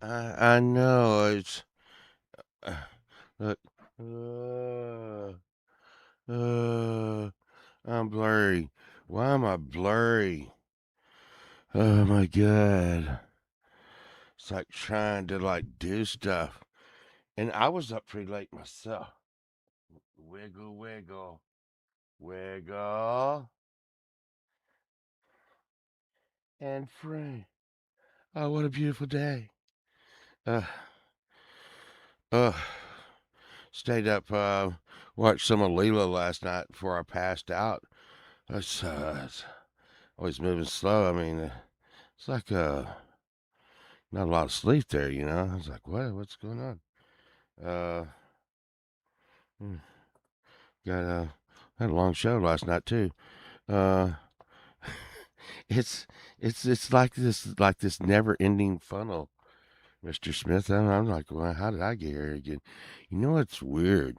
I know it's uh, look. Uh, uh, I'm blurry. Why am I blurry? Oh my god! It's like trying to do stuff, and I was up pretty late myself. Wiggle, wiggle, wiggle, and free. Oh, what a beautiful day! Uh, uh, stayed up, watched some of Leela last night before I passed out. It's always moving slow. I mean, it's like not a lot of sleep there, you know. I was like, what? What's going on? Uh, hmm, got had a long show last night too. Uh, it's it's like this never ending funnel, Mr. Smith. I'm like, well, how did I get here again? You know what's weird?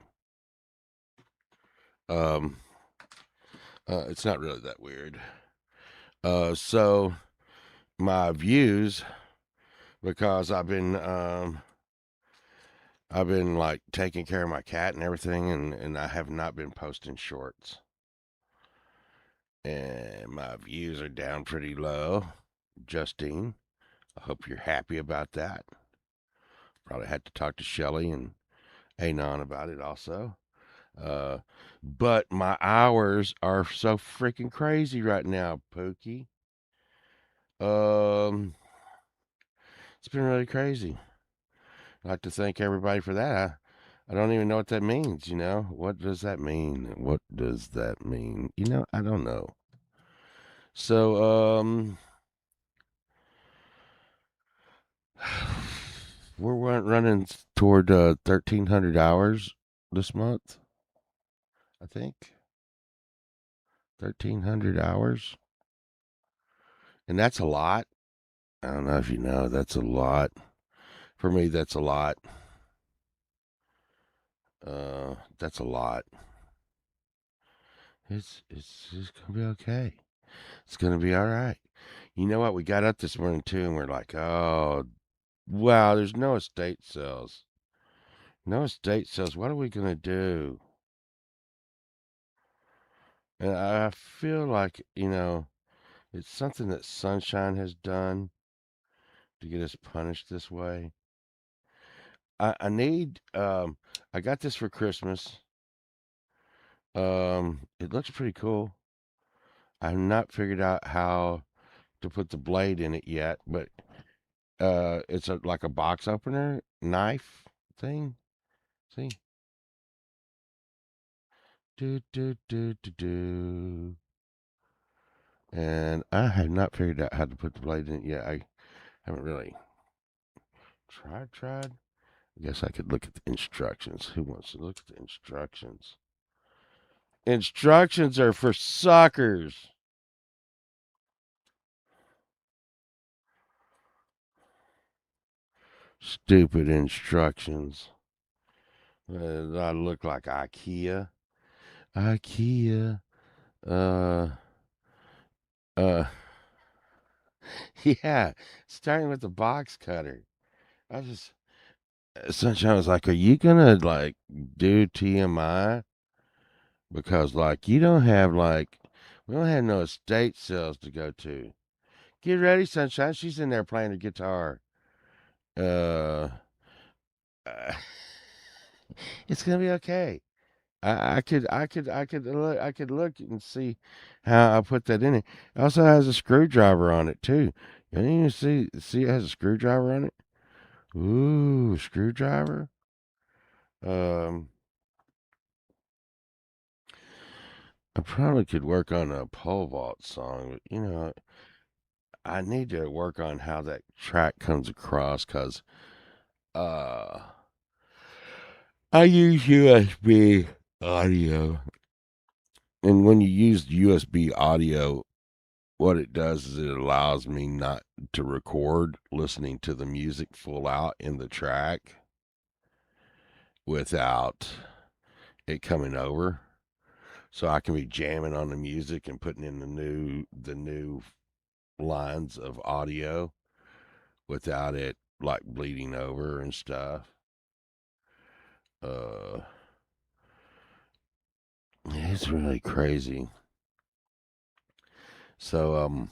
Um, it's not really that weird. So my views because I've been like taking care of my cat and everything, and I have not been posting shorts. And my views are down pretty low. Justine, I hope you're happy about that. Probably had to talk to Shelly and Anon about it also. Uh, but my hours are so freaking crazy right now, Pookie. Um, it's been really crazy. I'd like to thank everybody for that. I don't even know what that means, you know? What does that mean? What does that mean? You know, I don't know. So, we're running toward 1,300 hours this month, I think. 1,300 hours. And that's a lot. I don't know if you know, that's a lot. For me, that's a lot. That's a lot. It's just gonna be okay. It's gonna be all right. You know what? We got up this morning too, and we're like, oh, wow, there's no estate sales. No estate sales. What are we gonna do? And I feel like, it's something that Sunshine has done to get us punished this way. I need I got this for Christmas. It looks pretty cool. I've not figured out how to put the blade in it yet, but it's like a box opener knife thing. See? Do do do do do. And I have not figured out how to put the blade in it yet. I haven't really tried. I guess I could look at the instructions. Who wants to look at the instructions? Instructions are for suckers. Stupid instructions. I look like IKEA. IKEA. Uh, uh, yeah. Starting with the box cutter. I just Sunshine was like, "Are you gonna do TMI? Because you don't have we don't have no estate sales to go to. Get ready, Sunshine. She's in there playing the guitar. Uh, uh it's gonna be okay. I could look and see how I put that in it. It also has a screwdriver on it too. You didn't even see it has a screwdriver on it. Ooh, screwdriver. Um, I probably could work on a pole vault song, but I need to work on how that track comes across because uh, I use USB audio, and when you use USB audio, what it does is it allows me not to record listening to the music full out in the track without it coming over. So I can be jamming on the music and putting in the new lines of audio without it. like bleeding over and stuff. Uh, it's really crazy. So I'm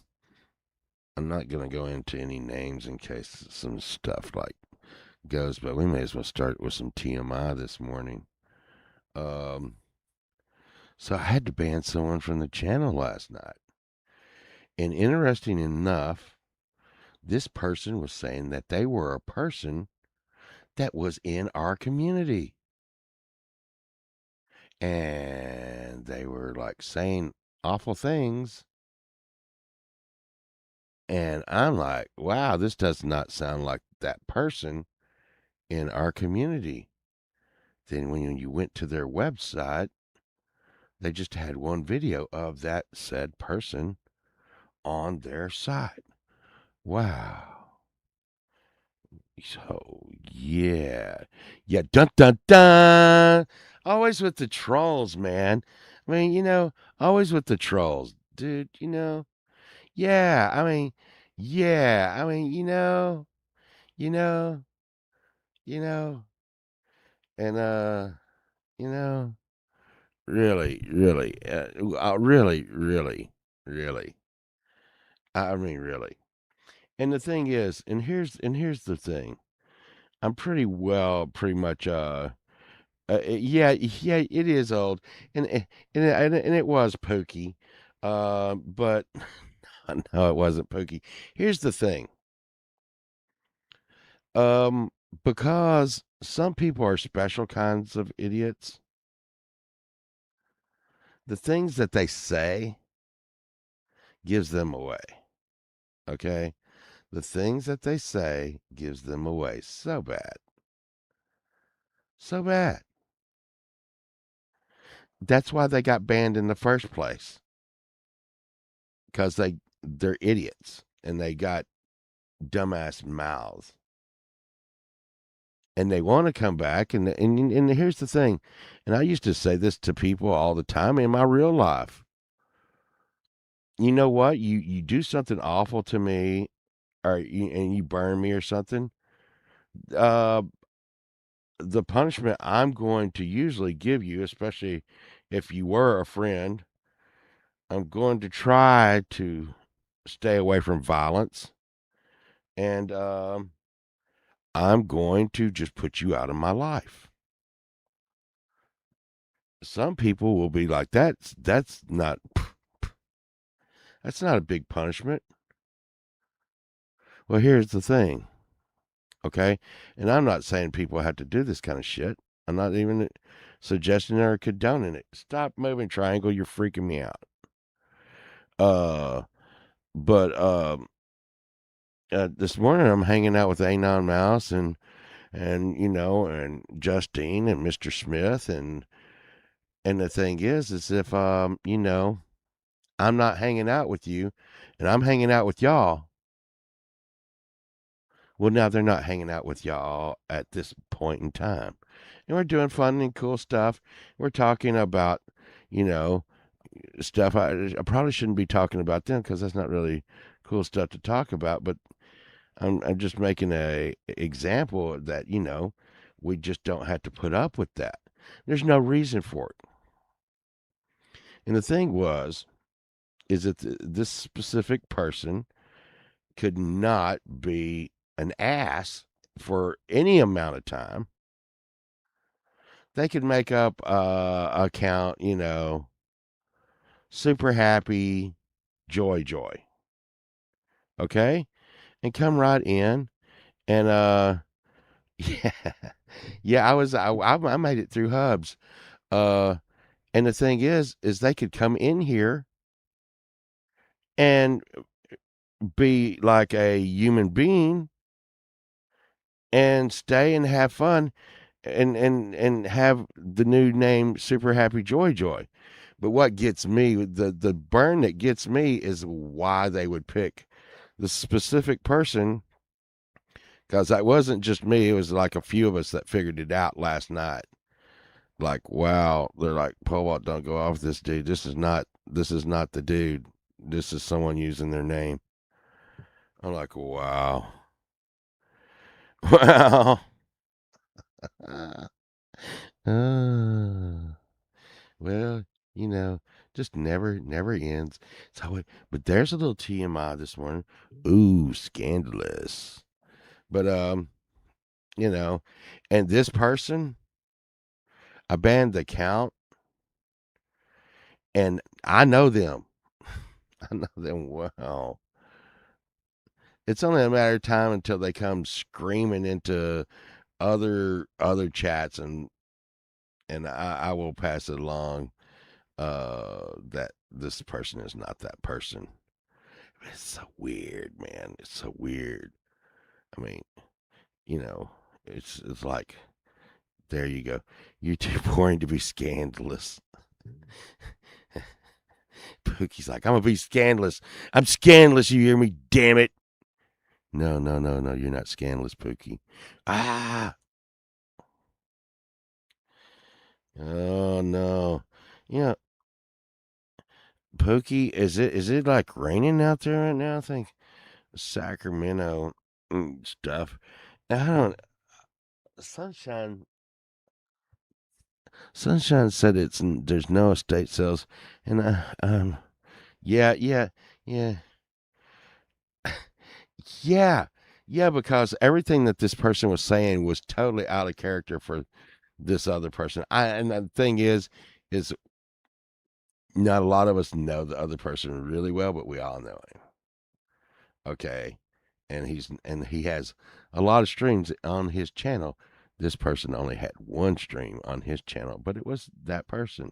not gonna go into any names in case some stuff like goes, but we may as well start with some TMI this morning. Um, so I had to ban someone from the channel last night, and interesting enough, this person was saying that they were a person that was in our community. And they were like saying awful things. And I'm like, wow, this does not sound like that person in our community. Then when you went to their website, they just had one video of that said person on their site. Wow. So, yeah. Yeah, dun dun dun. Always with the trolls, man. I mean, always with the trolls. Dude, yeah, you know, you know, and, you know, really, really, really, really, really. I mean, really. And the thing is, and here's the thing. I'm pretty much, yeah, yeah, it is old, and and it was Pookie, but no, it wasn't Pookie. Here's the thing, um, because some people are special kinds of idiots. The things that they say gives them away. Okay, the things that they say gives them away so bad, so bad. That's why they got banned in the first place, because they're idiots and they got dumbass mouths. And they want to come back. And here's the thing, and I used to say this to people all the time in my real life. You know what? You do something awful to me, and you burn me or something. Uh, the punishment I'm going to usually give you, especially if you were a friend, I'm going to try to stay away from violence, and I'm going to just put you out of my life. Some people will be like, that's not a big punishment. Well, here's the thing, okay? And I'm not saying people have to do this kind of shit. I'm not even suggesting or condoning it. Stop moving, triangle. You're freaking me out. Uh, but this morning I'm hanging out with Anon Mouse and Justine and Mr. Smith and the thing is if I'm not hanging out with you and I'm hanging out with y'all. Well, now they're not hanging out with y'all at this point in time. And we're doing fun and cool stuff. We're talking about, you know, stuff I probably shouldn't be talking about them because that's not really cool stuff to talk about. But I'm just making a example that, we just don't have to put up with that. There's no reason for it. And the thing is that this specific person could not be an ass for any amount of time. They could make up a account, super happy, joy, okay, and come right in and yeah, yeah. I made it through Hubs, uh, and the thing is they could come in here and be like a human being and stay and have fun and have the new name Super Happy Joy. But what gets me, the burn that gets me is why they would pick the specific person, because that wasn't just me. It was like a few of us that figured it out last night. Like, wow, they're like, Pole don't go off this dude. This is not the dude. This is someone using their name. I'm like, wow. Well, uh, uh, well, you know, just never ends. So, but there's a little TMI this morning. Ooh, scandalous. But you know, and this person, I banned the account, and I know them. I know them well. It's only a matter of time until they come screaming into other chats, and I will pass it along that this person is not that person. It's so weird, man. It's so weird. I mean, you know, it's like there you go. You're too boring to be scandalous. Pookie's like, I'm gonna be scandalous. I'm scandalous. You hear me? Damn it! No, no, no, no. You're not scandalous, Pookie. Ah. Oh no. Yeah, Pookie. Is it like raining out there right now? I think Sacramento stuff. I don't. Sunshine. Sunshine said there's no estate sales, and yeah, yeah, yeah, yeah, yeah, because everything that this person was saying was totally out of character for this other person. And the thing is not a lot of us know the other person really well, but we all know him. Okay, and he has a lot of streams on his channel. This person only had one stream on his channel, but it was that person.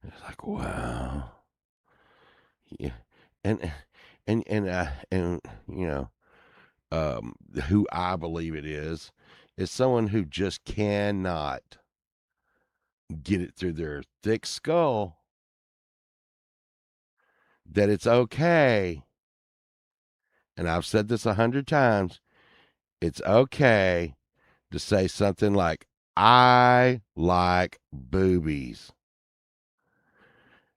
It's like, wow. Yeah. And and you know, who I believe it is someone who just cannot get it through their thick skull that it's okay. And I've said this 100 times. It's okay to say something like, I like boobies.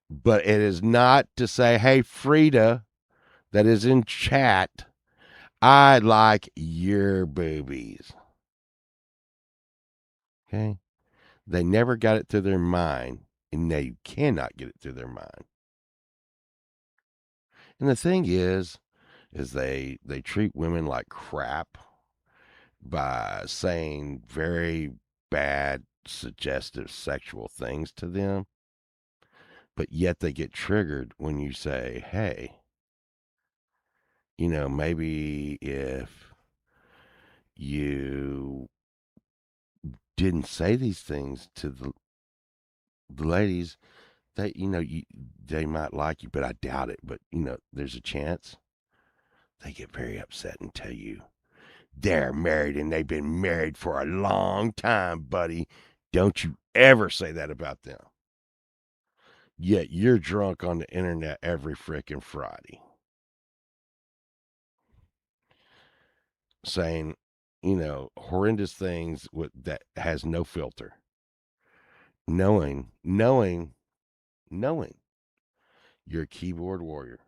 But it is not to say, hey, Frida, that is in chat, I like your boobies. Okay? They never got it through their mind, and they cannot get it through their mind. And the thing is they treat women like crap by saying very bad, suggestive sexual things to them, but yet they get triggered when you say, hey, maybe if you didn't say these things to the ladies, they they might like you, but I doubt it. But there's a chance they get very upset and tell you they're married and they've been married for a long time, buddy. Don't you ever say that about them. Yet you're drunk on the internet every frickin' Friday saying, horrendous things that has no filter, knowing you're a keyboard warrior.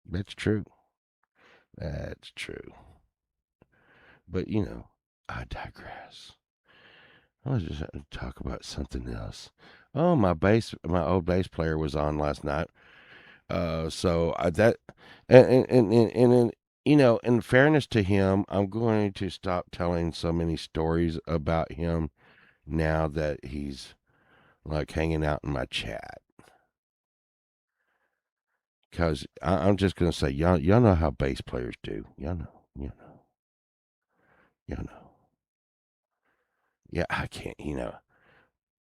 That's true. That's true. But I digress. I was just to talk about something else. Oh, my old bass player was on last night. So that, and in fairness to him, I'm going to stop telling so many stories about him now that he's like hanging out in my chat. Cause I'm just gonna say, y'all know how bass players do. Y'all know. Yeah, I can't.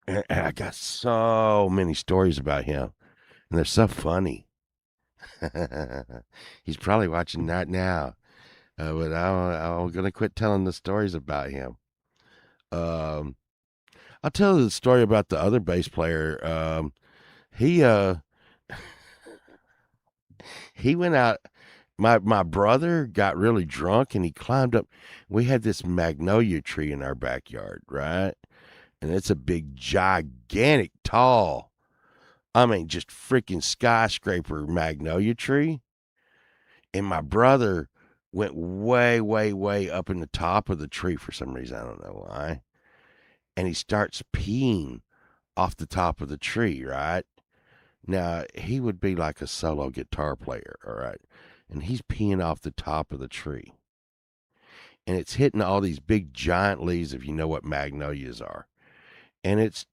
And I got so many stories about him, and they're so funny. He's probably watching that now. But I'm gonna quit telling the stories about him. Um, I'll tell you the story about the other bass player. He he went out. My brother got really drunk and he climbed up. We had this magnolia tree in our backyard, right? And it's a big, gigantic, tall. I mean, just freaking skyscraper magnolia tree. And my brother went way, way, way up in the top of the tree for some reason. I don't know why. And he starts peeing off the top of the tree, right? Now, he would be like a solo guitar player, all right? And he's peeing off the top of the tree. And it's hitting all these big giant leaves, if you know what magnolias are. And it's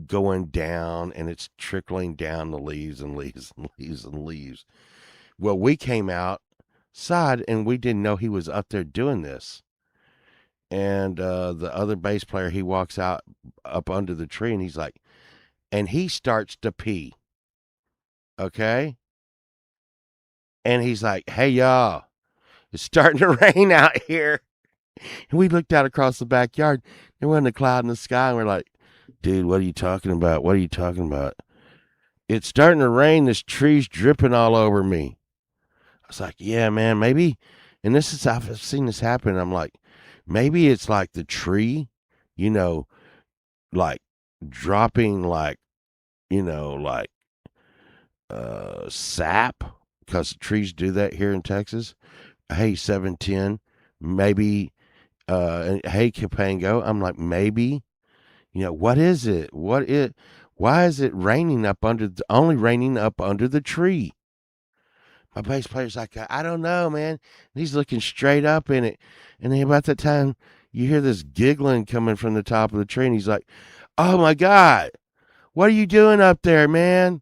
going down and it's trickling down the leaves and leaves and leaves and leaves. Well, we came outside and we didn't know he was up there doing this. And the other bass player, he walks out up under the tree and he's like, and he starts to pee. Okay. And he's like, hey, y'all, it's starting to rain out here. And we looked out across the backyard. There wasn't a cloud in the sky. And we're like, dude, what are you talking about? What are you talking about? It's starting to rain. This tree's dripping all over me. I was like, yeah, man, maybe. And this is, I've seen this happen. I'm like, maybe it's like the tree, you know, like dropping like, like sap, because trees do that here in Texas. Hey, 710, maybe, hey, Capango. I'm like, maybe, what is it? Why is it raining only raining up under the tree? My bass player's like, I don't know, man. And he's looking straight up in it. And then about that time, you hear this giggling coming from the top of the tree. And he's like, oh my God, what are you doing up there, man?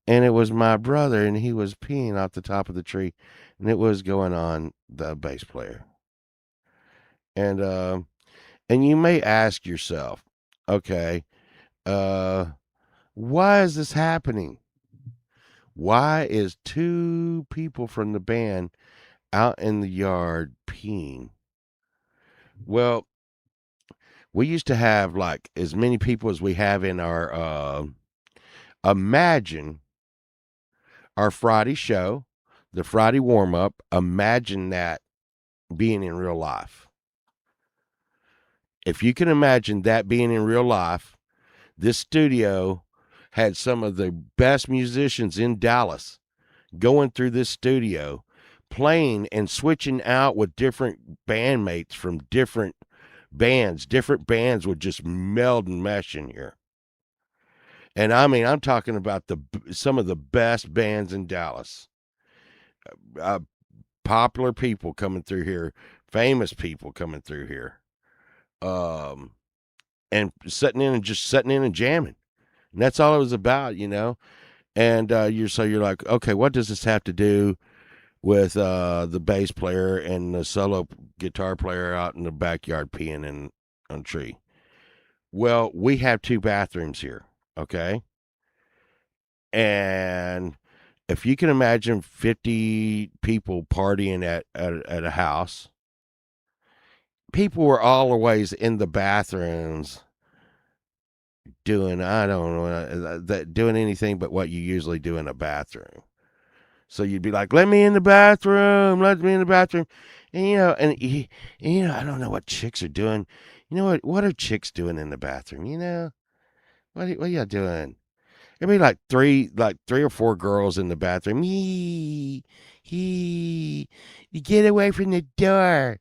And it was my brother, and he was peeing off the top of the tree. And it was going on the bass player. And you may ask yourself, okay, uh, why is this happening? Why is two people from the band out in the yard peeing? Well, we used to have like as many people as we have in our imagine our Friday show, the Friday warm up. Imagine that being in real life. If you can imagine that being in real life, this studio had some of the best musicians in Dallas going through this studio, playing and switching out with different bandmates from different bands. Different bands would just meld and mesh in here. And I mean, I'm talking about some of the best bands in Dallas. Uh, Popular people coming through here, famous people coming through here, um, and sitting in and jamming. And that's all it was about. And you're like, okay, what does this have to do with the bass player and the solo guitar player out in the backyard peeing on a tree? Well, we have two bathrooms here, okay? And if you can imagine 50 people partying at a house, people were always in the bathrooms doing, I don't know, doing anything but what you usually do in a bathroom. So you'd be like, let me in the bathroom, let me in the bathroom. And I don't know what chicks are doing. You know what are chicks doing in the bathroom? What are y'all doing? There'd be like three or four girls in the bathroom. You get away from the door.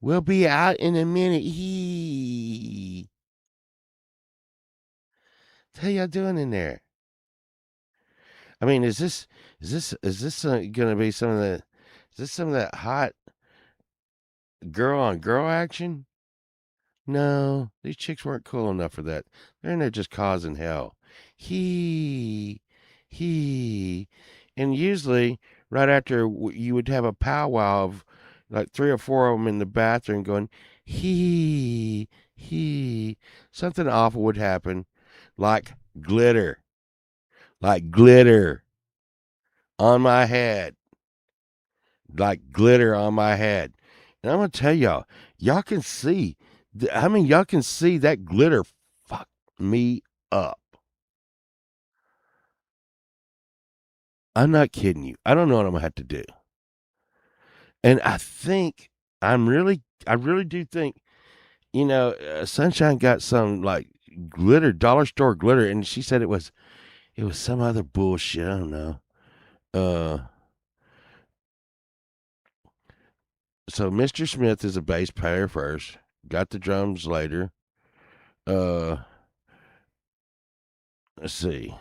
We'll be out in a minute. What are y'all doing in there? I mean, is this gonna be some of the is this some of that hot girl on girl action? No, these chicks weren't cool enough for that. They're in there just causing hell. He, he, and usually right after you would have a powwow of like three or four of them in the bathroom going, he. Something awful would happen, like glitter, like glitter on my head, like glitter on my head. And I'm gonna tell y'all can see. I mean, y'all can see that glitter fucked me up. I'm not kidding you. I don't know what I'm gonna have to do. And I really do think, Sunshine got some like glitter, dollar store glitter, and she said it was some other bullshit. I don't know. Uh, So Mr. Smith is a bass player first, got the drums later. Uh, let's see.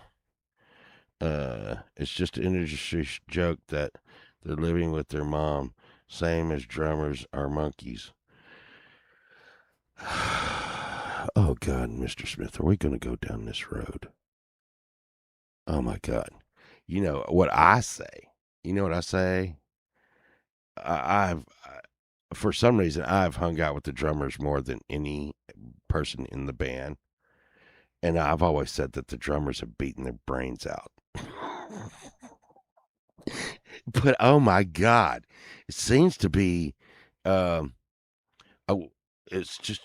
It's just an industry joke that they're living with their mom, same as drummers are monkeys. Oh God, Mr. Smith, are we going to go down this road? Oh my God. You know what I say? You know what I say? For some reason, I've hung out with the drummers more than any person in the band. And I've always said that the drummers have beaten their brains out. But oh my God, it seems to be, um, oh, it's just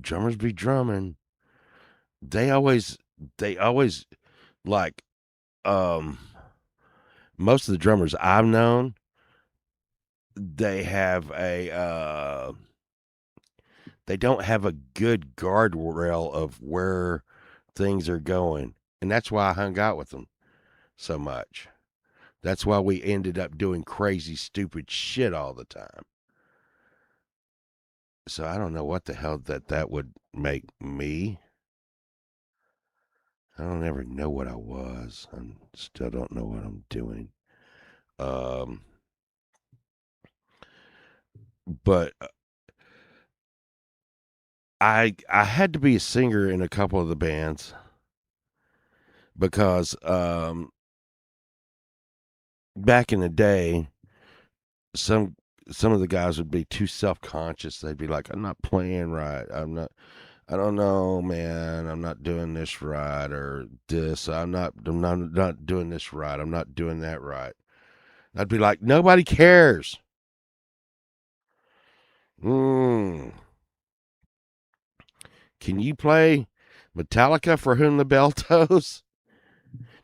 drummers be drumming. They always, they always like, um, most of the drummers I've known, they have they don't have a good guardrail of where things are going. And that's why I hung out with them so much. That's why we ended up doing crazy, stupid shit all the time. So I don't know what the hell that would make me. I don't ever know what I was. I still don't know what I'm doing. Um, but I had to be a singer in a couple of the bands because back in the day, some some of the guys would be too self conscious. They'd be like, "I'm not playing right. I'm not. I don't know, man. I'm not doing this right or this. I'm not doing this right. I'm not doing that right." I'd be like, "Nobody cares." Mm. Can you play Metallica for whom the bell tolls?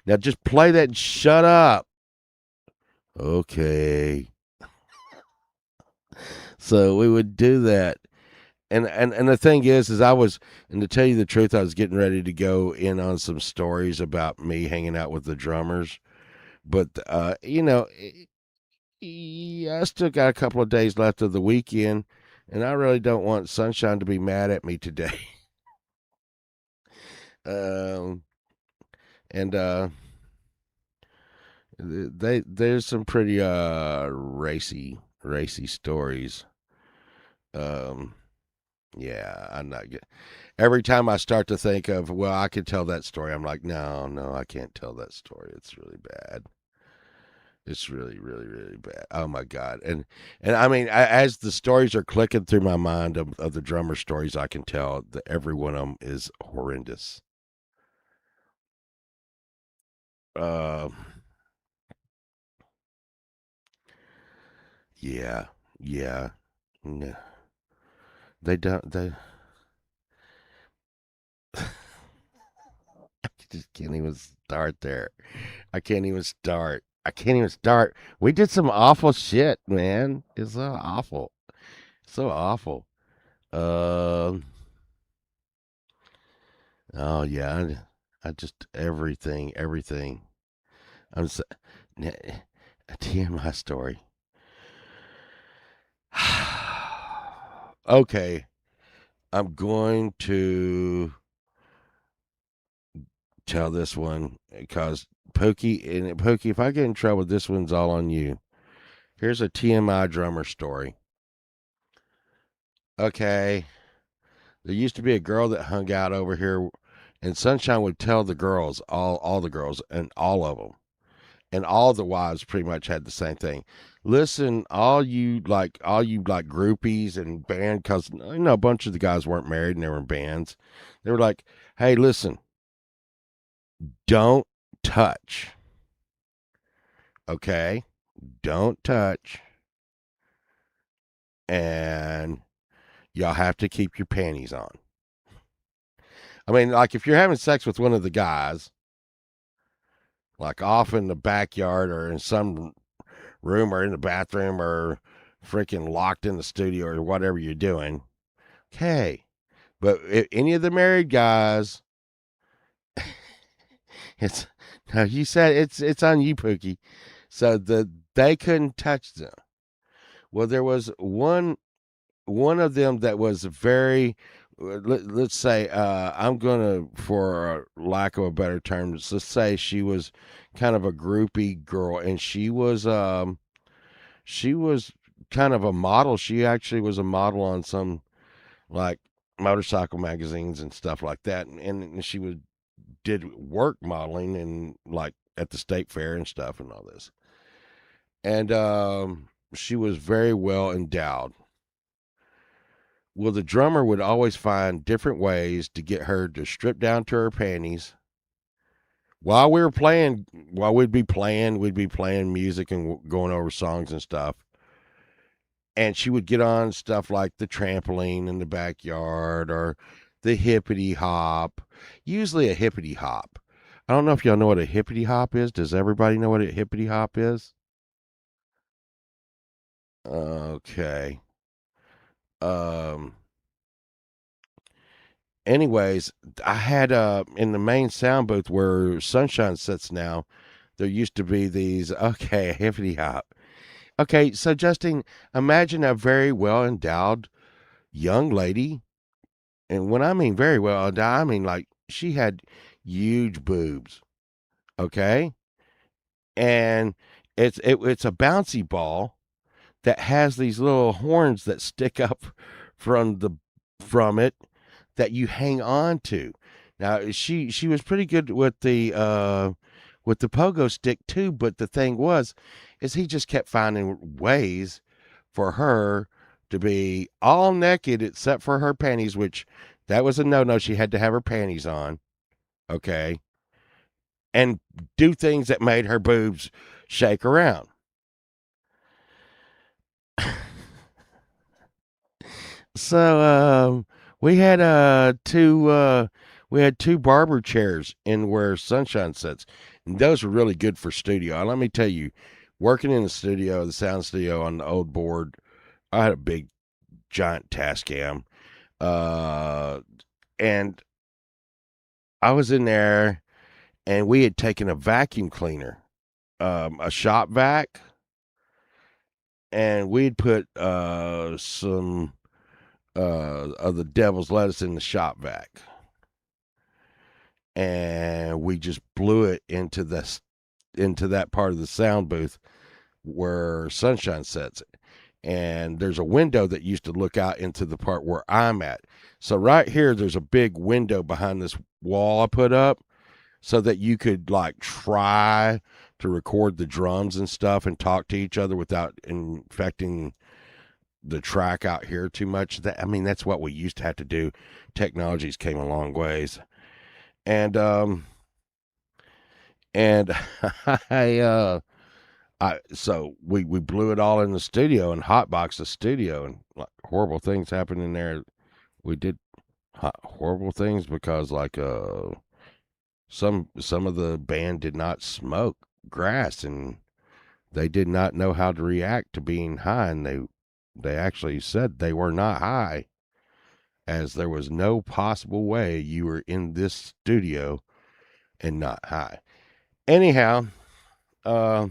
Now just play that and shut up. Okay. So we would do that. And the thing is I was, and to tell you the truth, I was getting ready to go in on some stories about me hanging out with the drummers. But I still got a couple of days left of the weekend, and I really don't want Sunshine to be mad at me today. um, and there's some pretty racy stories. Um, yeah, I'm not good. Every time I start to think of, well, I could tell that story, I'm like, no, I can't tell that story. It's really bad. It's really, really, really bad. Oh my God! And I mean, as the stories are clicking through my mind of the drummer stories, I can tell that every one of them is horrendous. Uh, yeah, yeah. No, they don't. They just can't even start there. I can't even start. I can't even start. We did some awful shit, man. It's so awful. So awful. Um. Oh yeah. I just everything. I'm so, a TMI story. Okay, I'm going to tell this one because Pookie, if I get in trouble, this one's all on you. Here's a TMI drummer story. Okay, there used to be a girl that hung out over here, and Sunshine would tell the girls, all the girls, and all the wives pretty much had the same thing. Listen, all you like groupies and band, because a bunch of the guys weren't married and they were in bands. They were like, "Hey, listen, don't touch, okay? Don't touch, and y'all have to keep your panties on." I mean, like if you're having sex with one of the guys, like off in the backyard or in some room or in the bathroom or freaking locked in the studio or whatever you're doing, okay. But if any of the married guys, it's you said it's on you, Pookie. So they couldn't touch them. Well, there was one of them that was very let's say I'm gonna for lack of a better term, let's say she was kind of a groupie girl, and she was kind of a model. She actually was a model on some like motorcycle magazines and stuff like that, and she was did work modeling and like at the state fair and stuff and all this, and she was very well endowed. Well, the drummer would always find different ways to get her to strip down to her panties while we were playing. While we'd be playing music and going over songs and stuff. And she would get on stuff like the trampoline in the backyard or the hippity hop. Usually a hippity hop. I don't know if y'all know what a hippity hop is. Does everybody know what a hippity hop is? Okay. Um. Anyways, I had in the main sound booth where Sunshine sits now. There used to be these. Okay, a hippity hop. Okay, so Justine, imagine a very well endowed young lady, and when I mean very well endowed, I mean like she had huge boobs. Okay, and it's a bouncy ball that has these little horns that stick up from the from it that you hang on to. Now she was pretty good with the pogo stick too, but the thing was is he just kept finding ways for her to be all naked except for her panties, which that was a no. She had to have her panties on, okay, and do things that made her boobs shake around. So we had two barber chairs in where Sunshine sits, and those were really good for studio. And let me tell you, working in the studio, the sound studio on the old board, I had a big giant Tascam, uh, and I was in there, and we had taken a vacuum cleaner, a shop vac, and we'd put some of the devil's lettuce in the shop vac, and we just blew it into that part of the sound booth where Sunshine sets it. And there's a window that used to look out into the part where I'm at. So right here, there's a big window behind this wall I put up so that you could like try to record the drums and stuff and talk to each other without infecting the track out here too much. That I mean, that's what we used to have to do. Technologies came a long ways, and and I so we blew it all in the studio and hotboxed the studio, and like horrible things happened in there. We did horrible things because like some of the band did not smoke grass, and they did not know how to react to being high, and they actually said they were not high, as there was no possible way you were in this studio and not high. Anyhow, uh,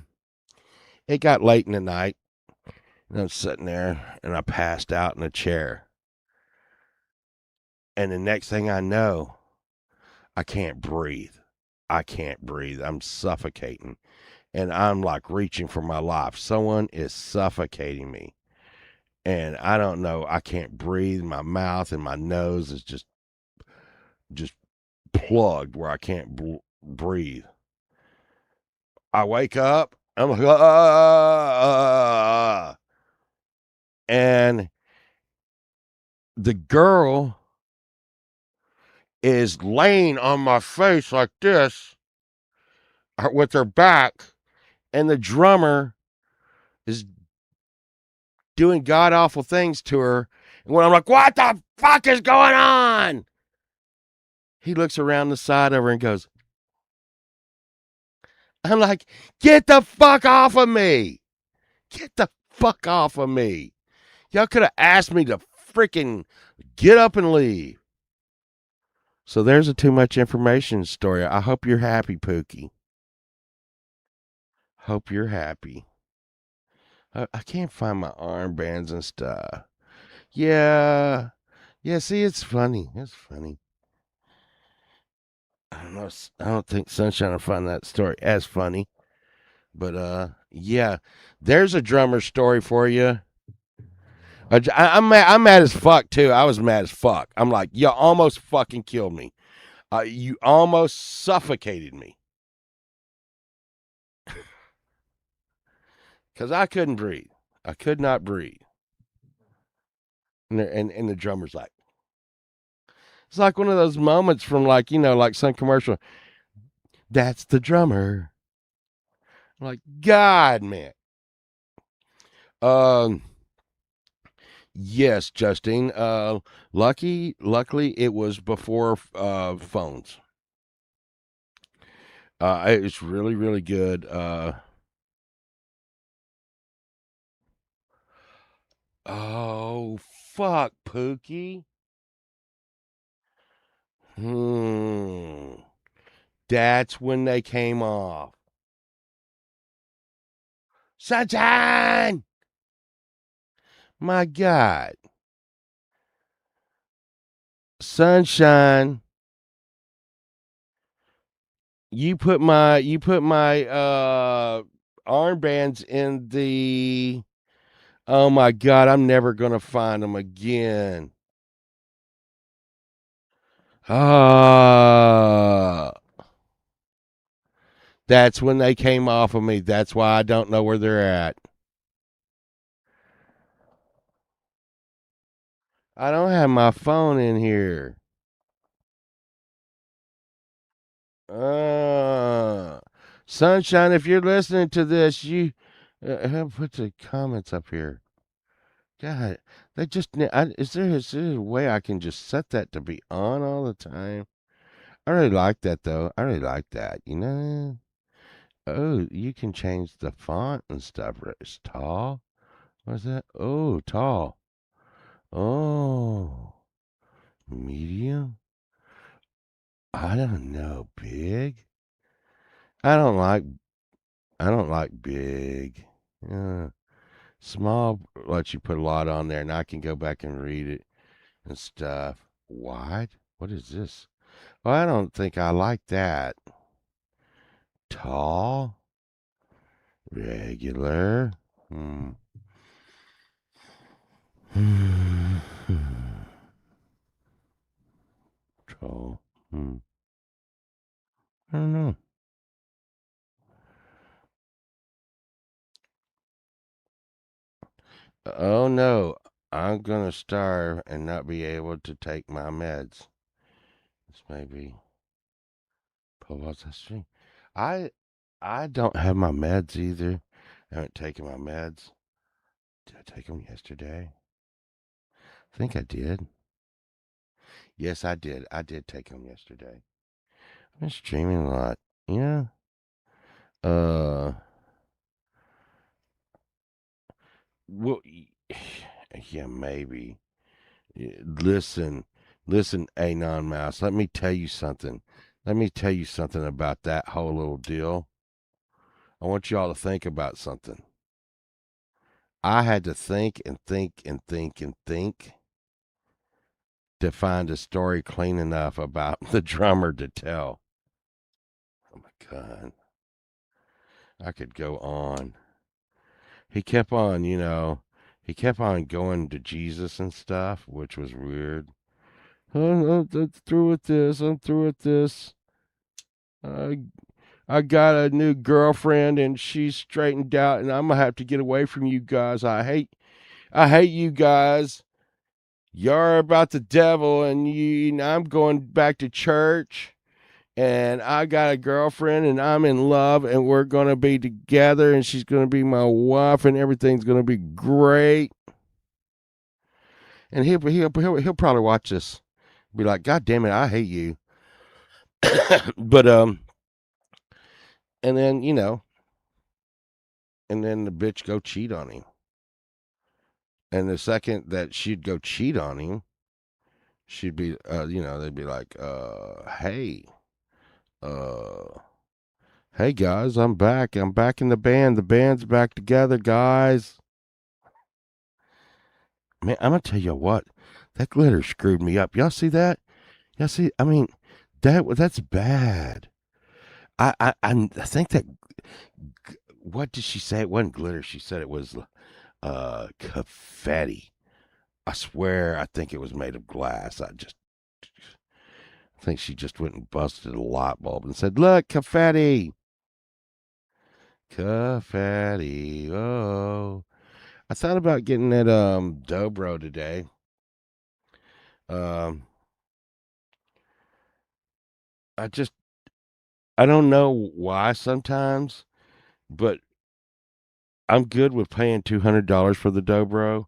it got late in the night, and I'm sitting there, and I passed out in a chair. And the next thing I know, I can't breathe. I can't breathe. I'm suffocating. And I'm like reaching for my life. Someone is suffocating me. And I don't know. I can't breathe. My mouth and my nose is just plugged where I can't breathe. I wake up. I'm like, ah. And the girl is laying on my face like this with her back, and the drummer is doing god awful things to her. And when I'm like, what the fuck is going on? He looks around the side of her and goes, I'm like, get the fuck off of me. Get the fuck off of me. Y'all could have asked me to freaking get up and leave. So there's a too much information story. I hope you're happy, Pookie. Hope you're happy. I can't find my armbands and stuff. Yeah. Yeah, see, it's funny. It's funny. I don't know. I don't think Sunshine will find that story as funny. But yeah, there's a drummer story for you. I'm mad, I'm mad as fuck too. I was mad as fuck. I'm like, you almost fucking killed me. You almost suffocated me because I couldn't breathe. I could not breathe. And the drummer's like, it's like one of those moments from like like some commercial. That's the drummer. I'm like, God, man. Um, yes, Justine. Luckily, it was before phones. It's really, really good. Oh, fuck, Pookie. Hmm. That's when they came off. Sunshine! My God. Sunshine. You put my armbands in the. Oh my God, I'm never gonna find them again. Ah, that's when they came off of me. That's why I don't know where they're at. I don't have my phone in here. Uh, Sunshine, if you're listening to this, you put the comments up here. God, they just is there a way I can just set that to be on all the time? I really like that though. I really like that. Oh, you can change the font and stuff. It's tall. What's that? Oh, tall. Oh, medium. I don't know. Big. I don't like. I don't like big. Yeah. Small lets you put a lot on there, and I can go back and read it and stuff. Wide? What is this? Well, I don't think I like that. Tall? Regular? Hmm. Tall? Hmm. I don't know. Oh no, I'm gonna starve and not be able to take my meds. This may be pull out the string. I I don't have my meds either. I haven't taken my meds. Did I take them yesterday? I think I did. Yes, I did. I did take them yesterday. I've been streaming a lot. Yeah. Uh. Well. Yeah, maybe. Listen, listen, Anon Mouse. Let me tell you something. Let me tell you something about that whole little deal. I want y'all to think about something. I had to think and think and think and think to find a story clean enough about the drummer to tell. Oh my God. I could go on. He kept on, he kept on going to Jesus and stuff, which was weird. I'm through with this. I'm through with this. I I got a new girlfriend and she's straightened out and I'm gonna have to get away from you guys. I hate you guys. You're about the devil and I'm going back to church and I got a girlfriend and I'm in love and we're gonna be together and she's gonna be my wife and everything's gonna be great. And he'll probably watch this, be like, God damn it, I hate you. But and then and then the bitch go cheat on him. And the second that she'd go cheat on him, she'd be, they'd be like, hey, uh, Hey guys, I'm back. I'm back in the band. The band's back together, guys. Man, I'm gonna tell you what. That glitter screwed me up. Y'all see that? Y'all see? I mean, that's bad. I think that. What did she say? It wasn't glitter. She said it was confetti. I swear, I think it was made of glass. I think she just went and busted a light bulb and said, "Look, confetti, confetti." Oh, I thought about getting that dobro today. Um, I just I don't know why sometimes, but I'm good with paying $200 for the dobro.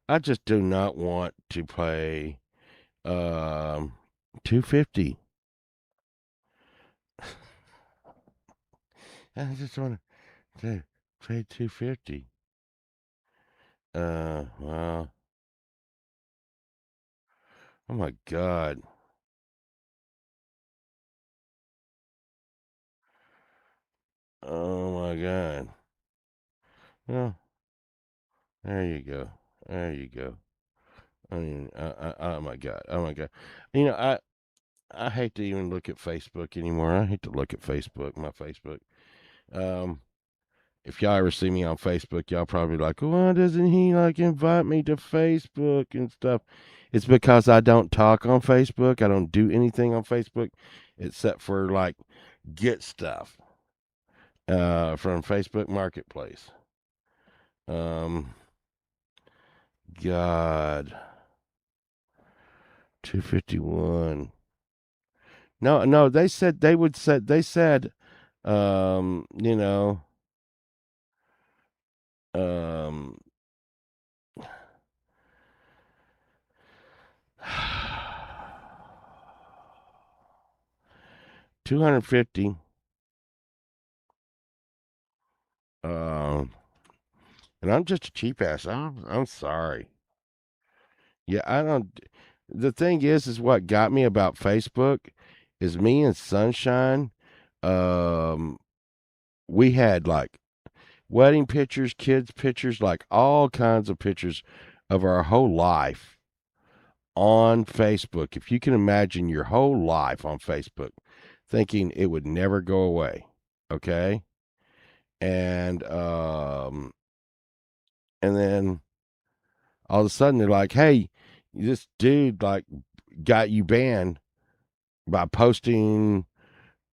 I just do not want to pay 250. I just want to pay 250. Well, oh my god. Oh my god. Well, there you go. There you go. I mean, oh my god. Oh my god. You know, I hate to even look at Facebook anymore. I hate to look at Facebook, my Facebook. Um, if y'all ever see me on Facebook, y'all probably like, why doesn't he like invite me to Facebook and stuff? It's because I don't talk on Facebook. I don't do anything on Facebook except for like get stuff from Facebook Marketplace. Um, God, 251. No, no, they said they would set. They said, you know, um, 250. Um, and I'm just a cheap ass. I'm sorry. Yeah, I don't. The thing is what got me about Facebook is me and Sunshine. Um, we had like wedding pictures, kids pictures, like all kinds of pictures of our whole life on Facebook. If you can imagine your whole life on Facebook, thinking it would never go away. Okay. And and then all of a sudden they're like, hey, this dude like got you banned by posting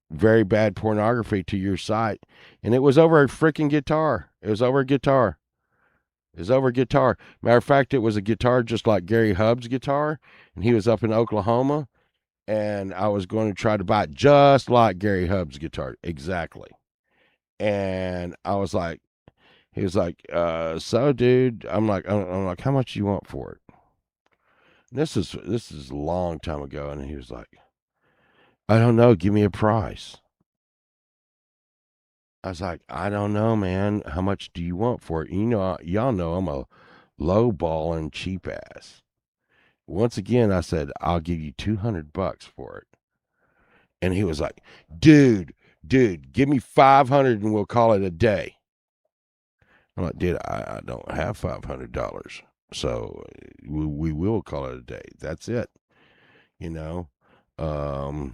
very bad pornography to your site. And it was over a freaking guitar. It was over a guitar. It was over a guitar. Matter of fact, it was a guitar just like Gary Hubb's guitar. And he was up in Oklahoma. And I was going to try to buy it just like Gary Hubb's guitar. Exactly. And I was like, he was like, so dude, I'm like, how much do you want for it? And this is a long time ago. And he was like, I don't know. Give me a price. I was like, I don't know, man. How much do you want for it? You know, y'all know I'm a low ball and cheap ass. Once again, I said, I'll give you $200 for it. And he was like, dude, give me 500 and we'll call it a day. I'm like, dude, I don't have $500. So we will call it a day. That's it. You know, um,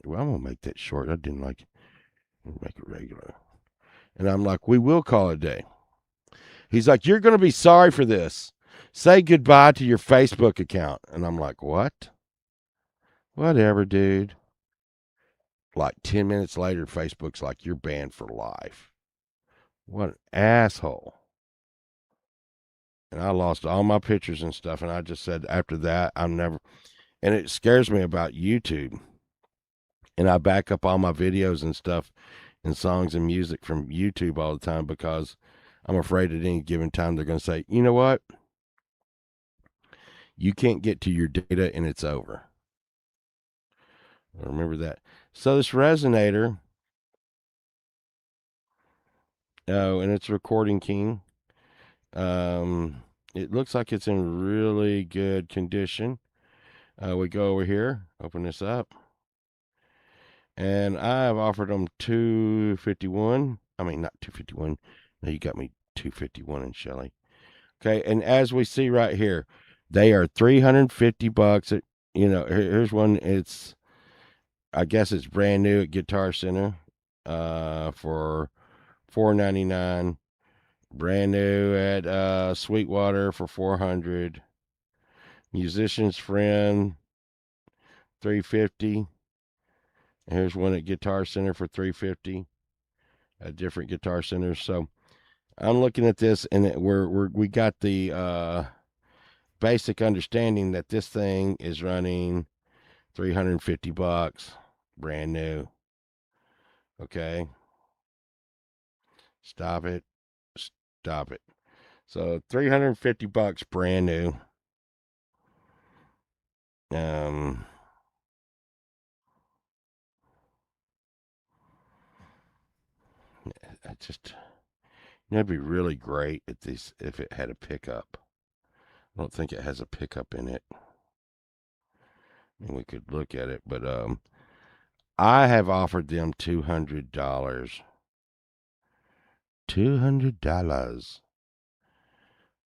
well, I'm going to make that short. I didn't like it. Make it regular. And I'm like, we will call it a day. He's like, you're going to be sorry for this. Say goodbye to your Facebook account. And I'm like, what? Whatever, dude. Like 10 minutes later, Facebook's like, you're banned for life. What an asshole. And I lost all my pictures and stuff. And I just said, after that, I'm never. And it scares me about YouTube. And I back up all my videos and stuff and songs and music from YouTube all the time because I'm afraid at any given time they're going to say, you know what? You can't get to your data and it's over. I remember that. So this resonator, oh, and it's Recording King. It looks like it's in really good condition. We go over here, open this up, And I have offered them 251. I mean, not 251. No, you got me 251 in Shelly. Okay, and as we see right here, they are 350 bucks. Here's one. I guess it's brand new at Guitar Center, for 499. Brand new at Sweetwater for 400. Musician's Friend 350. Here's one at Guitar Center for 350 at different Guitar Centers. So I'm looking at this, and we got the basic understanding that this thing is running 350 bucks, brand new. Okay, stop it, stop it. So 350 bucks, brand new. Um, I just it'd be really great if it had a pickup. I don't think it has a pickup in it, and we could look at it. But I have offered them $200. $200.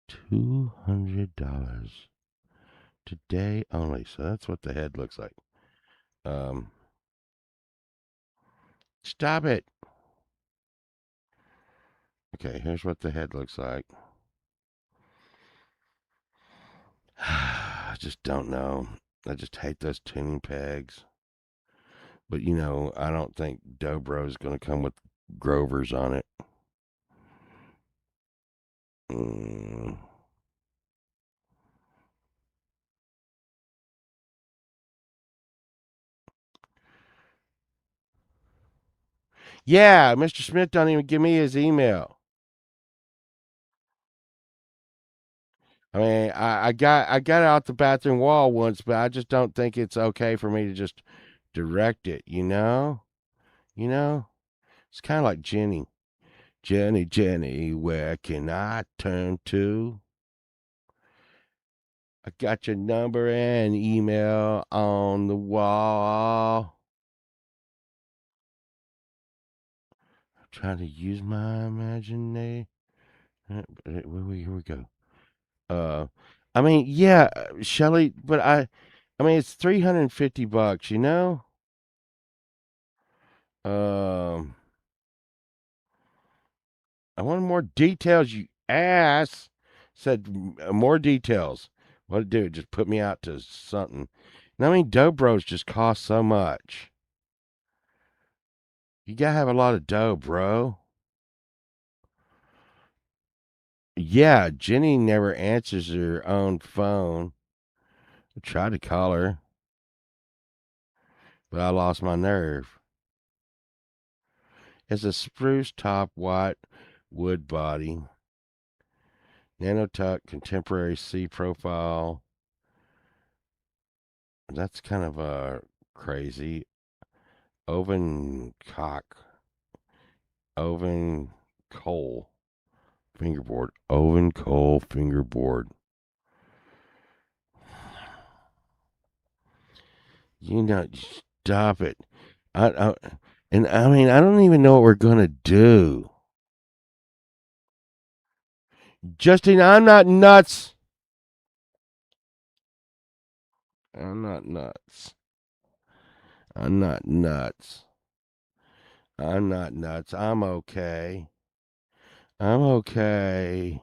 $200 today only. So that's what the head looks like. Um, Stop it. Okay, here's what the head looks like. I just don't know. I just hate those tuning pegs. But I don't think Dobro's going to come with Grovers on it. Mm. Yeah, Mr. Smith don't even give me his email. I mean, I got out the bathroom wall once, but I just don't think it's okay for me to just direct it. You know. It's kind of like Jenny. Jenny, Jenny, where can I turn to? I got your number and email on the wall. I'm trying to use my imagination. Here we go. Uh, I mean, yeah, Shelly, but I mean, it's 350 bucks, you know? Um, I want more details, you ass. Said more details. What to do? Just put me out to something. I mean, dough bros just cost so much. You gotta have a lot of dough, bro. Yeah, Jenny never answers her own phone. I tried to call her, but I lost my nerve. It's a spruce top white wood body. Nanotuck contemporary C profile. That's kind of crazy. Oven cock. Oven coal fingerboard. Oven coal fingerboard. Stop it. I and I mean, I don't even know what we're gonna do. Justin, I'm not nuts. I'm not nuts. I'm not nuts. I'm not nuts. I'm okay. I'm okay.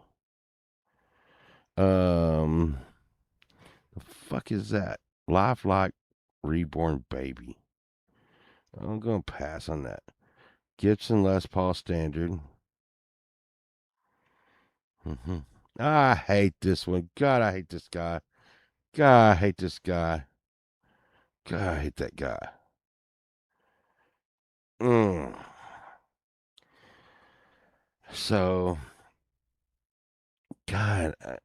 Um, the fuck is that? Lifelike reborn baby. I'm gonna pass on that. Gibson Les Paul standard. Mm-hmm. I hate this one. God, I hate this guy. God, I hate this guy. God, I hate that guy. Mm. So, God, I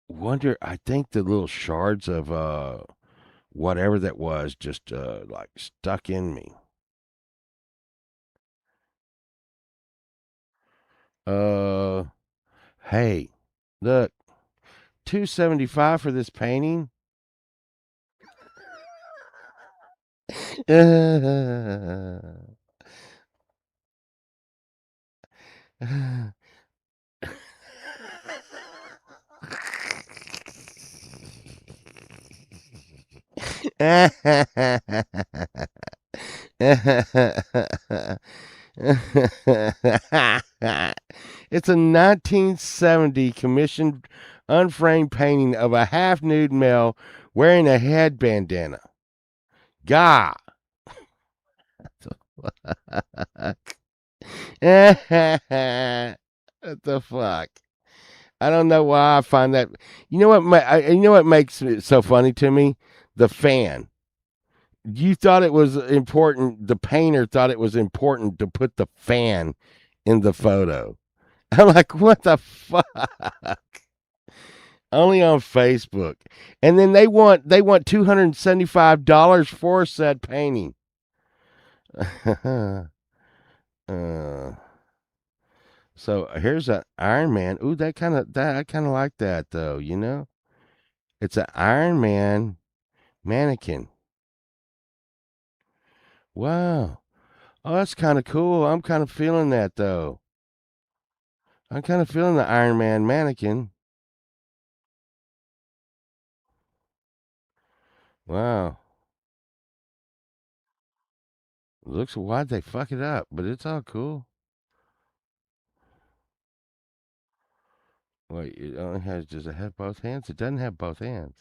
wonder. I think the little shards of whatever that was just like stuck in me. Uh, hey, look, 275 for this painting. It's a 1970 commissioned unframed painting of a half nude male wearing a head bandana. God. What the fuck? I don't know why I find that. You know what? You know what makes it so funny to me? The fan. You thought it was important. The painter thought it was important to put the fan in the photo. I'm like, what the fuck? Only on Facebook, and then they want $275 for said painting. uh, so here's an Iron Man. Ooh, that I kind of like that though. You know, it's an Iron Man mannequin. Wow. Oh, that's kind of cool. I'm kind of feeling that though. I'm kind of feeling the Iron Man mannequin. Wow. Looks why'd they fuck it up, but it's all cool. Wait, it only has does it have both hands? It doesn't have both hands.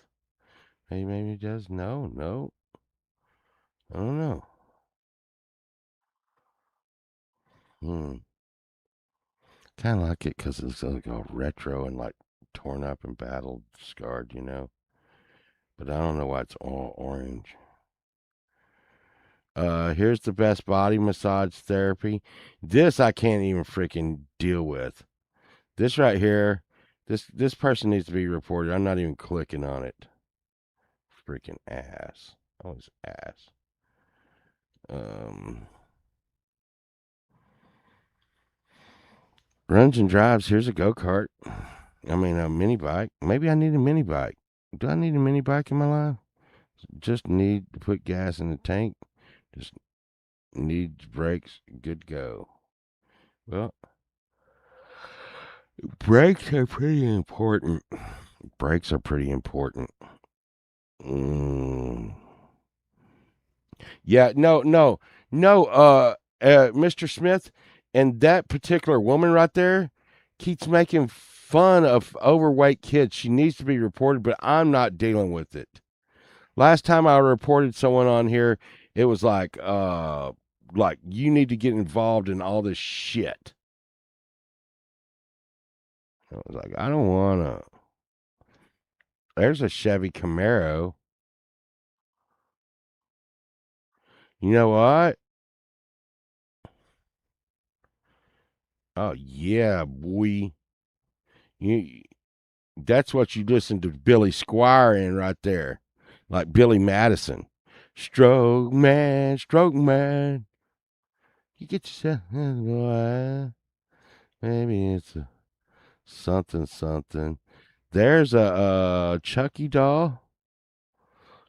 Maybe it does. No, no. I don't know. Hmm. Kind of like it because it's like all retro and like torn up and battle scarred, you know. But I don't know why it's all orange. Here's the best body massage therapy. This I can't even freaking deal with. This right here, this person needs to be reported. I'm not even clicking on it. Freaking ass. Oh, it's ass. Um, runs and drives. Here's a go kart. I mean, a mini bike. Maybe I need a mini bike. Do I need a mini bike in my life? Just need to put gas in the tank. Just needs brakes. Good go. Well, brakes are pretty important. Brakes are pretty important. Mm. Yeah, no. Mr. Smith and that particular woman right there keeps making fun of overweight kids. She needs to be reported, but I'm not dealing with it. Last time I reported someone on here, it was like you need to get involved in all this shit. I was like, I don't wanna. There's a Chevy Camaro. You know what? Oh yeah, boy. You that's what you listen to Billy Squire in right there. Like Billy Madison. Stroke man, stroke man. You get yourself boy. Maybe it's a something something. There's a Chucky doll.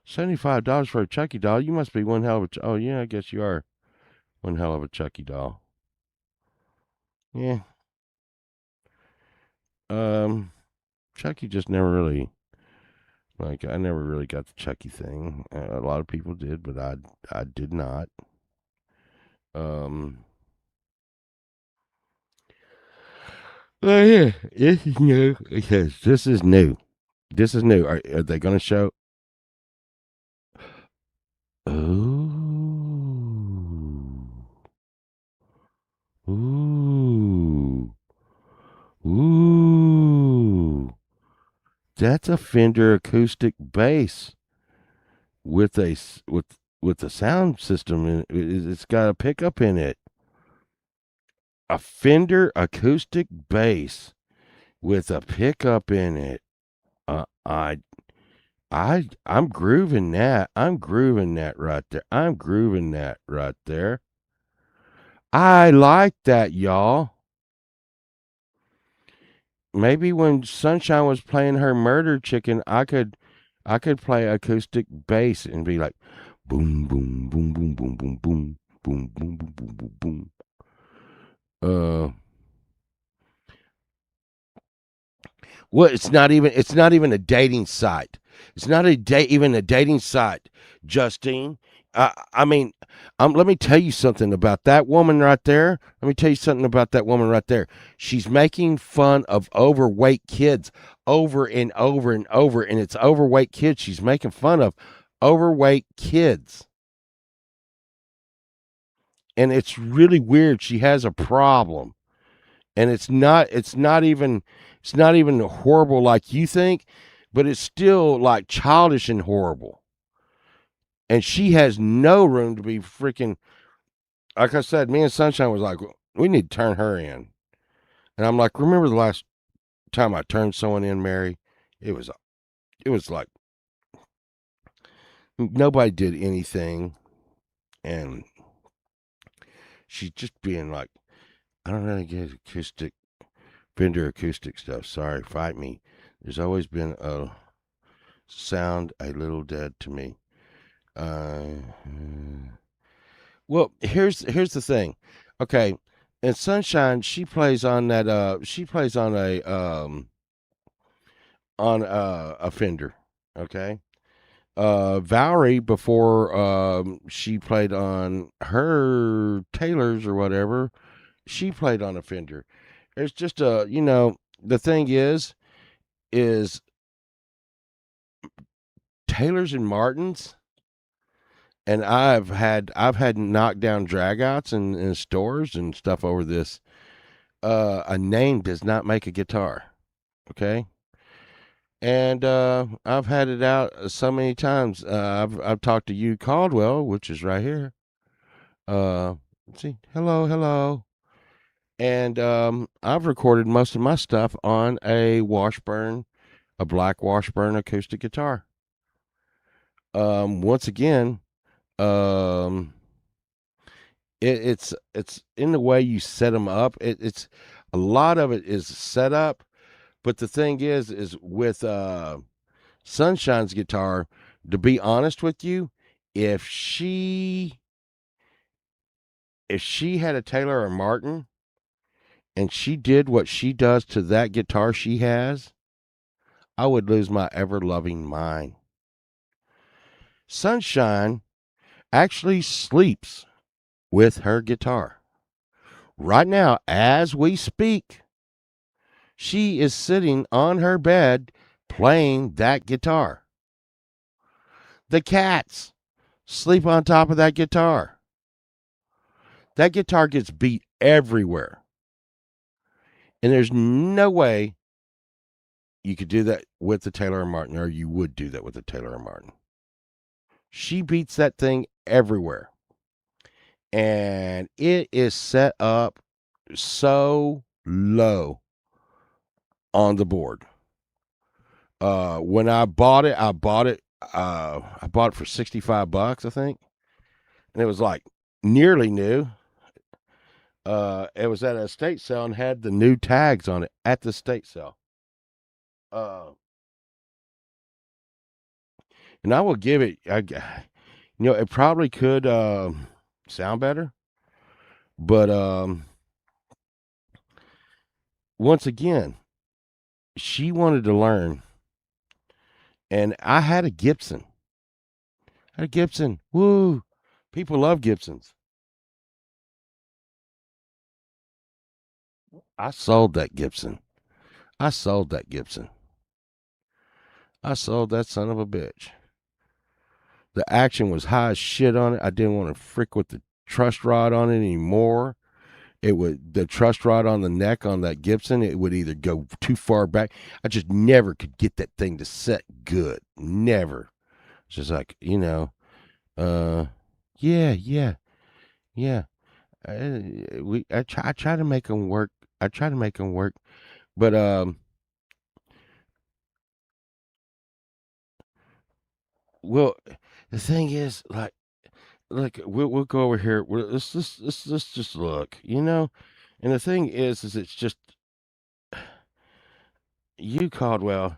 $75 for a Chucky doll. You must be one hell of a. Oh yeah, I guess you are one hell of a Chucky doll. Yeah. Um, Chucky just never really like. I never really got the Chucky thing. A lot of people did, but I did not. Um. Oh yeah, this is new. Yes, this is new. This is new. Are they going to show? Ooh. Ooh. Ooh. That's a Fender acoustic bass with with a sound system. It's got a pickup in it. A Fender acoustic bass with a pickup in it. Uh, I I'm grooving that. I'm grooving that right there. I'm grooving that right there. I like that, y'all. Maybe when Sunshine was playing her murder chicken, I could play acoustic bass and be like Boom, boom, boom, boom, boom, boom, boom, boom, boom, boom, boom, boom, boom. Uh, well, it's not even a dating site. It's not even a dating site, Justine. I mean, let me tell you something about that woman right there. Let me tell you something about that woman right there. She's making fun of overweight kids over and over and over, and it's overweight kids she's making fun of. Overweight kids. And it's really weird. She has a problem. And it's not even horrible like you think, but it's still like childish and horrible. And she has no room to be freaking, like I said, me and Sunshine was like, we need to turn her in. And I'm like, remember the last time I turned someone in, Mary? It was like nobody did anything, and she's just being like, I don't really get Fender acoustic stuff. Sorry, fight me. There's always been a sound a little dead to me. Uh, well, here's the thing. Okay, in Sunshine, she plays on that. She plays on a Fender. Okay. Valerie, before she played on her Taylor's or whatever, she played on a Fender. It's just the thing is Taylor's and Martin's, and I've had knockdown dragouts in stores and stuff over this. A name does not make a guitar. Okay. And I've had it out so many times. I've talked to you, Caldwell, which is right here. Let's see, hello, hello, and I've recorded most of my stuff on a black Washburn acoustic guitar. Once again, um, it's in the way you set them up. It's a lot of it is set up, but the thing is with Sunshine's guitar. To be honest with you, if she if she had a Taylor or Martin and she did what she does to that guitar she has, I would lose my ever loving mind. Sunshine actually sleeps with her guitar. Right now, as we speak, she is sitting on her bed playing that guitar. The cats sleep on top of that guitar. That guitar gets beat everywhere. And there's no way you could do that with the Taylor and Martin, or you would do that with the Taylor and Martin. She beats that thing everywhere. And it is set up so low on the board. When I bought it for $65, I think. And it was like nearly new. It was at a estate sale and had the new tags on it at the estate sale. Uh, and I will give it, it probably could sound better, but once again, she wanted to learn, and I had a Gibson. I had a Gibson. Woo! People love Gibsons. I sold that Gibson. I sold that Gibson. I sold that son of a bitch. The action was high as shit on it. I didn't want to frick with the truss rod on it anymore. It would the truss rod on the neck on that Gibson. It would either go too far back. I just never could get that thing to set good. Never. It's just like uh, yeah, yeah, yeah. I try to make them work. I try to make them work, but well, the thing is, like, look, we'll go over here. Let's just look, And the thing is it's just you, Caldwell,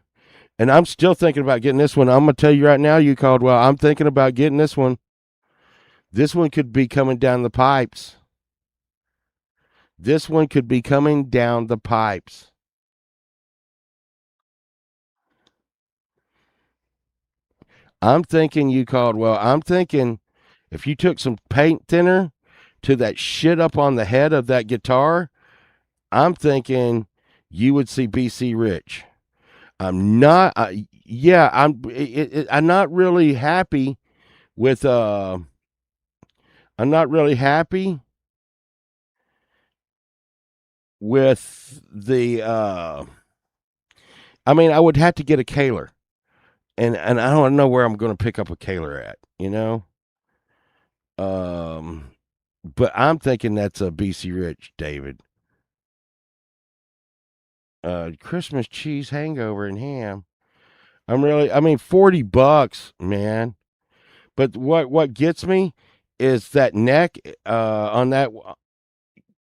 and I'm still thinking about getting this one. I'm gonna tell you right now, you, Caldwell, I'm thinking about getting this one. This one could be coming down the pipes. This one could be coming down the pipes. I'm thinking you called well. I'm thinking if you took some paint thinner to that shit up on the head of that guitar, I'm thinking you would see BC Rich. I'm not. Yeah, I'm not really happy with. I'm not really happy with the. I mean, I would have to get a Kaler, and I don't know where I'm going to pick up a Kaler at. Um, but I'm thinking that's a BC Rich, David. Christmas cheese hangover and ham. I mean, $40, man. But what gets me is that neck on that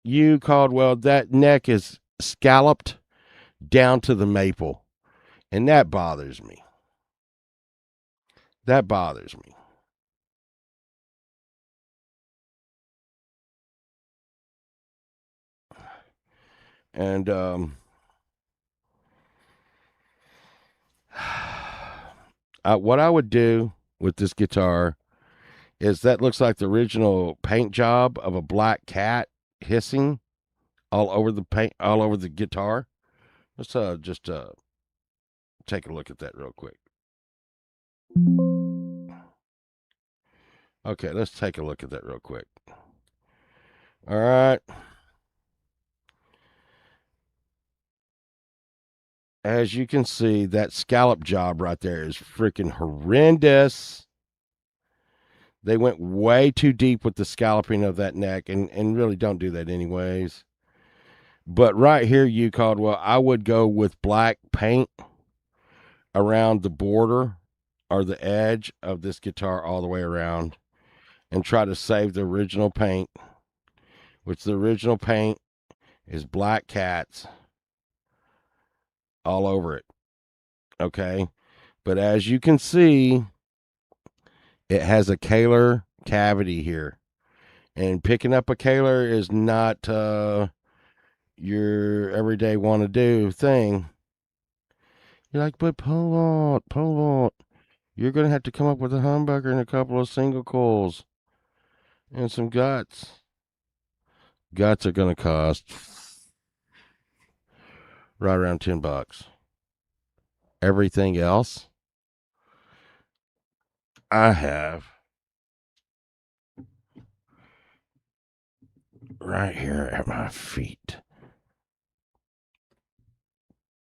you Caldwell. That neck is scalloped down to the maple, and that bothers me. That bothers me. And what I would do with this guitar is that looks like the original paint job of a black cat hissing all over the paint, all over the guitar. Let's just take a look at that real quick. Okay, let's take a look at that real quick. All right. As you can see, that scallop job right there is freaking horrendous. They went way too deep with the scalloping of that neck and really don't do that anyways. But right here, you Caldwell, I would go with black paint around the border or the edge of this guitar all the way around and try to save the original paint, which the original paint is black cats all over it. Okay. But as you can see, it has a Kaler cavity here. And picking up a Kaler is not your everyday want to do thing. You're like, but pull on. You're going to have to come up with a humbucker and a couple of single coils and some guts. Guts are going to cost right around $10. Everything else I have right here at my feet.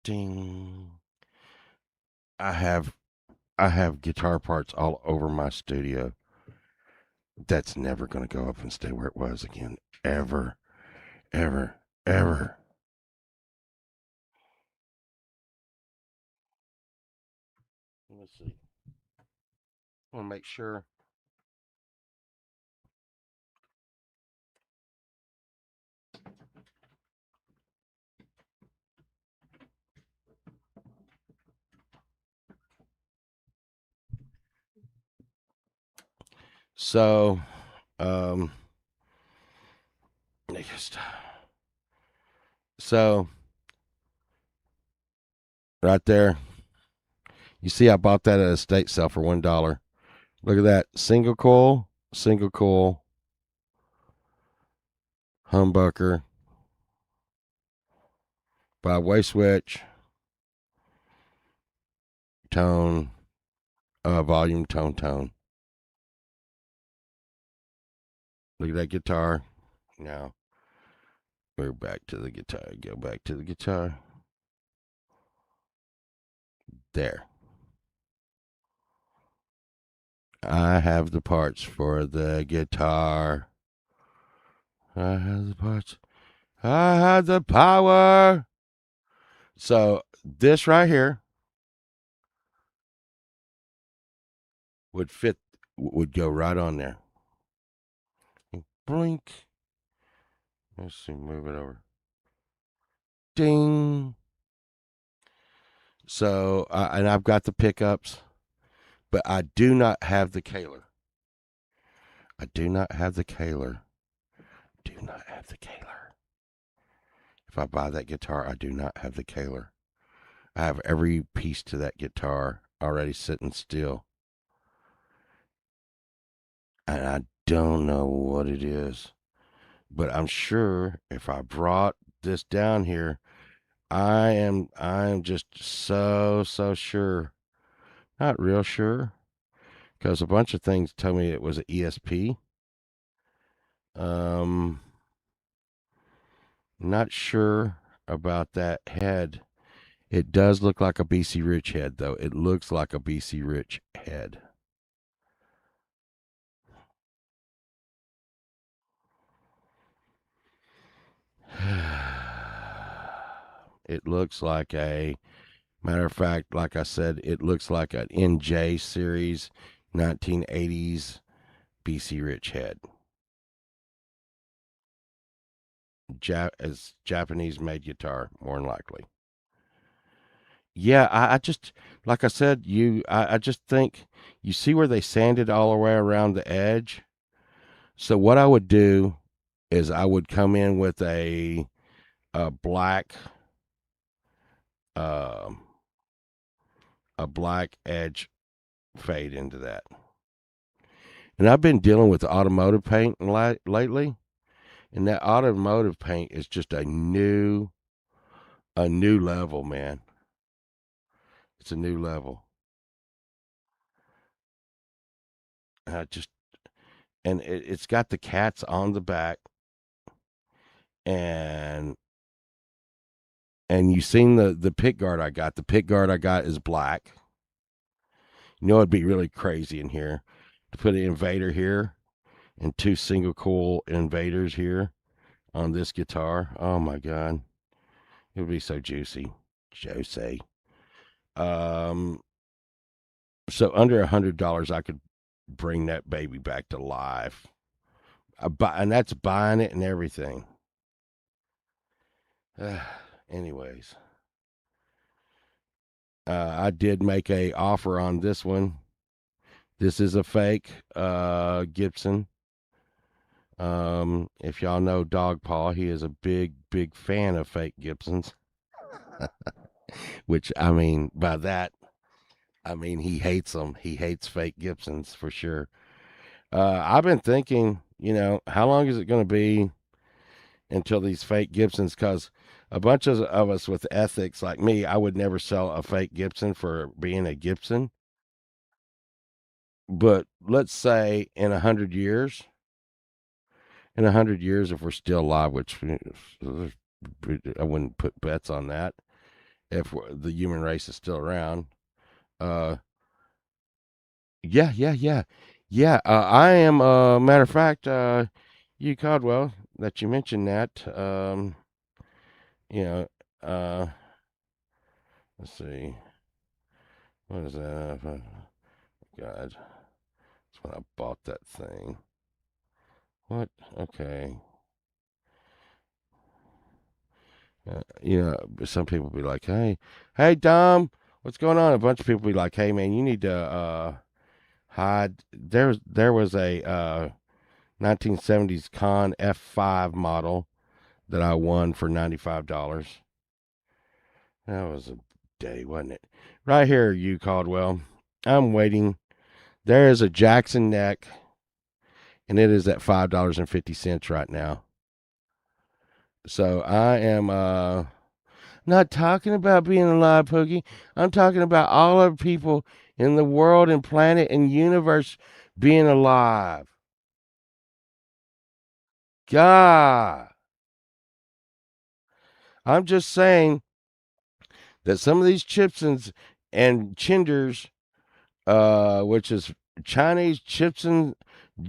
Ding. I have I have guitar parts all over my studio. That's never going to go up and stay where it was again. Ever, ever, ever. Let's see. I want to make sure. So, um, so right there, you see, I bought that at a estate sale for $1. Look at that single coil, humbucker by way switch, tone, volume, tone. Look at that guitar. Now we're back to the guitar. Go back to the guitar. There. I have the parts for the guitar. I have the parts. I have the power. So this right here would go right on there. Blink. Let's see, move it over. Ding. So, and I've got the pickups, but I do not have the Kaler. I do not have the Kaler. Do not have the Kaler. If I buy that guitar, I do not have the Kaler. I have every piece to that guitar already sitting still. And I don't know what it is. But I'm sure if I brought this down here, I am just so sure. Not real sure. Because a bunch of things tell me it was an ESP. Um Not sure about that head. It does look like a BC Rich head, though. It looks like a BC Rich head. It looks like a matter of fact, like I said, it looks like an NJ series 1980s BC Rich head. As Japanese made guitar, more than likely. Yeah, I just like I said, I just think you see where they sanded all the way around the edge. So what I would do is I would come in with a black um a black edge fade into that. And I've been dealing with automotive paint lately, and that automotive paint is just a new level, man. It's a new level. Just and it's got the cats on the back, and you seen the pick guard I got. The pick guard I got is black. You know, it'd be really crazy in here to put an invader here and two single coil invaders here on this guitar. Oh my god, it would be so juicy, juicy. Um, so under $100, I could bring that baby back to life. And that's buying it and everything. Anyways, I did make a offer on this one. This is a fake Gibson. If y'all know Dog Paw, he is a big fan of fake Gibsons. Which I mean by that, I mean he hates them. He hates fake Gibsons for sure. I've been thinking, how long is it going to be until these fake Gibsons? Because a bunch of us with ethics like me, I would never sell a fake Gibson for being a Gibson. But let's say in 100 years, if we're still alive, which I wouldn't put bets on that, if the human race is still around. Uh, yeah. I am. Matter of fact, you Caldwell, that you mentioned that. You know. Uh, let's see. What is that? God, that's when I bought that thing. What? Okay. Some people be like, hey, Dom, what's going on? A bunch of people be like, hey, man, you need to hide. There was a 1970s Con F5 model that I won for $95. That was a day, wasn't it? Right here, you Caldwell. I'm waiting. There is a Jackson neck, and it is at $5.50 right now. So I am not talking about being alive, Pookie. I'm talking about all of the people in the world and planet and universe being alive. God. I'm just saying that some of these Chipsons and Chinders, which is Chinese Chipson,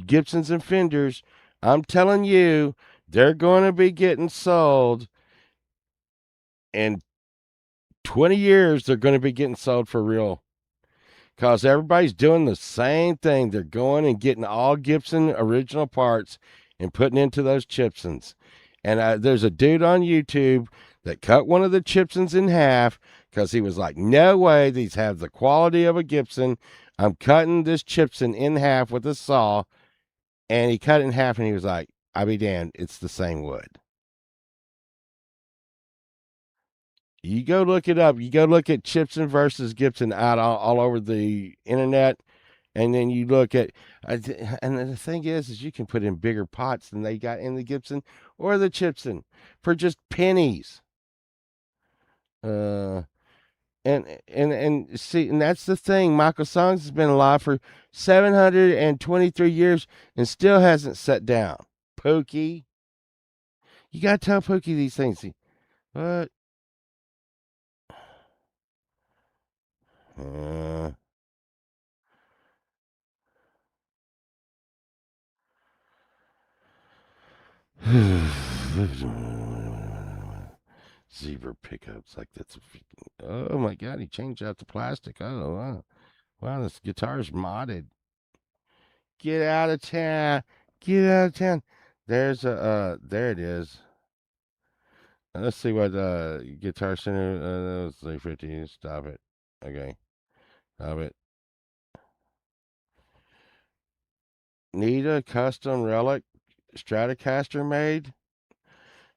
Gibsons and Fenders, I'm telling you, they're going to be getting sold. In 20 years, they're going to be getting sold for real. Because everybody's doing the same thing. They're going and getting all Gibson original parts and putting into those Chipsons. And there's a dude on YouTube that cut one of the Chipsons in half because he was like, no way, these have the quality of a Gibson. I'm cutting this Chipson in half with a saw. And he cut it in half, and he was like, "I'll be damned, it's the same wood." You go look it up. You go look at Chipson versus Gibson out all over the internet, and then you look at, and the thing is you can put in bigger pots than they got in the Gibson or the Chipson for just pennies. Uh, and see, and that's the thing. Michael Songs has been alive for 723 years and still hasn't sat down. Pookie, you gotta tell Pookie these things. See, what? Uh, Zebra pickups like that's. Oh my God, he changed out the plastic. Oh wow, wow, this guitar's modded. Get out of town. Get out of town. There's a there it is. Let's see what Guitar Center 350. Stop it. Okay. Stop it. Need a custom relic Stratocaster made?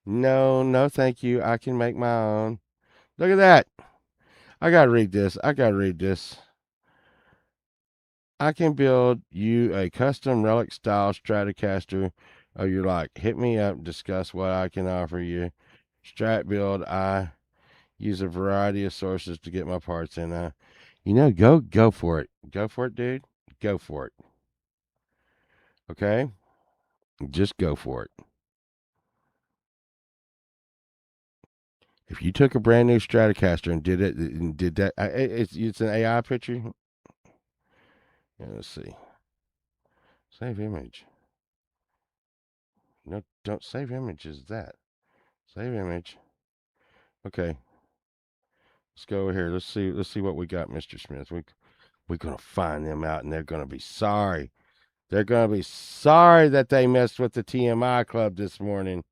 No, no, thank you. I can make my own. Look at that. I gotta read this. I gotta read this. I can build you a custom relic style Stratocaster. Oh, you're like, hit me up, discuss what I can offer you. Strat build. I use a variety of sources to get my parts in. Go for it. Go for it, dude. Go for it. Okay? Just go for it. If you took a brand new Stratocaster and did that, it's an AI picture. Yeah, let's see. Save image. No, don't save image. Is that save image? Okay, let's go over here. Let's see. Let's see what we got, Mr. Smith. We're gonna find them out, and they're gonna be sorry. They're gonna be sorry that they messed with the TMI club this morning.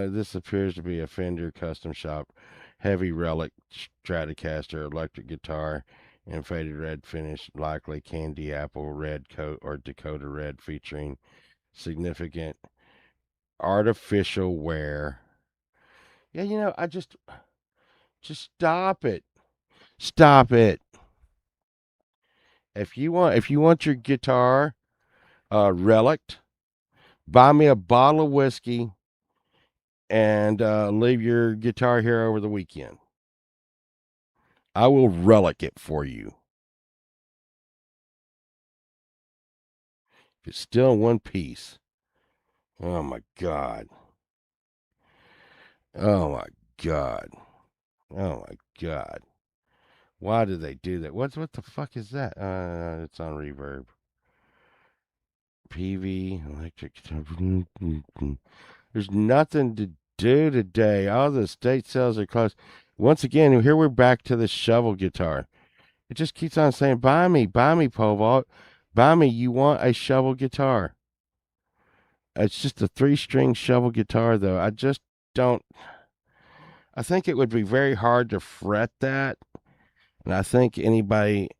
This appears to be a Fender Custom Shop Heavy Relic Stratocaster electric guitar in faded red finish, likely candy apple red coat or Dakota red, featuring significant artificial wear. Yeah, I just stop it. Stop it. If you want your guitar relicked, buy me a bottle of whiskey and leave your guitar here over the weekend. I will relic it for you. If it's still in one piece. Oh my God. Oh my God. Oh my God. Why did they do that? What the fuck is that? It's on reverb. PV electric guitar. There's nothing to do today. All the estate sales are closed. Once again, here we're back to the shovel guitar. It just keeps on saying, buy me, pole vault. Buy me, you want a shovel guitar. It's just a 3-string shovel guitar, though. I just don't. I think it would be very hard to fret that. And I think anybody,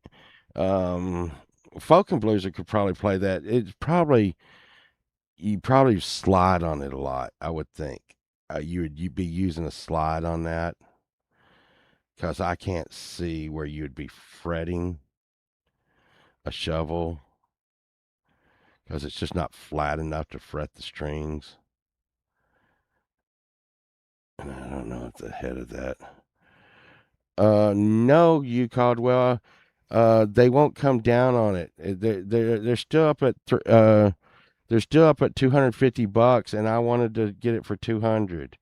um, folk and blueser could probably play that. You probably slide on it a lot, I would think. You'd be using a slide on that because I can't see where you'd be fretting a shovel because it's just not flat enough to fret the strings. And I don't know at the head of that. No, you Caldwell. They won't come down on it. They're still up at they're still up at $250, and I wanted to get it for 200.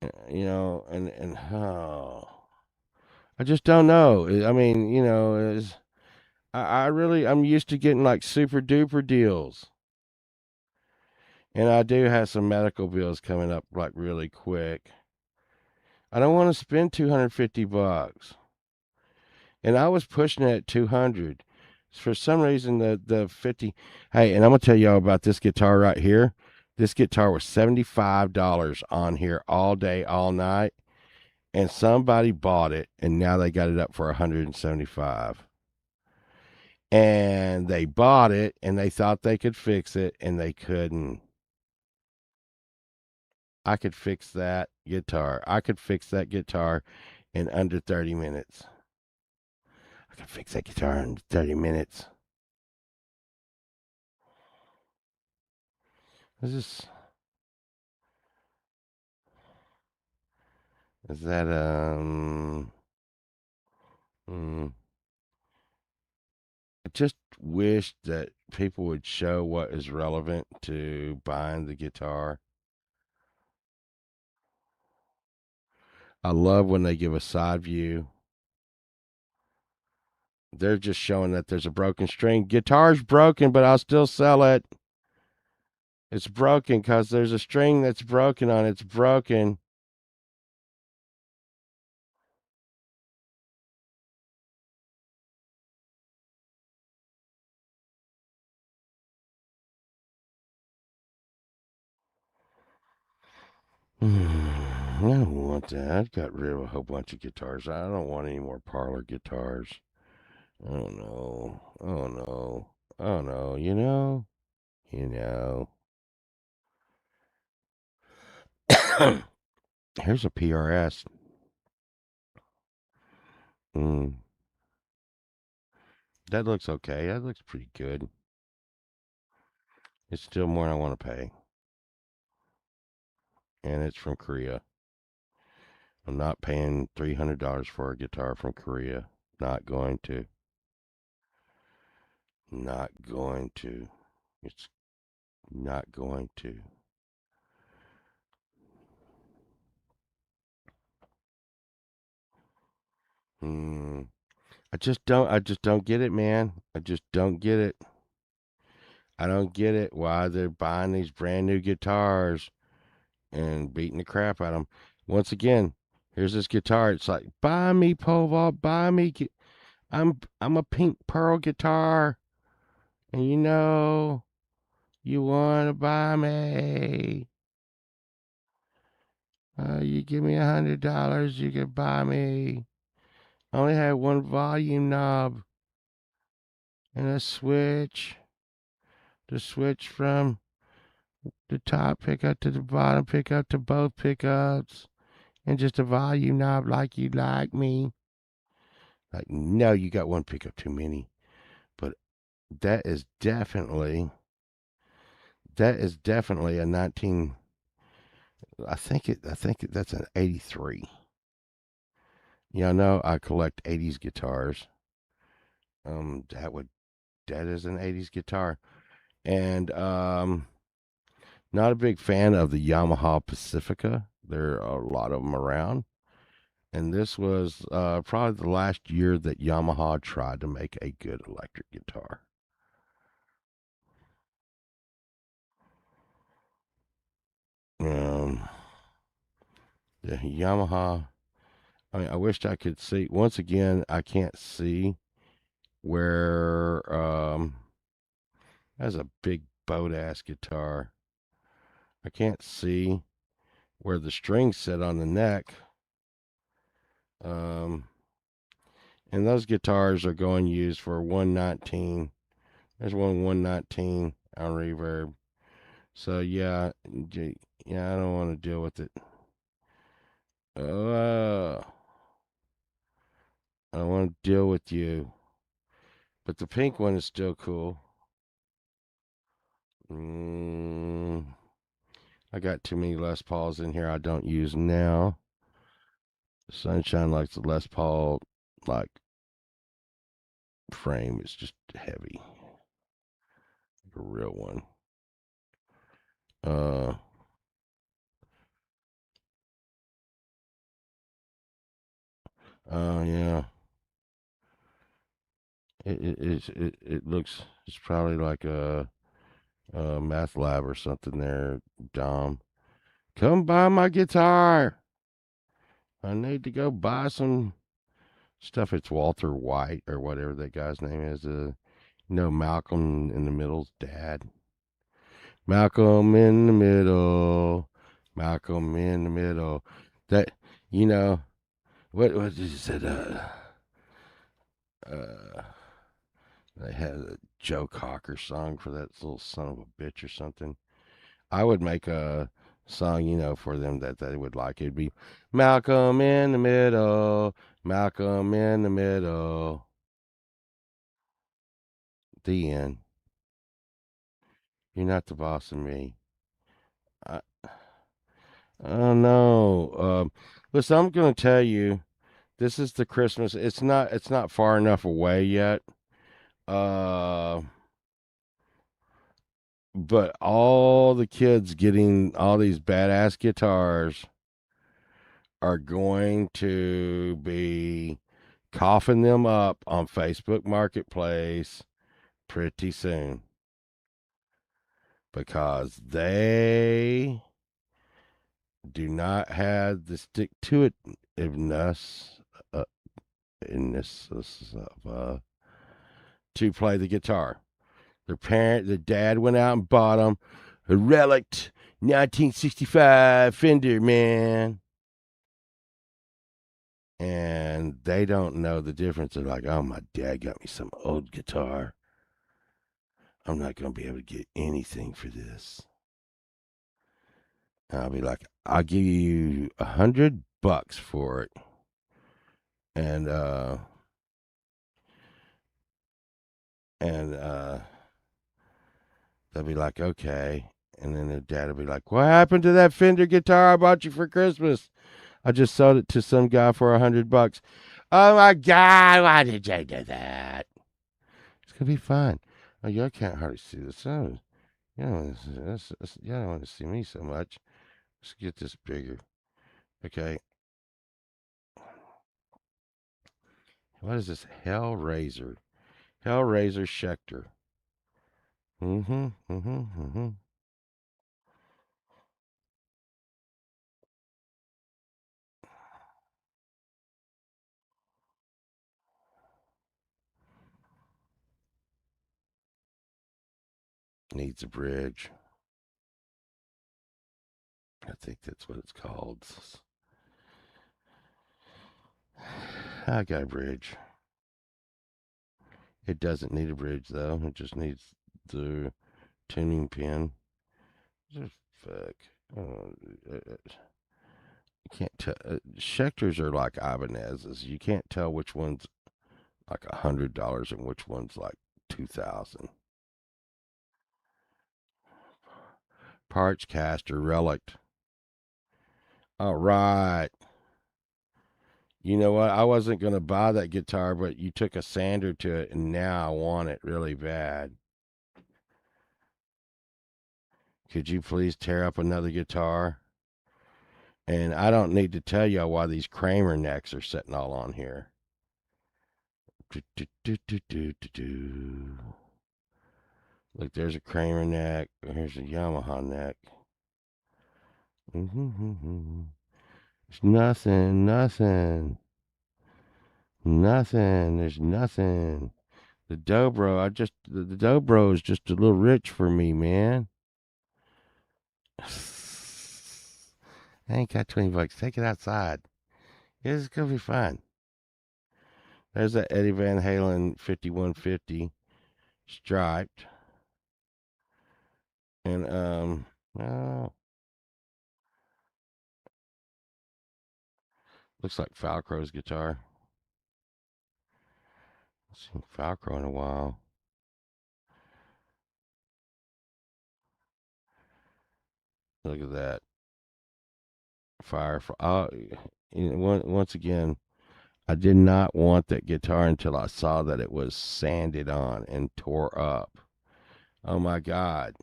And oh, I just don't know. I mean, is I really I'm used to getting like super duper deals. And I do have some medical bills coming up like really quick. I don't want to spend $250. And I was pushing it at 200. For some reason, the 50. Hey, and I'm gonna tell y'all about this guitar right here. This guitar was $75 on here all day, all night, and somebody bought it, and now they got it up for 175. And they bought it, and they thought they could fix it, and they couldn't. I could fix that guitar. I could fix that guitar in under 30 minutes. I could fix that guitar in 30 minutes. This is that mm, I just wish that people would show what is relevant to buying the guitar. I love when they give a side view. They're just showing that there's a broken string. Guitar's broken, but I'll still sell it. It's broken because there's a string that's broken on it. It's broken. I don't want that. I got rid of a whole bunch of guitars. I don't want any more parlor guitars. Oh no. Oh no. Oh no. You know. Here's a PRS. Mm, that looks okay. That looks pretty good. It's still more than I want to pay. And it's from Korea. I'm not paying $300 for a guitar from Korea. Not going to. Not going to. It's not going to. Hmm. I just don't get it, man. I just don't get it. I don't get it why they're buying these brand new guitars and beating the crap out of them. Once again, here's this guitar. It's like, buy me, Povol, buy me. I'm a pink pearl guitar, and you want to buy me. You give me $100, you can buy me. I only had one volume knob and a switch to switch from the top pickup to the bottom pickup to both pickups, and just a volume knob like you like me. Like, no, you got one pickup too many. But that is definitely a 19. That's an 83. Y'all know I collect 80s guitars. That would that is an 80s guitar. And not a big fan of the Yamaha Pacifica. There are a lot of them around. And this was probably the last year that Yamaha tried to make a good electric guitar. Um, the Yamaha. I mean, I wished I could see. Once again, I can't see where. That's a big boat ass guitar. I can't see where the strings sit on the neck. Um, and those guitars are going used for 119. There's one 119 on reverb. So yeah, yeah, I don't want to deal with it. Uh, I don't want to deal with you. But the pink one is still cool. Mm, I got too many Les Pauls in here I don't use now. Sunshine likes the Les Paul like frame. It's just heavy. Like a real one. Uh yeah. It looks it's probably like a math lab or something there, Dom. Come buy my guitar. I need to go buy some stuff. It's Walter White or whatever that guy's name is. No, Malcolm in the Middle's dad. Malcolm in the Middle. Malcolm in the Middle. That you know what did you said? Uh, they had a Joe Cocker song for that little son of a bitch or something. I would make a song, for them that they would like. It'd be Malcolm in the Middle, Malcolm in the Middle. The end. You're not the boss of me. I, oh no. Listen, I'm gonna tell you, this is the Christmas. It's not far enough away yet. Uh, but all the kids getting all these badass guitars are going to be coughing them up on Facebook Marketplace pretty soon because they do not have the stick to itiveness uh, to play the guitar. The dad went out and bought them a relic 1965 Fender, man. And they don't know the difference. They're like, oh, my dad got me some old guitar. I'm not going to be able to get anything for this. And I'll be like, I'll give you $100 for it. And, and they'll be like, okay. And then their dad will be like, what happened to that Fender guitar I bought you for Christmas? I just sold it to some guy for $100. Oh my God, why did you do that? It's going to be fun. Oh, you can't hardly see this. Oh, you don't want to see me so much. Let's get this bigger. Okay. What is this? Hellraiser. Hellraiser Schecter. Mm-hmm. Mm-hmm. Mm-hmm. Needs a bridge. I think that's what it's called. I got a bridge. It doesn't need a bridge though. It just needs the tuning pin. Just fuck. Oh, you can't tell. Schecters are like Ibanez's. You can't tell which one's like $100 and which one's like 2,000. Parts caster relic. All right. You know what? I wasn't going to buy that guitar, but you took a sander to it, and now I want it really bad. Could you please tear up another guitar? And I don't need to tell y'all why these Kramer necks are sitting all on here. Do, do, do, do, do, do, do. Look, there's a Kramer neck. Here's a Yamaha neck. Mm-hmm. There's nothing. There's nothing. The the dobro is just a little rich for me, man. I ain't got $20. Take it outside. It's gonna be fun. There's that Eddie Van Halen 5150 striped, and oh, looks like Falcrow's guitar. I've seen Falcrow in a while. Look at that fire. Oh, once again, I did not want that guitar until I saw that it was sanded on and tore up. Oh my God.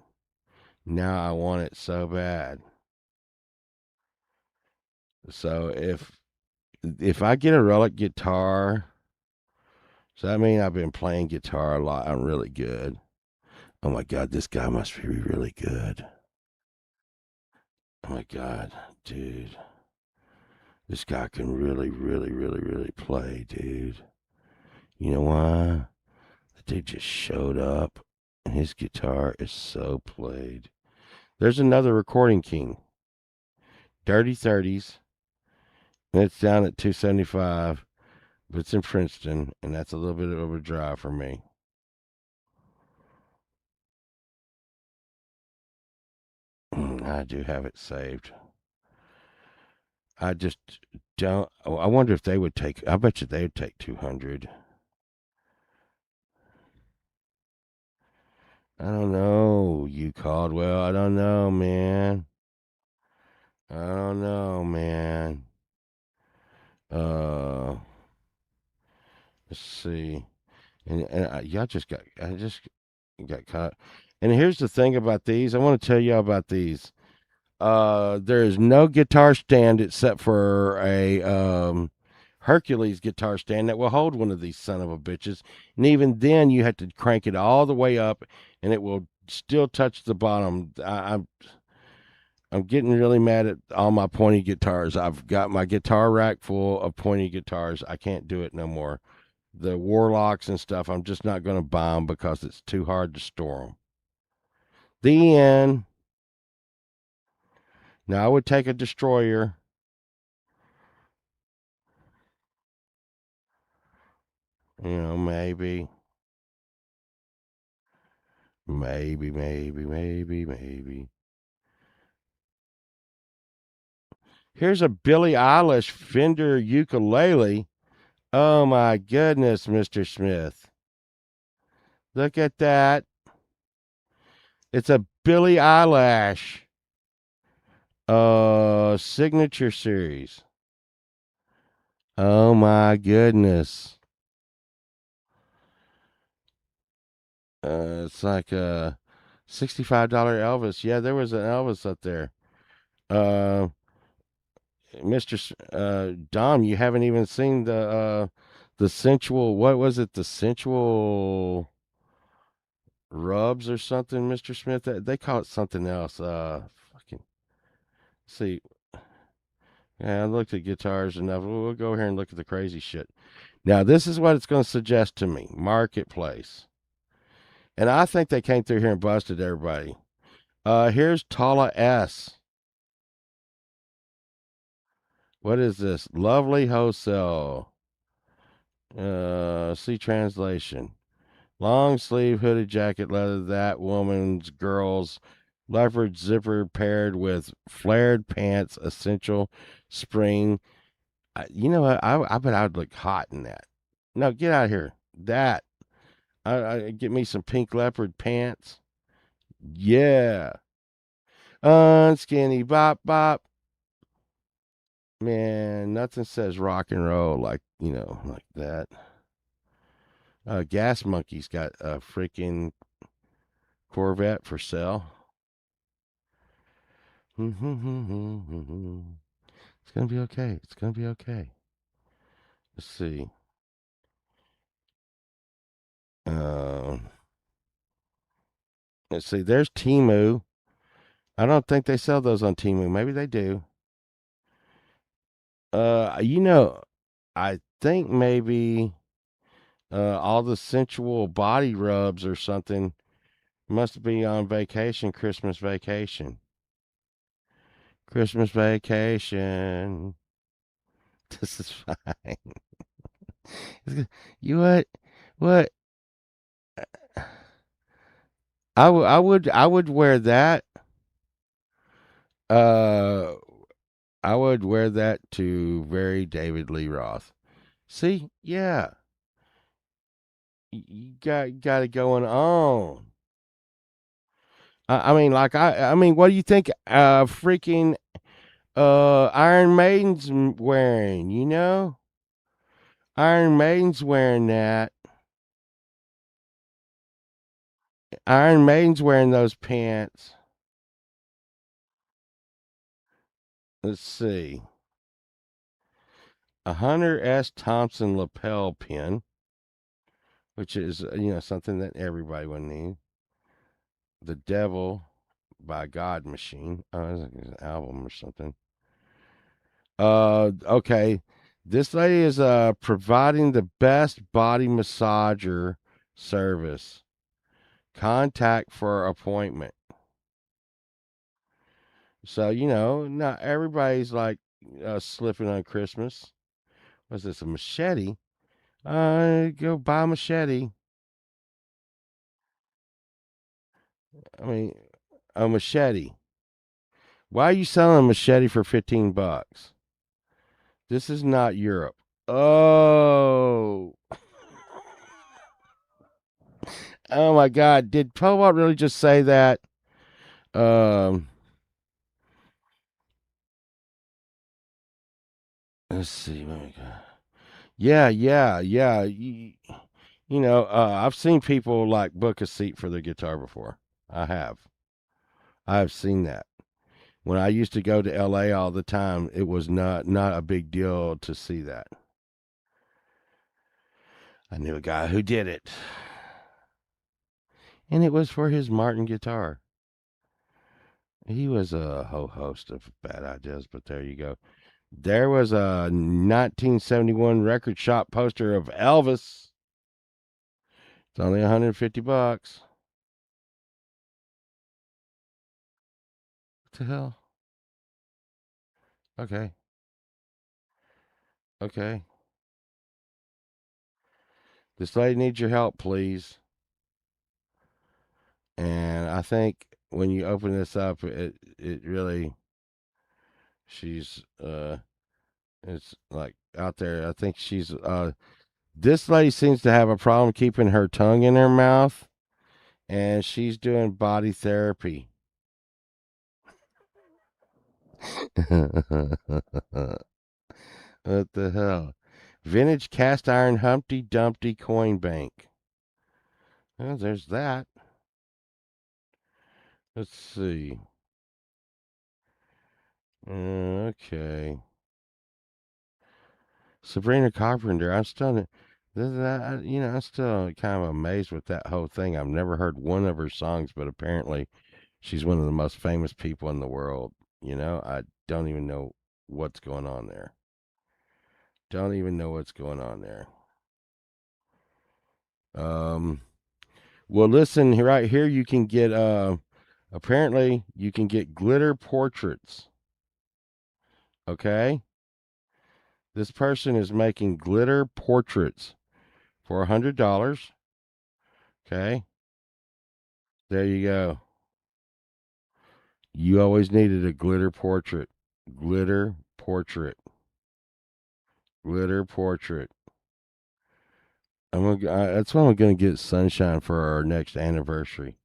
Now I want it so bad. So if I get a relic guitar, does that mean I've been playing guitar a lot? I'm really good. Oh my God, this guy must be really good. Oh my God, dude. This guy can really play, dude. You know why? The dude just showed up, and his guitar is so played. There's another recording king, Dirty Thirties, and it's down at 275, but it's in Princeton, and that's a little bit of a drive for me. I do have it saved. I just don't. I wonder if they would take. I bet you they would take 200. I don't know, you Caldwell. I don't know, man. I don't know, man. Uh, let's see. And y'all just got. I just got caught. And here's the thing about these. I want to tell y'all about these. There is no guitar stand except for a Hercules guitar stand that will hold one of these son of a bitches. And even then, you have to crank it all the way up, and it will still touch the bottom. I'm getting really mad at all my pointy guitars. I've got my guitar rack full of pointy guitars. I can't do it no more. The Warlocks and stuff, I'm just not going to buy them because it's too hard to store them. The end. Now, I would take a destroyer. Maybe. Maybe. Here's a Billie Eilish Fender ukulele. Oh my goodness, Mr. Smith. Look at that. It's a Billie Eilish signature series. Oh my goodness. It's like a $65 Elvis. Yeah, there was an Elvis up there. Uh Mr. Dom, you haven't even seen the sensual, what was it? The sensual rubs or something, Mr. Smith. They call it something else. Fucking see. Yeah, I looked at guitars enough. We'll go here and look at the crazy shit. Now, this is what it's going to suggest to me: Marketplace, and I think they came through here and busted everybody. Here's Tala S. What is this? Lovely wholesale. See translation. Long sleeve hooded jacket leather. That woman's girls. Leopard zipper paired with flared pants. Essential spring. You know what? I bet I would look hot in that. No, get out of here. That. I get me some pink leopard pants. Yeah. Unskinny bop bop. Man, nothing says rock and roll like that. Gas Monkey's got a freaking Corvette for sale. It's gonna be okay. It's gonna be okay. Let's see. Um, let's see. There's Timu. I don't think they sell those on Timu. Maybe they do. You know, I think maybe all the sensual body rubs or something must be on vacation, Christmas vacation. Christmas vacation. This is fine. You what? What? I would wear that. Uh, I would wear that to very David Lee Roth. See, yeah, you got it going on. I mean, I mean, what do you think? Freaking Iron Maiden's wearing. Iron Maiden's wearing that. Iron Maiden's wearing those pants. Let's see. A Hunter S. Thompson lapel pin, which is something that everybody would need. The Devil by God Machine. Oh, it's like an album or something. Okay. This lady is providing the best body massager service. Contact for appointment. So, not everybody's like slipping on Christmas. What's this, a machete? Go buy a machete. I mean, a machete. Why are you selling a machete for 15 bucks? This is not Europe. Oh. Oh my God. Did Pobot really just say that? Um, let's see. Yeah, yeah, yeah. I've seen people like book a seat for their guitar before. I have. I have seen that. When I used to go to LA all the time, it was not a big deal to see that. I knew a guy who did it. And it was for his Martin guitar. He was a whole host of bad ideas, but there you go. There was a 1971 record shop poster of Elvis. It's only 150 bucks. What the hell? Okay. Okay. This lady needs your help, please. And I think when you open this up, it really she's it's like out there. I think she's this lady seems to have a problem keeping her tongue in her mouth, and she's doing body therapy. What the hell? Vintage cast iron Humpty Dumpty coin bank. Well, there's that. Let's see. Okay. Sabrina Carpenter. I'm still, I'm still kind of amazed with that whole thing. I've never heard one of her songs, but apparently she's one of the most famous people in the world. I don't even know what's going on there. Don't even know what's going on there. Um, well, listen, right here you can get apparently you can get glitter portraits. Okay? This person is making glitter portraits for $100. Okay? There you go. You always needed a glitter portrait. Glitter portrait. Glitter portrait. That's what I'm gonna get Sunshine for our next anniversary.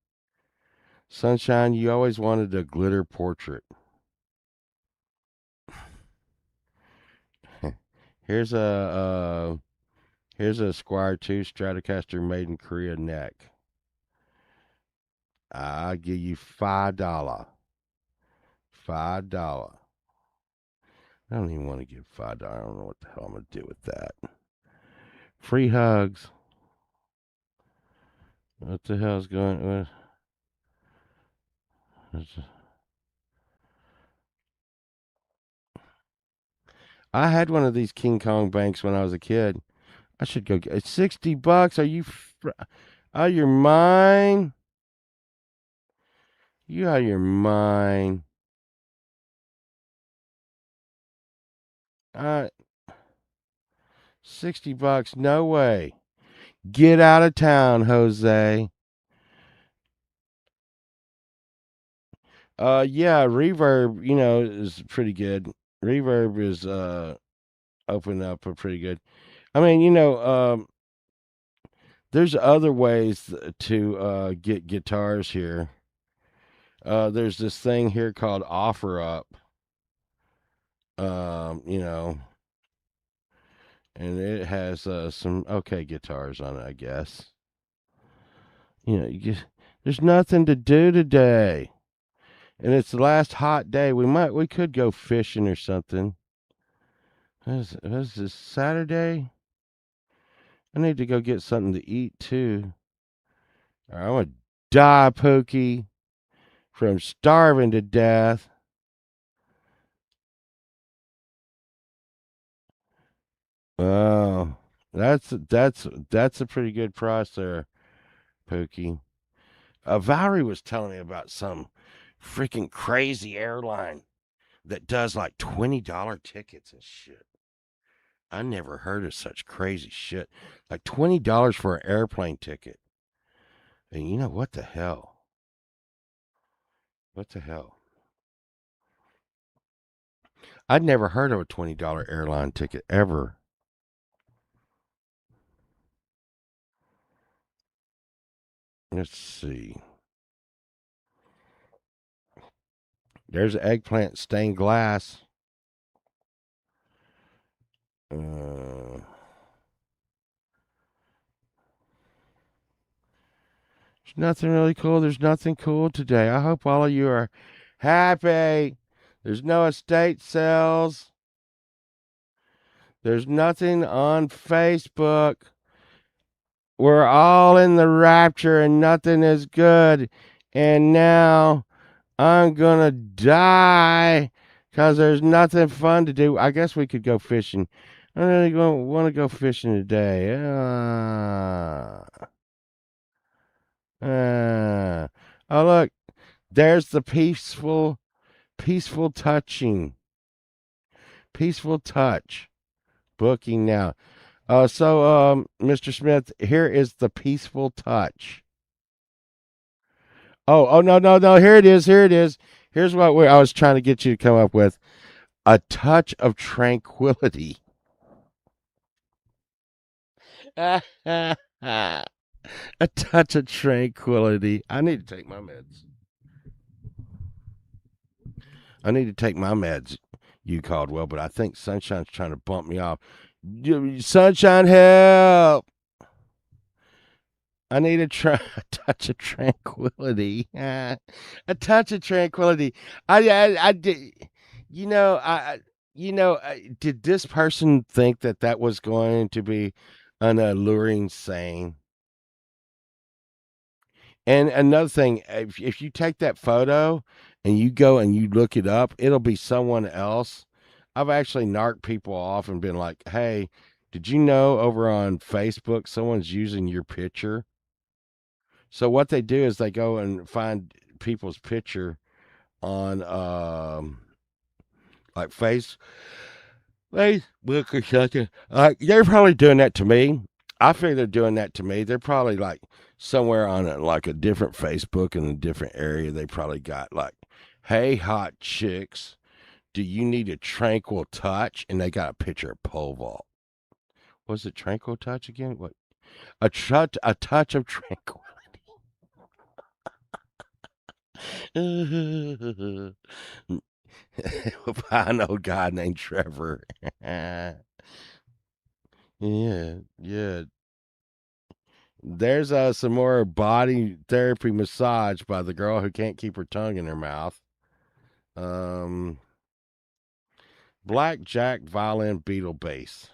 Sunshine, you always wanted a glitter portrait. Here's here's a Squire 2 Stratocaster made in Korea neck. I'll give you $5. $5. I don't even want to give $5. I don't know what the hell I'm gonna do with that. Free hugs. What the hell's going on? I had one of these King Kong banks when I was a kid. I should go get 60 bucks. Are you out of your mind? You out of your mind? Uh, 60 bucks? No way. Get out of town, Jose. Yeah, Reverb, is pretty good. Reverb is opening up a pretty good. I mean, there's other ways to get guitars here. There's this thing here called Offer Up. You know, and it has some okay guitars on it, I guess. There's nothing to do today, and it's the last hot day. We could go fishing or something. What is this Saturday? I need to go get something to eat too. Or I'm gonna die, Pookie, from starving to death. Oh, that's a pretty good price there. Pookie. Valerie was telling me about some freaking crazy airline that does like $20 tickets and shit. I never heard of such crazy shit. Like $20 for an airplane ticket. And you know what the hell? What the hell? I'd never heard of a $20 airline ticket ever. Let's see. There's eggplant stained glass. There's nothing really cool. There's nothing cool today. I hope all of you are happy. There's no estate sales. There's nothing on Facebook. We're all in the rapture and nothing is good. And now I'm going to die because there's nothing fun to do. I guess we could go fishing. I really want to go fishing today. Oh, look. There's the peaceful touching. Peaceful touch. Booking now. Mr. Smith, here is the peaceful touch. Oh, no. Here it is. Here it is. Here's what I was trying to get you to come up with: a touch of tranquility. A touch of tranquility. I need to take my meds. I need to take my meds. You Caldwell, but I think Sunshine's trying to bump me off. Sunshine, help! I need a touch of tranquility. A touch of tranquility. I did. You know, did this person think that that was going to be an alluring saying? And another thing, if you take that photo and you go and you look it up, it'll be someone else. I've actually narked people off and been like, "Hey, did you know over on Facebook someone's using your picture?" So what they do is they go and find people's picture on like Facebook or something. They're probably doing that to me. I figure they're doing that to me. They're probably like somewhere on like a different Facebook in a different area. They probably got like, "Hey, hot chicks, do you need a tranquil touch?" And they got a picture of pole vault. Was it tranquil touch again? What a touch of tranquil. I know a guy named Trevor. Yeah, yeah. There's some more body therapy massage by the girl who can't keep her tongue in her mouth. Um, Blackjack, violin, beetle, bass.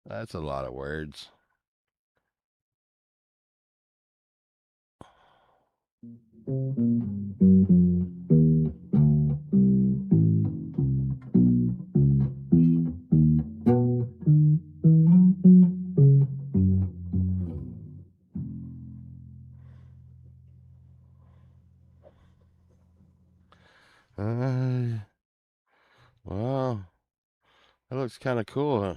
That's a lot of words. Uh, well, that looks kind of cool, huh?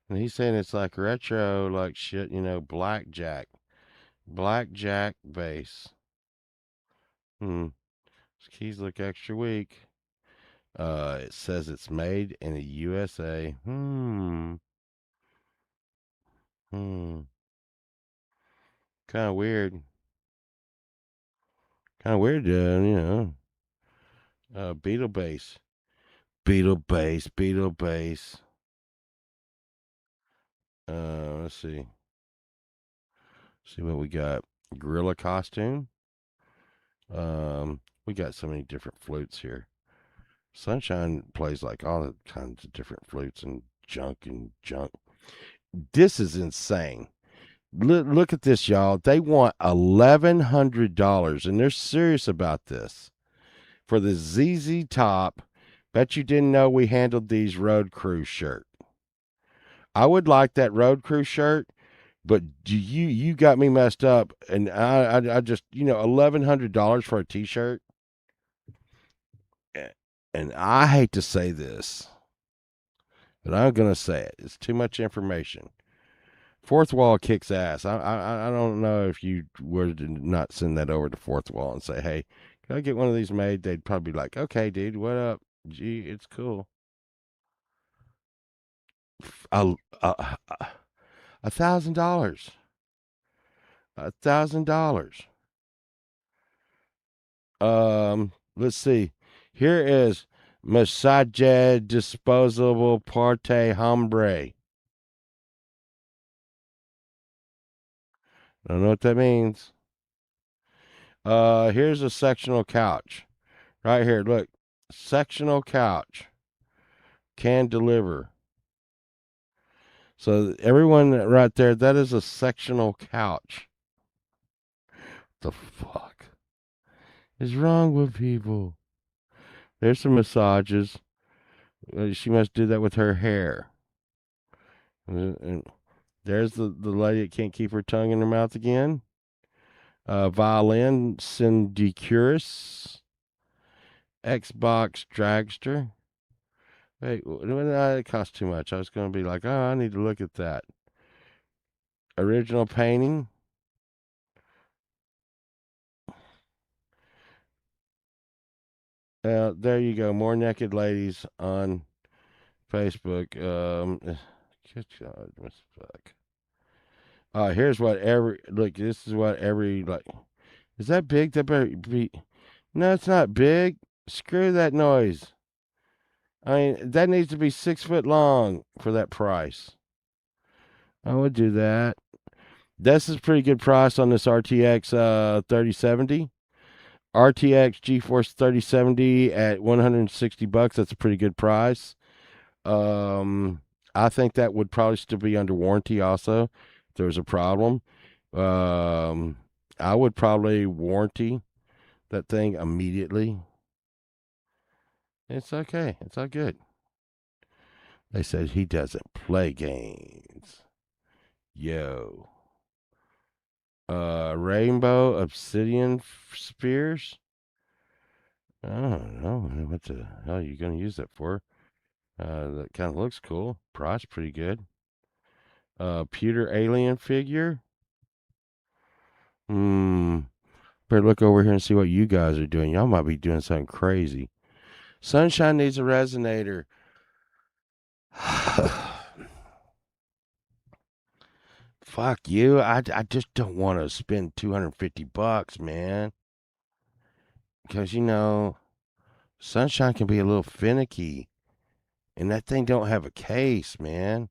And he's saying it's like retro, like shit, blackjack. Blackjack bass. His keys look extra weak. It says it's made in the USA. Hmm. Kind of weird. Kind of weird, Beetle bass. Beetle bass. Beetle bass. Let's see. See what we got. Gorilla costume. We got so many different flutes here. Sunshine plays like all kinds of different flutes and junk. This is insane. Look at this, y'all. They want $1,100, and they're serious about this for the ZZ Top. Bet you didn't know we handled these road crew shirt. I would like that road crew shirt But you got me messed up, and I just $1,100 for a T-shirt, and I hate to say this, but I'm gonna say it. It's too much information. Fourth Wall kicks ass. I don't know if you were to not send that over to Fourth Wall and say, hey, can I get one of these made? They'd probably be like, okay, dude, what up? Gee, it's cool. A $1,000. $1,000. Let's see. Here is Massage Disposable Parte Hombre. I don't know what that means. Here's a sectional couch. Right here, look. Sectional couch. Can deliver. So everyone right there, that is a sectional couch. The fuck is wrong with people? There's some massages. She must do that with her hair. And there's the lady that can't keep her tongue in her mouth again. Violin Syndicurus. Xbox Dragster. Wait, it cost too much. I was going to be like, oh, I need to look at that. Original painting. There you go. More naked ladies on Facebook. Good God, fuck. Here's what every look. This is what every like. Is that big? That better be. No, it's not big. Screw that noise. I mean, that needs to be 6 foot long for that price. I would do that. This is a pretty good price on this RTX 3070. RTX GeForce 3070 at $160. That's a pretty good price. I think that would probably still be under warranty also if there was a problem. Um, I would probably warranty that thing immediately. It's okay. It's all good. They said he doesn't play games. Yo. Rainbow Obsidian Spears. I don't know what the hell you gonna use that for. That kind of looks cool. Price pretty good. Pewter alien figure. Hmm. Better look over here and see what you guys are doing. Y'all might be doing something crazy. Sunshine needs a resonator. Fuck you. I just don't want to spend $250, man. Because, Sunshine can be a little finicky. And that thing don't have a case, man.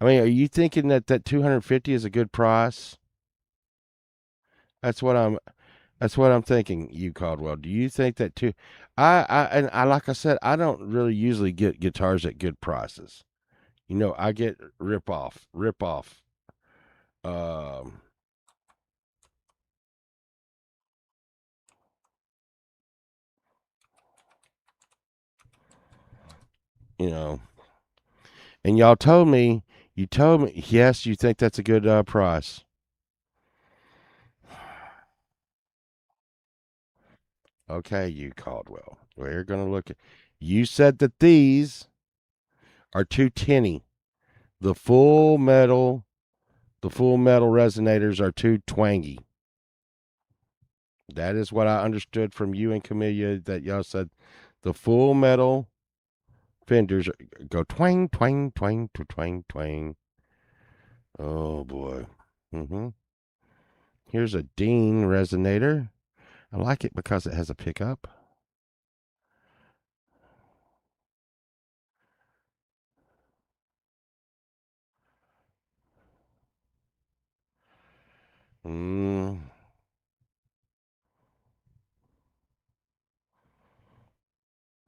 I mean, are you thinking that 250 is a good price? That's what I'm That's what I'm thinking, you Caldwell. Do you think that too? And like I said, I don't really usually get guitars at good prices. I get rip off. Um, you know, and you told me, yes, you think that's a good price. Okay, you Caldwell. We're gonna look at. You said that these are too tinny. The full metal, the full metal resonators are too twangy. That is what I understood from you and Camellia that y'all said the full metal fenders go twang, twang, twang, twang, twang. Oh boy. hmm Here's a Dean resonator. I like it because it has a pickup. Mm,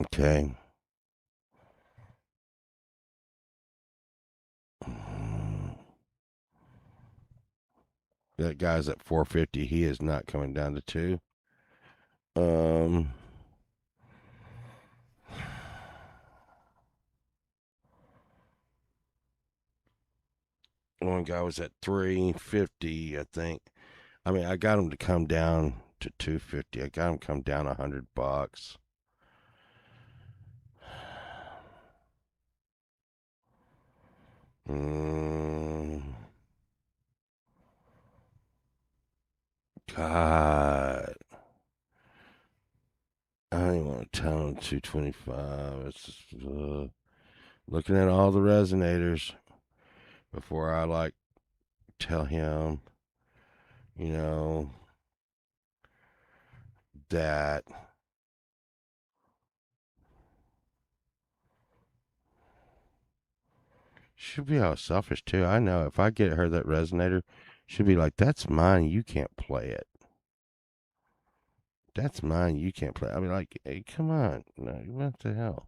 okay. That guy's at 450. He is not coming down to two. Um, One guy was at 350, I think. I mean, I got him to come down to 250. I got him to come down $100. Mm, God, I don't even want to tell him 225. It's just, looking at all the resonators before I like tell him, you know, that she'll be all selfish too. I know if I get her that resonator, she'll be like, "That's mine. You can't play it. That's mine. You can't play." It. I mean, like, hey, come on, no, what the hell?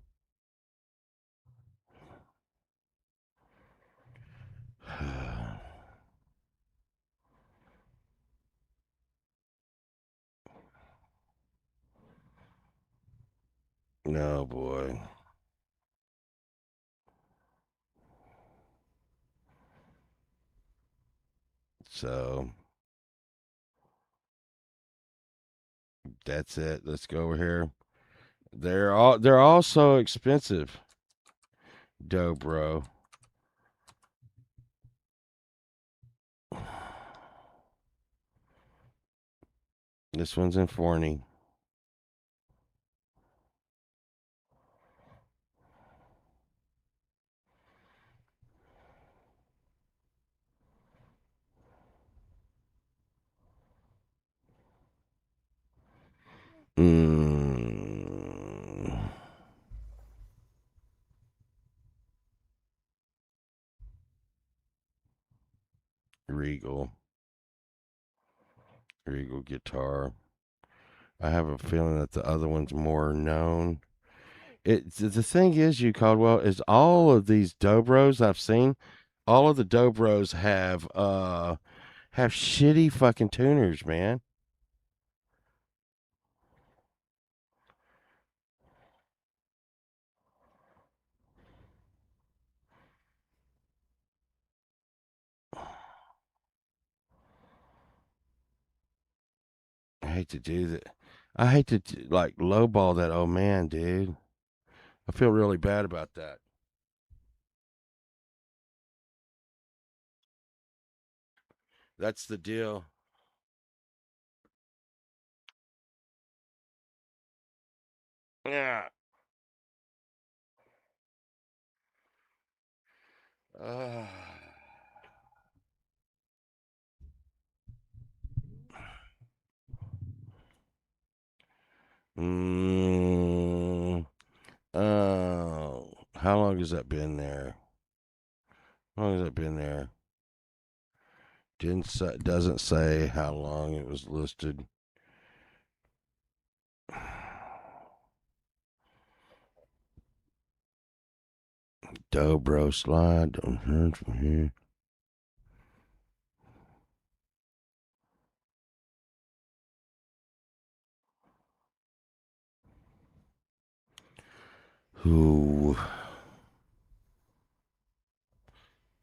No, boy. So that's it. Let's go over here. They're all so expensive, dobro. This one's in Forney. Mm, Regal, Regal guitar. I have a feeling that the other one's more known. The thing is, you Caldwell, is all of these dobros I've seen, all of the dobros have shitty fucking tuners, man. I hate to do that. I hate to like lowball that old man, dude. I feel really bad about that. That's the deal. Yeah. Uh, mm, oh, how long has that been there? How long has that been there? Doesn't say how long it was listed. Dobro slide. Don't hurt from here. Who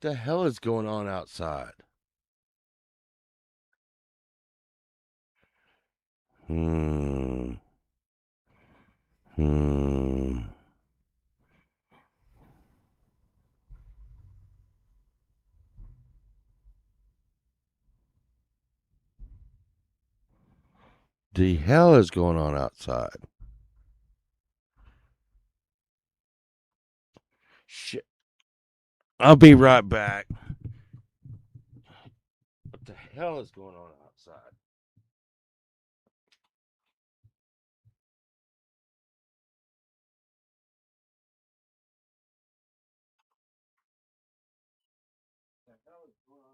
the hell is going on outside? Hmm. Hmm. The hell is going on outside? Shit. I'll be right back. What the hell is going on outside? What the hell is going on?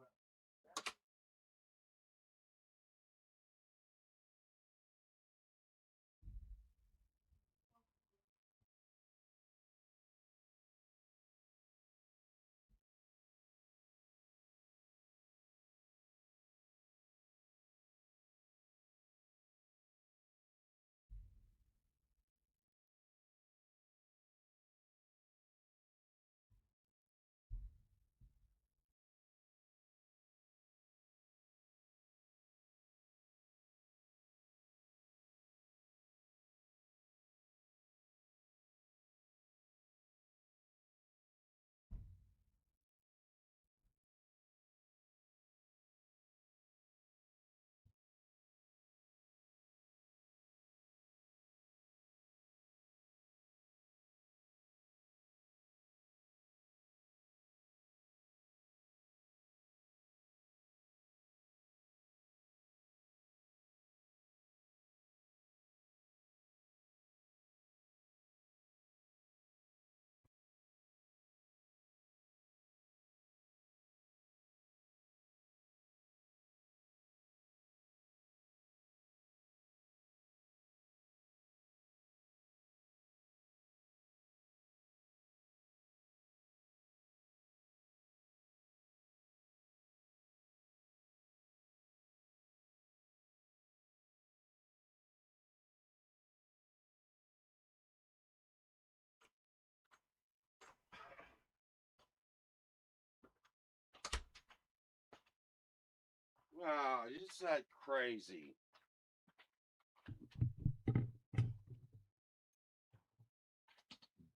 Wow, it's that crazy.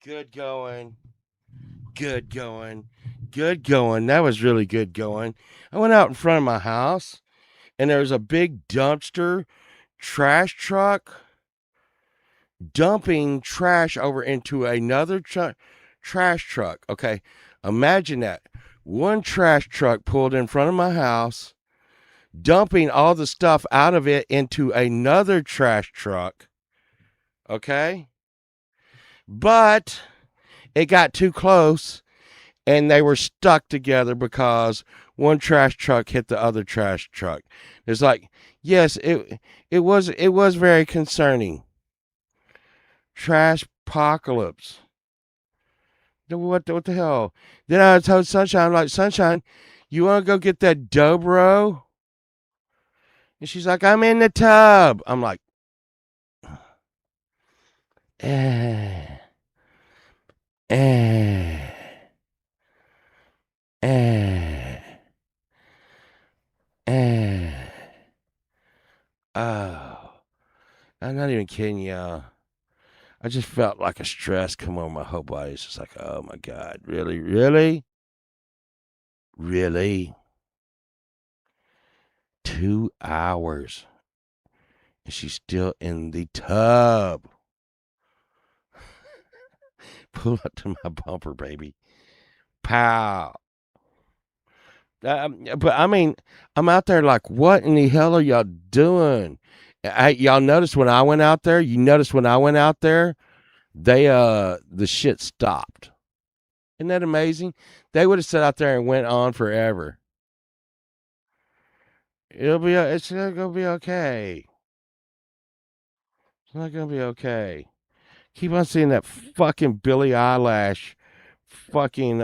Good going. Good going. Good going. That was really good going. I went out in front of my house and there was a big dumpster trash truck dumping trash over into another trash truck. Okay, imagine that. One trash truck pulled in front of my house, dumping all the stuff out of it into another trash truck. Okay, but it got too close and they were stuck together because one trash truck hit the other trash truck. It's like, yes, it was very concerning. Trash apocalypse. What the hell? Then I told Sunshine, I'm like, Sunshine, you want to go get that Dobro? And she's like, I'm in the tub. I'm like, eh, eh, eh, eh. Oh, I'm not even kidding y'all. I just felt like a stress come on my whole body. It's just like, oh my God, really, really, really? 2 hours. And she's still in the tub. Pull up to my bumper, baby. Pow. But I mean, I'm out there like, what in the hell are y'all doing? Y'all noticed when I went out there? You noticed when I went out there, the shit stopped. Isn't that amazing? They would have sat out there and went on forever. It's not gonna be okay. It's not gonna be okay. Keep on seeing that fucking Billie Eyelash, fucking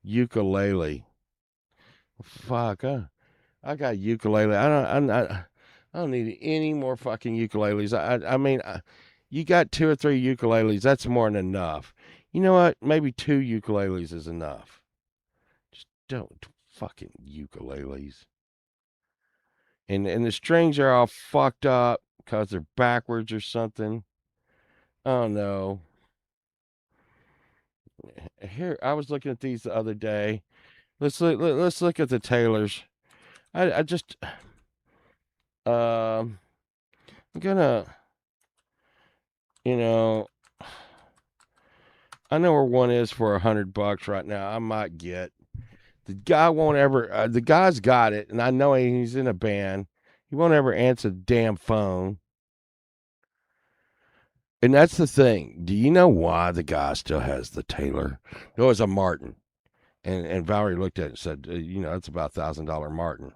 ukulele. Fuck, I got ukulele. I don't need any more fucking ukuleles. I mean, you got 2 or 3 ukuleles. That's more than enough. You know what? Maybe 2 ukuleles is enough. Just don't fucking ukuleles. And the strings are all fucked up because they're backwards or something. Oh no. Here, I was looking at these the other day. Let's look at the Taylors. I just I'm gonna, you know, I know where one is for $100 right now. I might get. The guy won't ever. The guy's got it, and I know he's in a band. He won't ever answer the damn phone. And that's the thing. Do you know why the guy still has the Taylor? No, it's a Martin. And Valerie looked at it and said, it's about $1,000 Martin.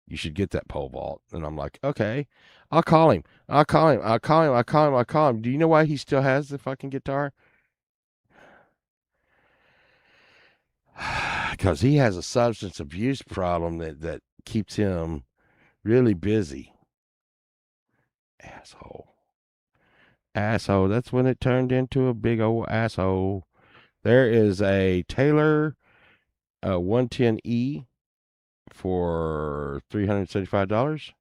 You should get that pole vault. And I'm like, okay, I'll call him. I'll call him. I'll call him. I'll call him. I'll call him. Do you know why he still has the fucking guitar? Because he has a substance abuse problem that keeps him really busy. Asshole. Asshole. That's when it turned into a big old asshole. There is a Taylor 110E for $375.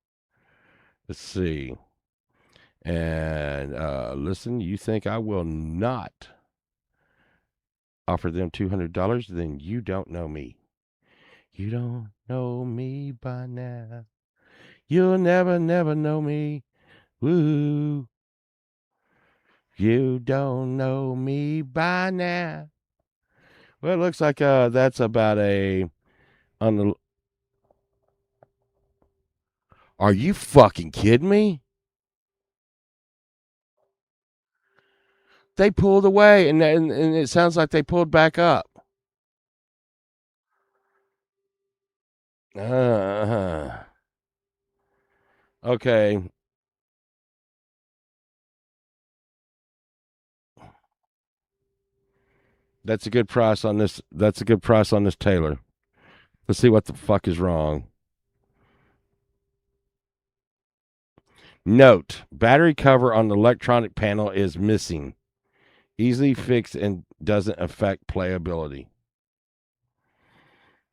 Let's see. And listen, you think I will not offer them $200? Then you don't know me. You don't know me by now. You'll never, never know me. Woo. You don't know me by now. Well, it looks like that's about a on the. Are you fucking kidding me? They pulled away, and it sounds like they pulled back up. Uh, okay, that's a good price on this. That's a good price on this Taylor. Let's see what the fuck is wrong. Note: battery cover on the electronic panel is missing. Easily fixed and doesn't affect playability.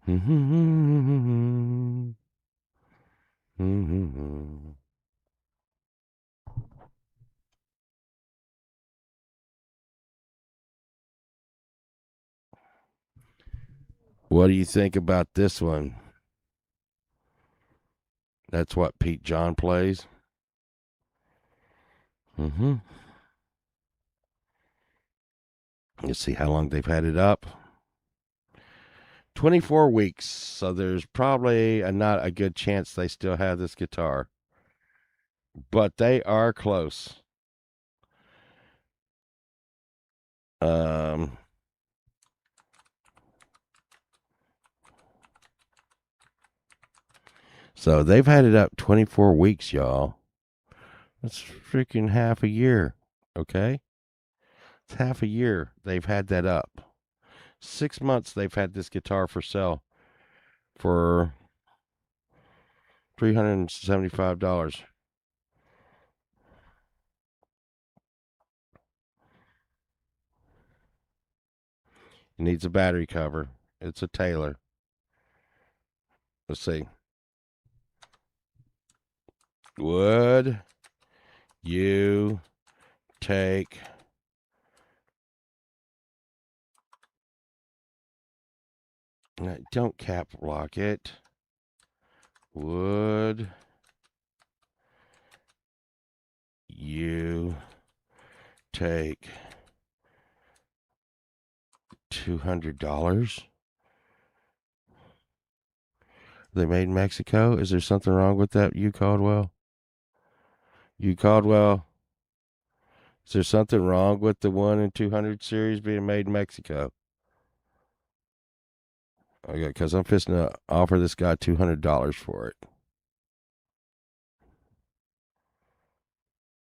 What do you think about this one? That's what Pete John plays. Let's see how long they've had it up. 24 weeks. So there's probably not a good chance they still have this guitar. But they are close. Um, so they've had it up 24 weeks, y'all. That's freaking half a year. Okay? It's half a year they've had that up. 6 months they've had this guitar for sale for $375. It needs a battery cover. It's a Taylor. Let's see. Would you take don't cap lock it. Would you take $200? They made in Mexico? Is there something wrong with that, you Caldwell? You Caldwell? Is there something wrong with the 1 in 200 series being made in Mexico? Okay, because I'm fixing to offer this guy $200 for it.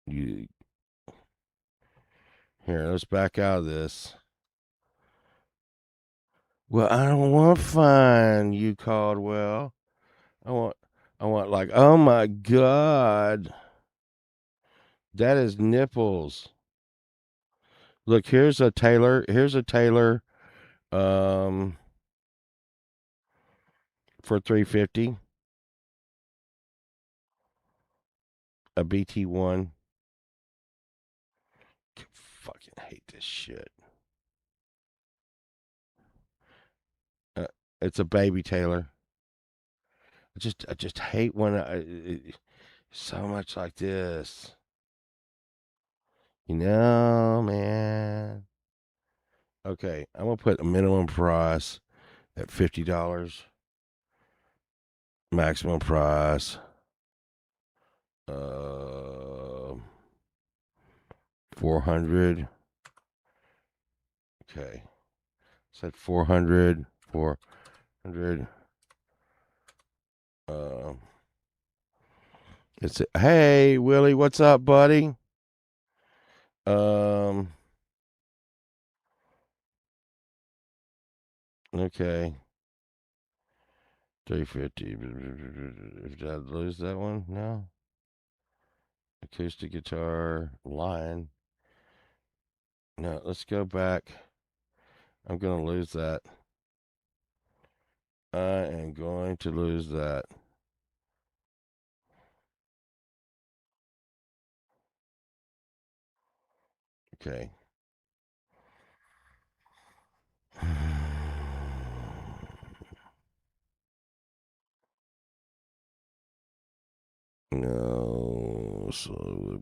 You Here, let's back out of this. Well, I don't want fine, you Caldwell. I want like, oh my God. That is nipples. Look, here's a Taylor. Here's a Taylor for $350. A BT1. Fucking hate this shit. Uh, it's a baby Taylor. I just hate when so much like this. You know, man. Okay, I'm gonna put a minimum price at $50. Maximum price. 400. Okay. Said 400. 400. Hey Willie, what's up, buddy? Okay. 350. Did I lose that one? No. Acoustic guitar line. No, let's go back. I'm gonna lose that. I am going to lose that. Okay. No, so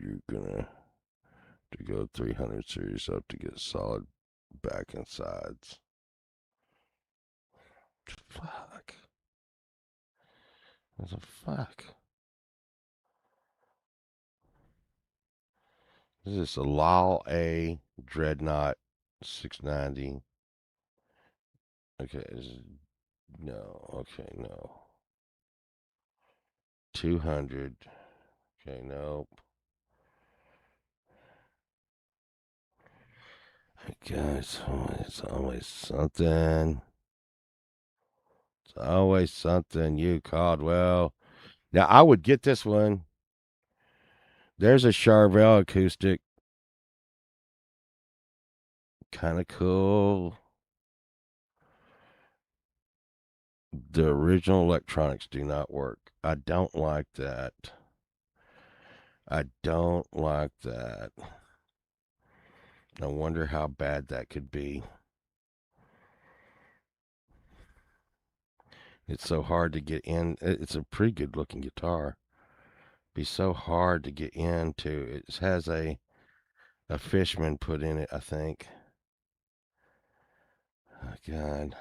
you're gonna to go 300 series up to get solid back and sides. Fuck. What the fuck? This is a Lyle A Dreadnought 690. Okay, no. Okay, no. 200. Okay, nope. Guys, it's always something. It's always something. You Caldwell. Now I would get this one. There's a Charvel acoustic. Kind of cool. The original electronics do not work. I don't like that. I don't like that. I wonder how bad that could be. It's so hard to get in. It's a pretty good looking guitar. Be so hard to get into. It has a Fishman put in it, I think. Oh, God.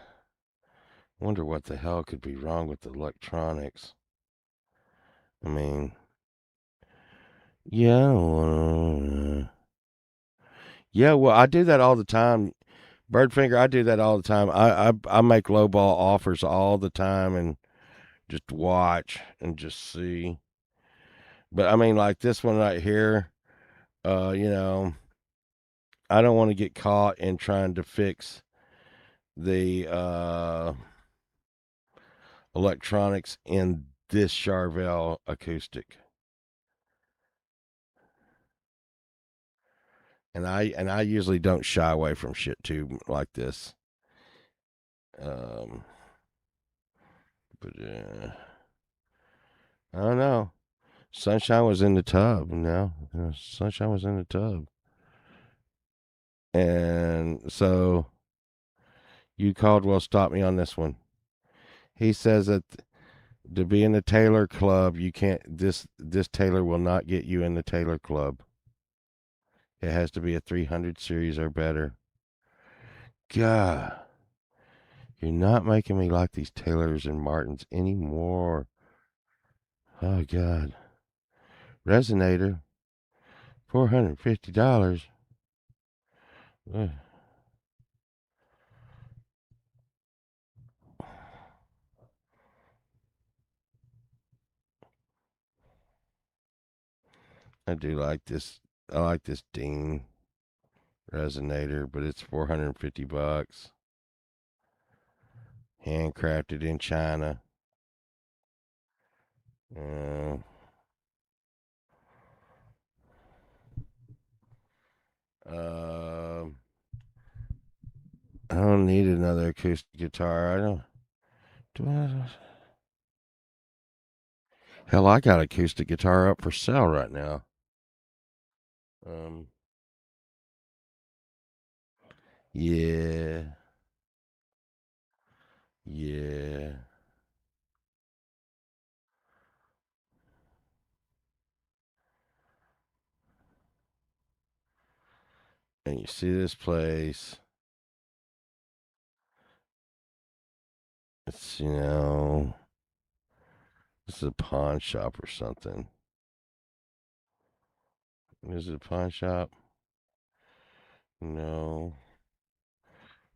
Wonder what the hell could be wrong with the electronics. I mean, yeah. Yeah, well, I do that all the time. Birdfinger, I do that all the time. I make lowball offers all the time and just watch and just see. But I mean, like this one right here, you know, I don't want to get caught in trying to fix the electronics in this Charvel acoustic. And I usually don't shy away from shit too like this. Um, but I don't know. Sunshine was in the tub. No, Sunshine was in the tub, and so you Caldwell stopped me on this one. He says that to be in the Taylor Club, you can't. This Taylor will not get you in the Taylor Club. It has to be a 300 series or better. God, you're not making me like these Taylors and Martins anymore. Oh God, Resonator, $450. I do like this. I like this Dean Resonator, but it's $450. Handcrafted in China. Uh, um, I don't need another acoustic guitar. I don't. Do I? Hell, I got acoustic guitar up for sale right now. Um, yeah, yeah. And you see this place. It's, this is a pawn shop or something. Is it a pawn shop? No.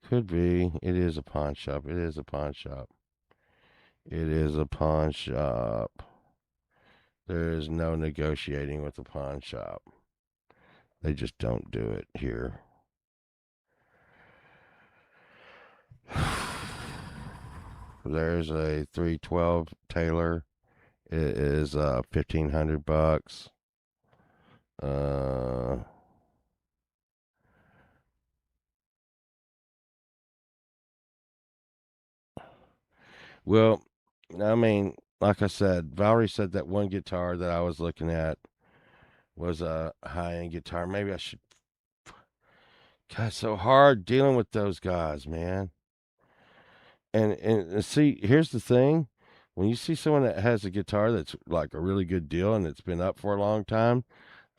Could be. It is a pawn shop. It is a pawn shop. It is a pawn shop. There is no negotiating with the pawn shop. They just don't do it here. There's a 312 Taylor. It is $1,500. Uh, well, I mean, like I said, Valerie said that one guitar that I was looking at was a high end guitar. Maybe I should. God, it's so hard dealing with those guys, man. And see, here's the thing: when you see someone that has a guitar that's like a really good deal and it's been up for a long time,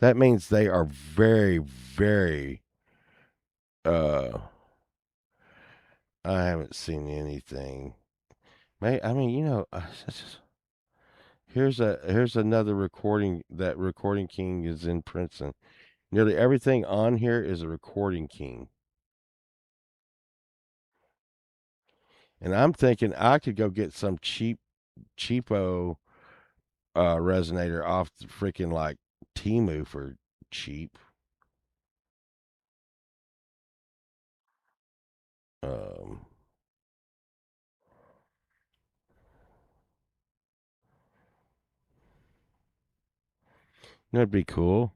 that means they are very, very. Uh, I haven't seen anything. I mean, here's another recording. That Recording King is in Princeton. Nearly everything on here is a Recording King, and I'm thinking I could go get some cheapo resonator off the freaking like Timu for cheap. Um, That'd be cool.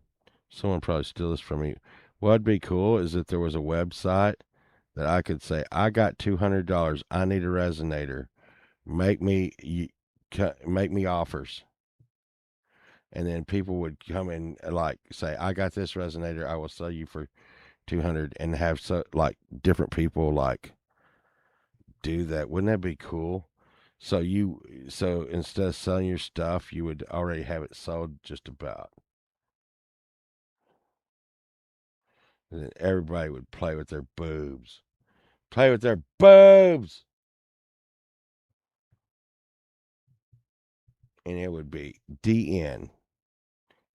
Someone probably steal this from me. What'd be cool is if there was a website that I could say, I got $200. I need a resonator. make me make me offers, and then people would come in and like say, I got this resonator, I will sell you for 200, and have so like different people like do that. Wouldn't that be cool? So instead of selling your stuff, you would already have it sold just about. And then everybody would play with their boobs. Play with their boobs. And it would be DN.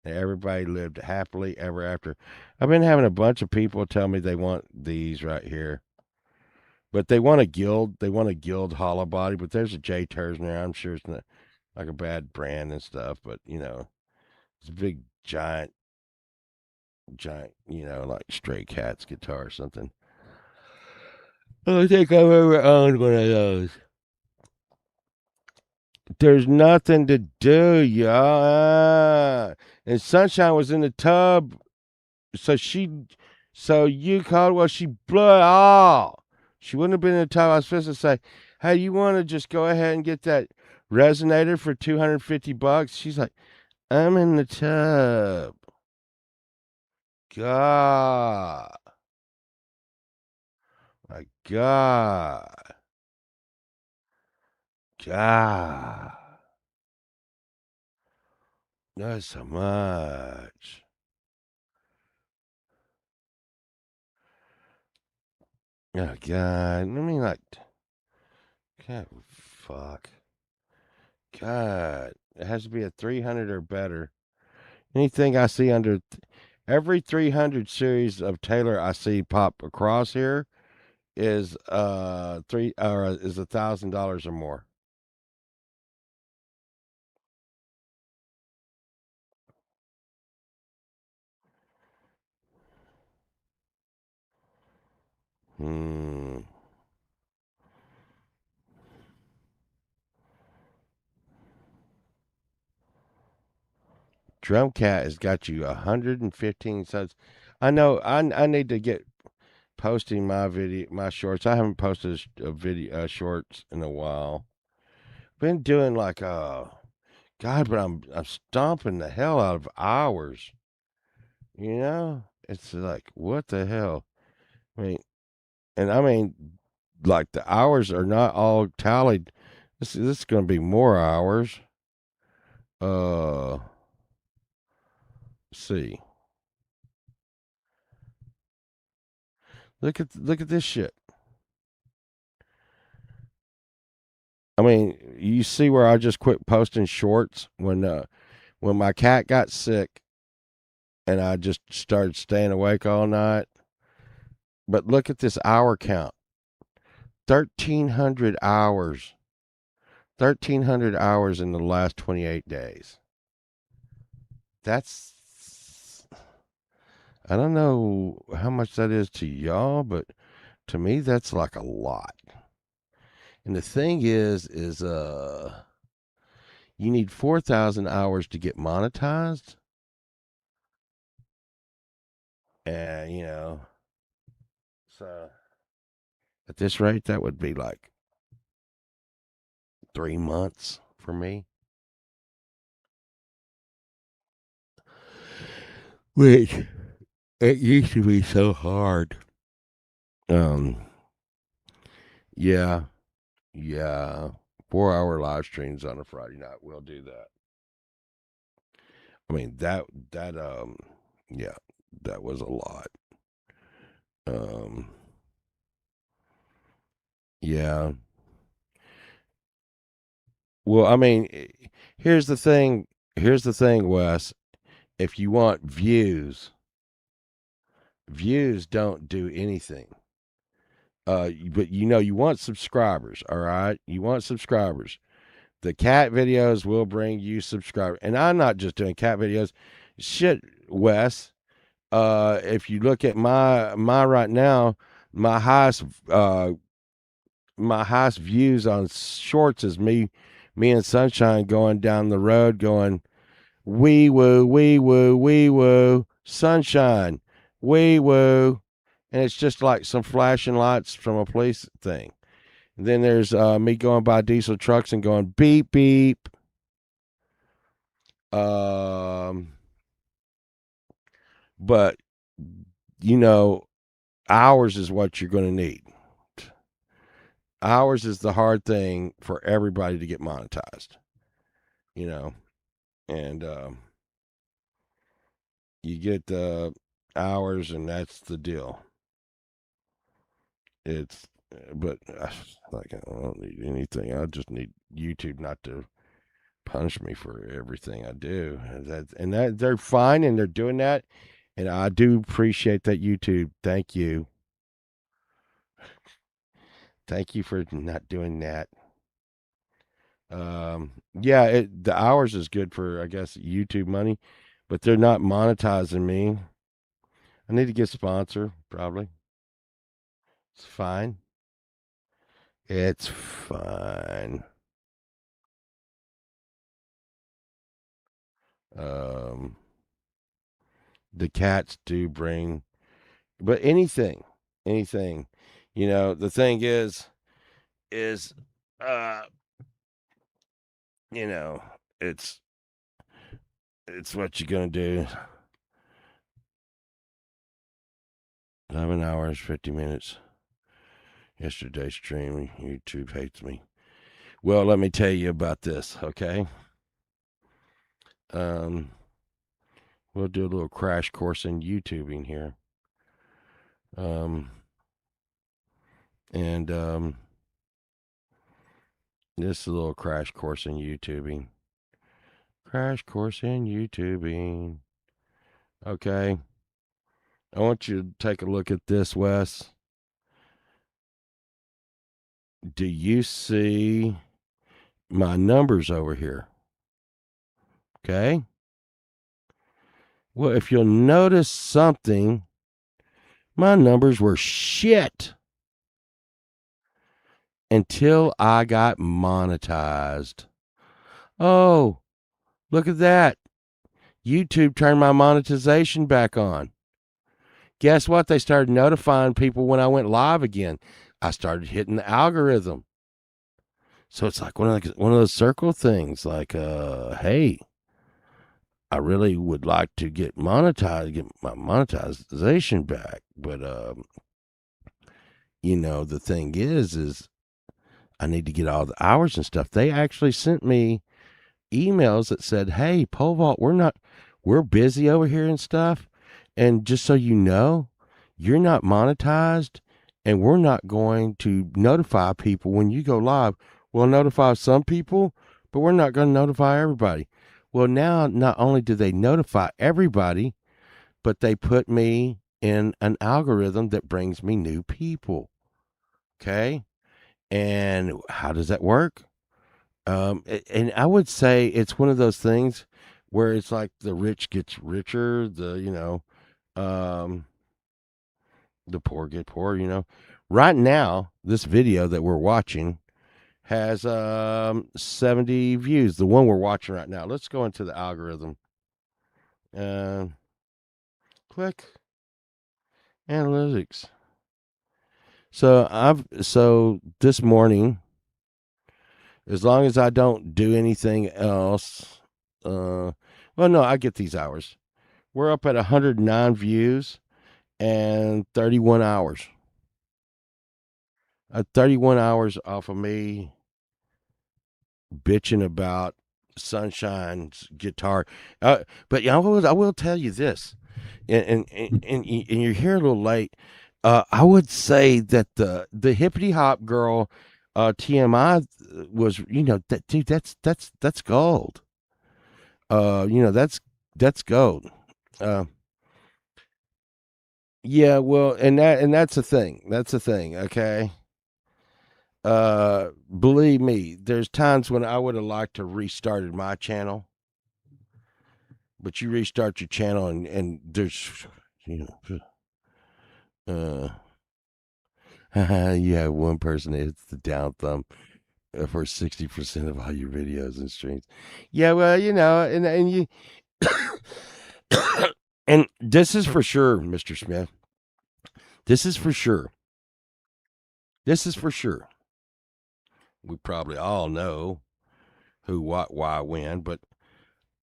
And everybody lived happily ever after. I've been having a bunch of people tell me they want these right here. But they want a guild hollow body, but there's a J Tersner. I'm sure it's not like a bad brand and stuff, but it's a big giant, like Stray Cats guitar or something. I don't think I've ever owned one of those. There's nothing to do, y'all. And Sunshine was in the tub, so so you called, well, she blew it all. She wouldn't have been in the tub. I was supposed to say, hey, you want to just go ahead and get that resonator for $250? She's like, I'm in the tub. God. My God. God. That's so much. Oh, God. I mean, like, God, fuck. God. It has to be a 300 or better. Anything I see under every 300 series of Taylor I see pop across here is is $1,000 or more. Hmm. Drumcat has got you 115 subs. I know. I need to get posting my shorts. I haven't posted a video shorts in a while. Been doing like God, but I'm stomping the hell out of hours. It's like what the hell. I mean, like the hours are not all tallied. This is going to be more hours. Uh, see. Look at this shit. I mean, you see where I just quit posting shorts when my cat got sick and I just started staying awake all night. But look at this hour count. 1300 hours. 1300 hours in the last 28 days. That's I don't know how much that is to y'all, but to me that's like a lot. And the thing is you need 4,000 hours to get monetized. And so at this rate that would be like 3 months for me. Which it used to be so hard. Um yeah, yeah. 4-hour live streams on a Friday night. We'll do that. I mean that yeah, that was a lot. Um yeah. Well, I mean, here's the thing. Here's the thing, Wes. If you want views don't do anything. But you want subscribers, all right? You want subscribers. The cat videos will bring you subscribers. And I'm not just doing cat videos. Shit, Wes. If you look at my right now, my highest uh my highest views on shorts is me and Sunshine going down the road going wee woo, wee woo, wee woo, Sunshine, wee woo. And it's just like some flashing lights from a police thing. And then there's me going by diesel trucks and going beep beep. Um, but you know, hours is what you're going to need. Hours is the hard thing for everybody to get monetized. You know, and you get the hours, and that's the deal. It's but like I don't need anything. I just need YouTube not to punish me for everything I do. And that they're fine and they're doing that, and I do appreciate that. YouTube, thank you for not doing that. Yeah, the hours is good for, I guess, YouTube money, but they're not monetizing me. I need to get a sponsor, probably. It's fine. It's fine. Um, the cats do bring, but anything, the thing is, uh, you know, it's it's what you're gonna do. 11 hours, 50 minutes. Yesterday's stream. YouTube hates me. Well, let me tell you about this, okay? Um, we'll do a little crash course in YouTubing here. And this is a little crash course in YouTubing. Crash course in YouTubing. Okay. I want you to take a look at this, Wes. Do you see my numbers over here? Okay. Well, if you'll notice something, my numbers were shit until I got monetized. Oh, look at that. YouTube turned my monetization back on. Guess what? They started notifying people when I went live again. I started hitting the algorithm. So it's like one of those circle things. Like, hey, I really would like to get monetized, get my monetization back. But the thing is I need to get all the hours and stuff. They actually sent me emails that said, "Hey, Pole Vault, we're busy over here and stuff, and just so you know, you're not monetized, and we're not going to notify people when you go live. We'll notify some people, but we're not going to notify everybody." Well, now not only do they notify everybody, but they put me in an algorithm that brings me new people. Okay, and how does that work? And I would say it's one of those things where it's like the rich gets richer, um, the poor get poor. Right now, this video that we're watching has 70 views. The one we're watching right now. Let's go into the algorithm. Uh, Click analytics. So this morning, as long as I don't do anything else, well, no, I get these hours. We're up at 109 views and 31 hours. 31 hours off of me bitching about Sunshine's guitar. But I will tell you this, and you're here a little late. I would say that the hippity hop girl, TMI was, that dude. That's gold. That's gold. Uh, yeah, well, and that's the thing. That's the thing. Okay. Believe me, there's times when I would have liked to restarted my channel, but you restart your channel and there's, you you have one person that hits the down thumb for 60% of all your videos and streams. Yeah, well, and you, and this is for sure, Mr. Smith. This is for sure. This is for sure. We probably all know who, what, why, when, but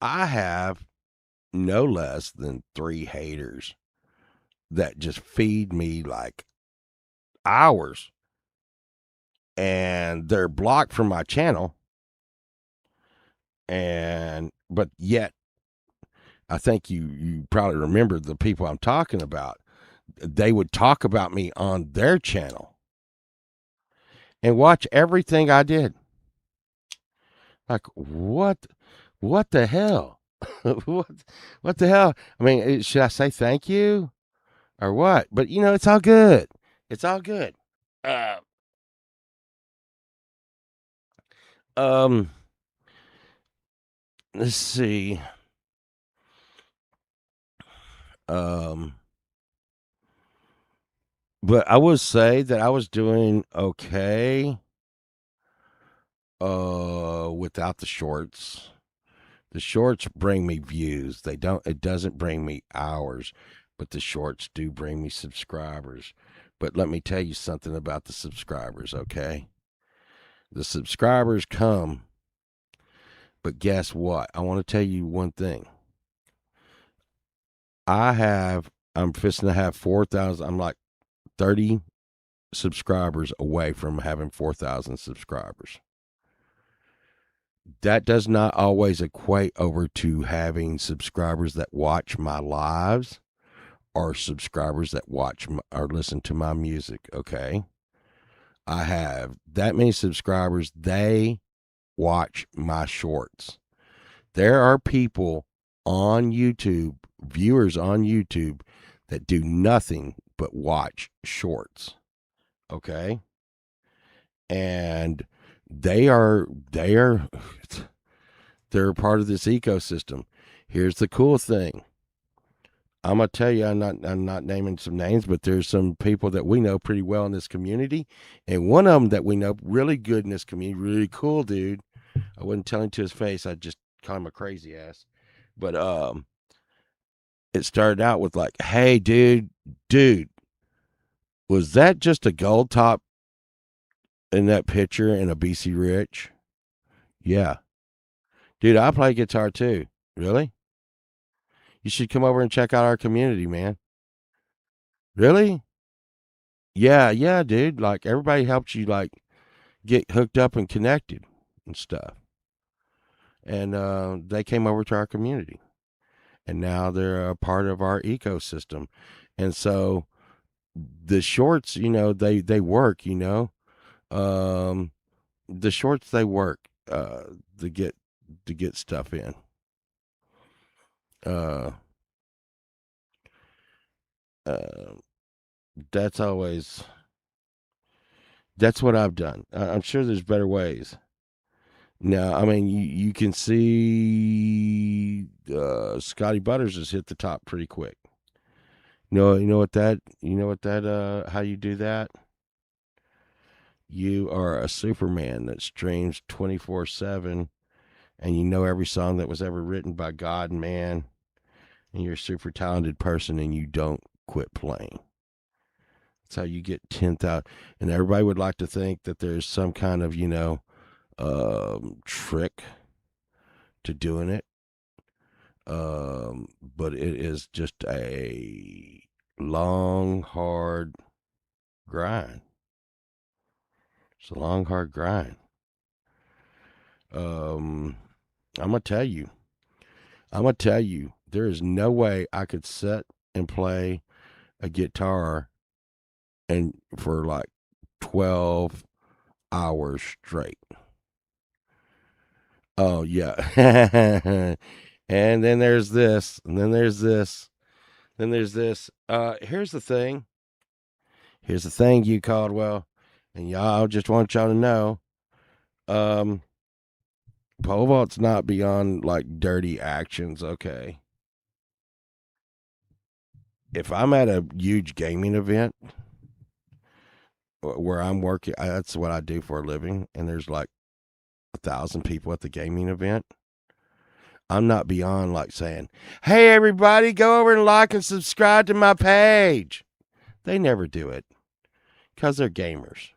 I have no less than 3 haters that just feed me like hours, and they're blocked from my channel. And but yet, I think you probably remember the people I'm talking about. They would talk about me on their channel and watch everything I did. Like what the hell? what what the hell? I mean, should I say thank you or what? But it's all good. It's all good. Uh, um, let's see. Um, but I would say that I was doing okay without the shorts. The shorts bring me views. It doesn't bring me hours, but the shorts do bring me subscribers. But let me tell you something about the subscribers, okay? The subscribers come, but guess what? I want to tell you one thing. I'm fixing to have 4,000. I'm like 30 subscribers away from having 4,000 subscribers. That does not always equate over to having subscribers that watch my lives or subscribers that watch or listen to my music. Okay. I have that many subscribers. They watch my shorts. There are people on YouTube, viewers on YouTube, that do nothing but watch shorts. Okay. And they're part of this ecosystem. Here's the cool thing. I'm gonna tell you, I'm not naming some names, but there's some people that we know pretty well in this community, and one of them that we know really good in this community, really cool dude. I wouldn't tell him to his face. I'd just call him a crazy ass. But it started out with like, "Hey, dude, was that just a gold top in that picture in a BC Rich?" Yeah, dude, I play guitar too. Really? You should come over and check out our community, man. Really? Yeah, yeah, dude. Like everybody helped you like get hooked up and connected and stuff. And they came over to our community, and now they're a part of our ecosystem. And so the shorts, they work. Um, the shorts they work to get stuff in. Uh, uh, that's always that's what I've done. I'm sure there's better ways. Now, I mean, you can see Scotty Butters has hit the top pretty quick. How you do that? You are a Superman that streams 24/7, and you know every song that was ever written by God and man, and you're a super talented person, and you don't quit playing. That's how you get 10,000. And everybody would like to think that there's some kind of trick to doing it. But it is just a long, hard grind. It's a long, hard grind. Um, I'm gonna tell you. There is no way I could sit and play a guitar and for like 12 hours straight. Oh yeah. And then there's this, and then there's this, then there's this. Here's the thing. Here's the thing, you Caldwell, and y'all just want y'all to know. Um, Pole vault's not beyond like dirty actions. Okay, if I'm at a huge gaming event where I'm working, that's what I do for a living, and there's like 1,000 people at the gaming event. I'm not beyond like saying, "Hey, everybody, go over and like and subscribe to my page." They never do it because they're gamers.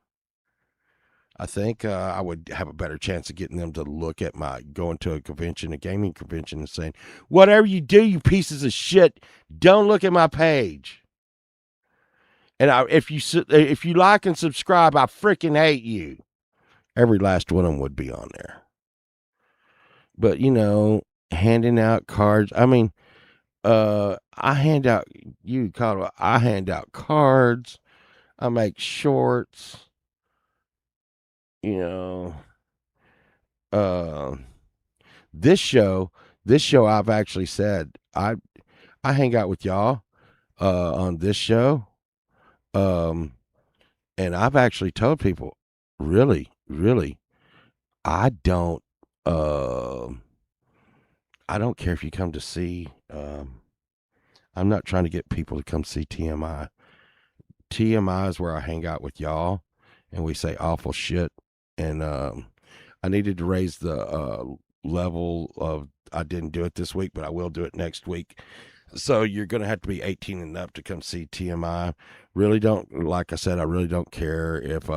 I think I would have a better chance of getting them to look at my going to a convention, a gaming convention, and saying, "Whatever you do, you pieces of shit, don't look at my page." And if you like and subscribe, I freaking hate you. Every last one of them would be on there. But handing out cards. I mean, I hand out I hand out cards. I make shorts. You know, uh, this show, I've actually said I hang out with y'all on this show, um, and I've actually told people, really, really, I don't. I don't care if you come to see. I'm not trying to get people to come see TMI. TMI is where I hang out with y'all, and we say awful shit. And I needed to raise the level of. I didn't do it this week, but I will do it next week. So you're going to have to be 18 and up to come see TMI. Really don't, like I said, I really don't care if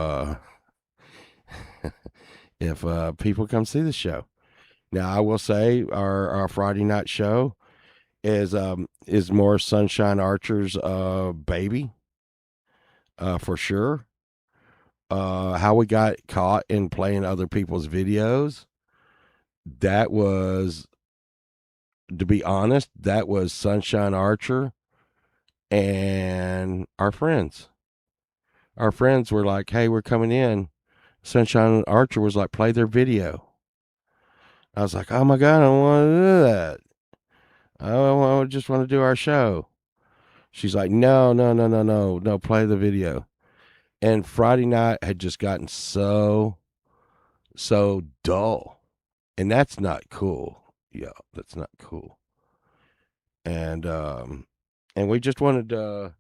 if people come see the show. Now I will say our Friday night show is more Sunshine Archer's baby for sure. How we got caught in playing other people's videos, that was, to be honest, that was Sunshine Archer and our friends. Our friends were like, "Hey, we're coming in." Sunshine Archer was like, "Play their video." I was like, "Oh my God, I don't want to do that. I just want to do our show." She's like, "No, no, no, no, no, no, play the video." And Friday night had just gotten so dull. And that's not cool. Yeah, that's not cool. And we just wanted a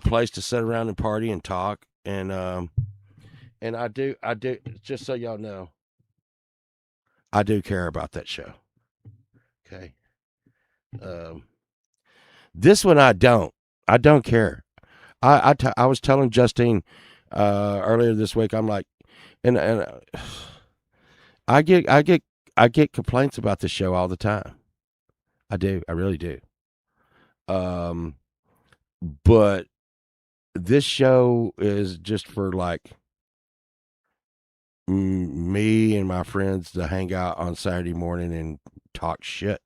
place to sit around and party and talk. And I do, just so y'all know, I do care about that show. Okay. Um, this one I don't. I don't care. I was telling Justine earlier this week. I'm like, and I get complaints about this show all the time. I do. I really do. Um, but this show is just for like me and my friends to hang out on Saturday morning and talk shit.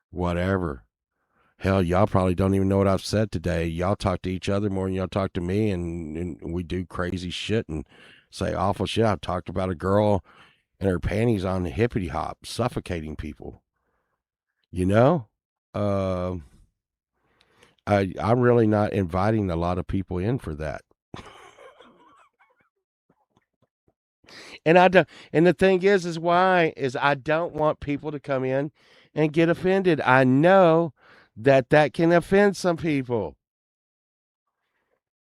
Whatever. Hell, y'all probably don't even know what I've said today. Y'all talk to each other more than y'all talk to me, and we do crazy shit and say awful shit. I talked about a girl and her panties on the hippity hop, suffocating people. You know, uh, I'm really not inviting a lot of people in for that. And I don't. And the thing is why is I don't want people to come in and get offended. I know that can offend some people.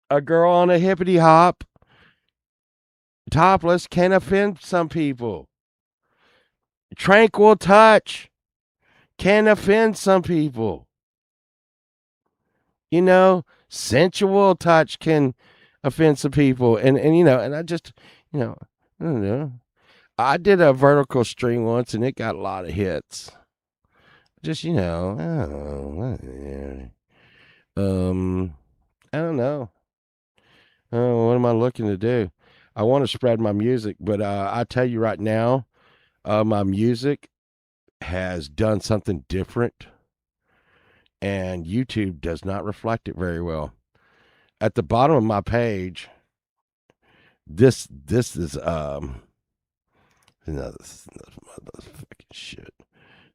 A girl on a hippity hop, topless, can offend some people. Tranquil touch can offend some people. Sensual touch can offend some people. And I just, I don't know. I did a vertical string once and it got a lot of hits. Just, I don't know. What am I looking to do? I want to spread my music, but I tell you right now, my music has done something different, and YouTube does not reflect it very well. At the bottom of my page, this is this motherfucking shit.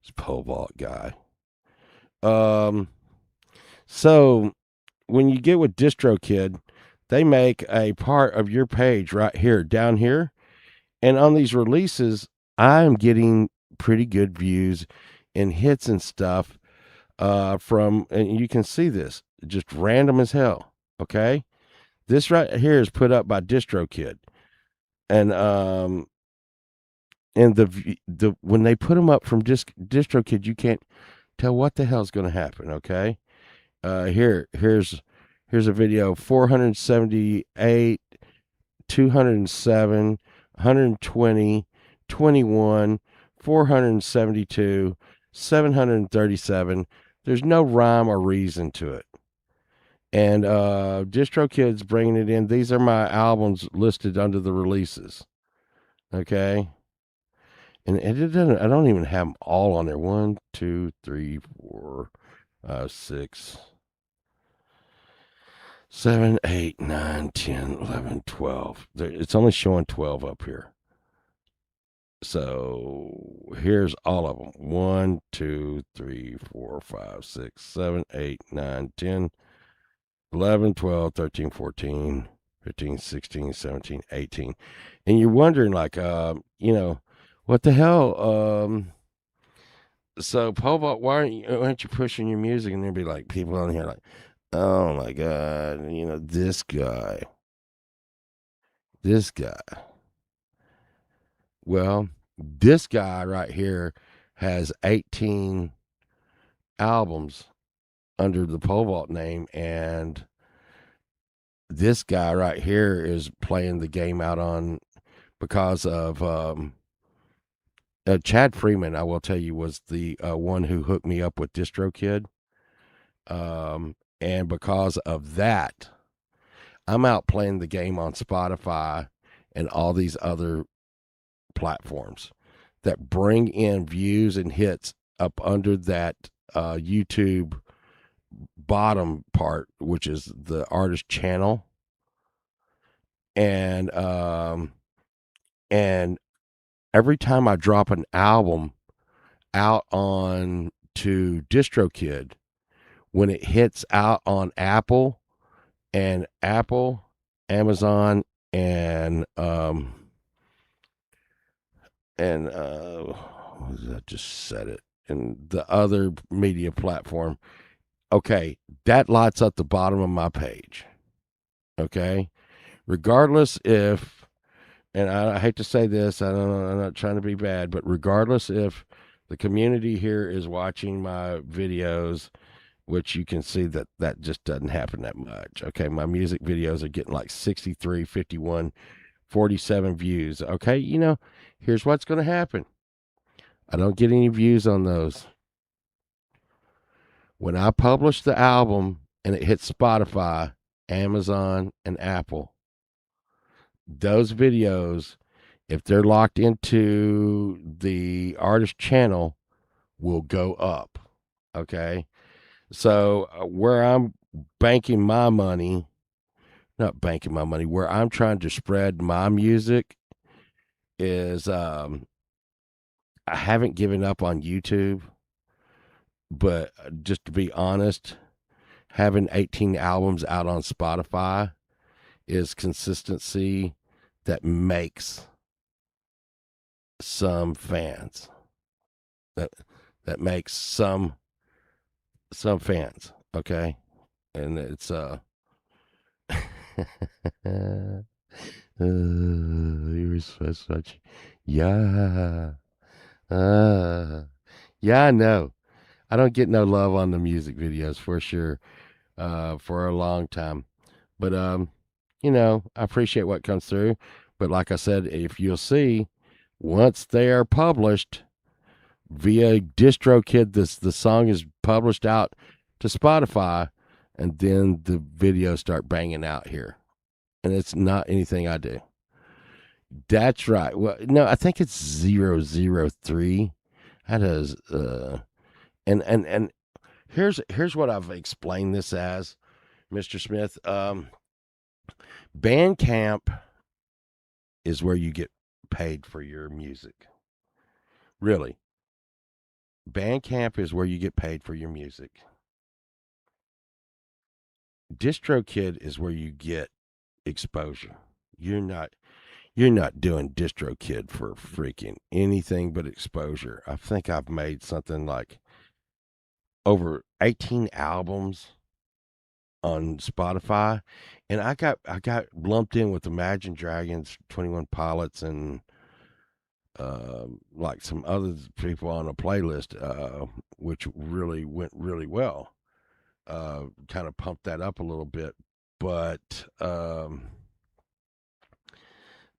This pole vault guy. So when you get with DistroKid, they make a part of your page right here, down here, and on these releases, I am getting pretty good views and hits and stuff and you can see this, just random as hell. Okay, this right here is put up by DistroKid, and the when they put them up from DistroKid, you can't tell what the hell's going to happen. Okay, here's a video, 478 207, 120, 21, 472, 737. There's no rhyme or reason to it. And DistroKid's bringing it in. These are my albums listed under the releases. Okay. And it doesn't, I don't even have them all on there. 1, 2, 3, 4, 6, 7, 8, 9, 10, 11, 12. It's only showing 12 up here. So here's all of them: 1, 2, 3, 4, 5, 6, 7, 8, 9, 10, 11, 12, 13, 14, 15, 16, 17, 18. And you're wondering, like, what the hell? So, Paul, why aren't you pushing your music? And there'd be like people on here, like, oh my God, this guy. Well, this guy right here has 18 albums under the Pole Vault name, and this guy right here is playing the game out on because of Chad Freeman. I will tell you, was the one who hooked me up with DistroKid, and because of that, I'm out playing the game on Spotify and all these other platforms that bring in views and hits up under that YouTube bottom part, which is the artist channel, and and every time I drop an album out on to DistroKid, when it hits out on Apple, Amazon, and I just said it, and the other media platform. Okay, that lights up the bottom of my page. Okay, regardless if, and I hate to say this, I don't know, I'm not trying to be bad, but regardless if the community here is watching my videos, which you can see that just doesn't happen that much. Okay, my music videos are getting like 63, 51, 47 views. Okay, here's what's going to happen. I don't get any views on those. When I publish the album and it hits Spotify, Amazon, and Apple, those videos, if they're locked into the artist channel, will go up. Okay. So where I'm banking my money, not banking my money, where I'm trying to spread my music is I haven't given up on YouTube, but just to be honest, having 18 albums out on Spotify is consistency that makes some fans. That that makes some fans, okay? And it's you're such yeah. Yeah, I know. I don't get no love on the music videos for sure, for a long time. But I appreciate what comes through. But like I said, if you'll see, once they are published via DistroKid, the song is published out to Spotify, and then the videos start banging out here. And it's not anything I do. That's right. Well, no, I think it's 003. How does and here's what I've explained this as, Mr. Smith. Bandcamp is where you get paid for your music. Really. Bandcamp is where you get paid for your music. DistroKid is where you get exposure. You're not doing DistroKid for freaking anything but exposure. I think I've made something like over 18 albums on Spotify, and I got lumped in with Imagine Dragons, 21 Pilots, and like some other people on a playlist, which really went really well. Kind of pumped that up a little bit, but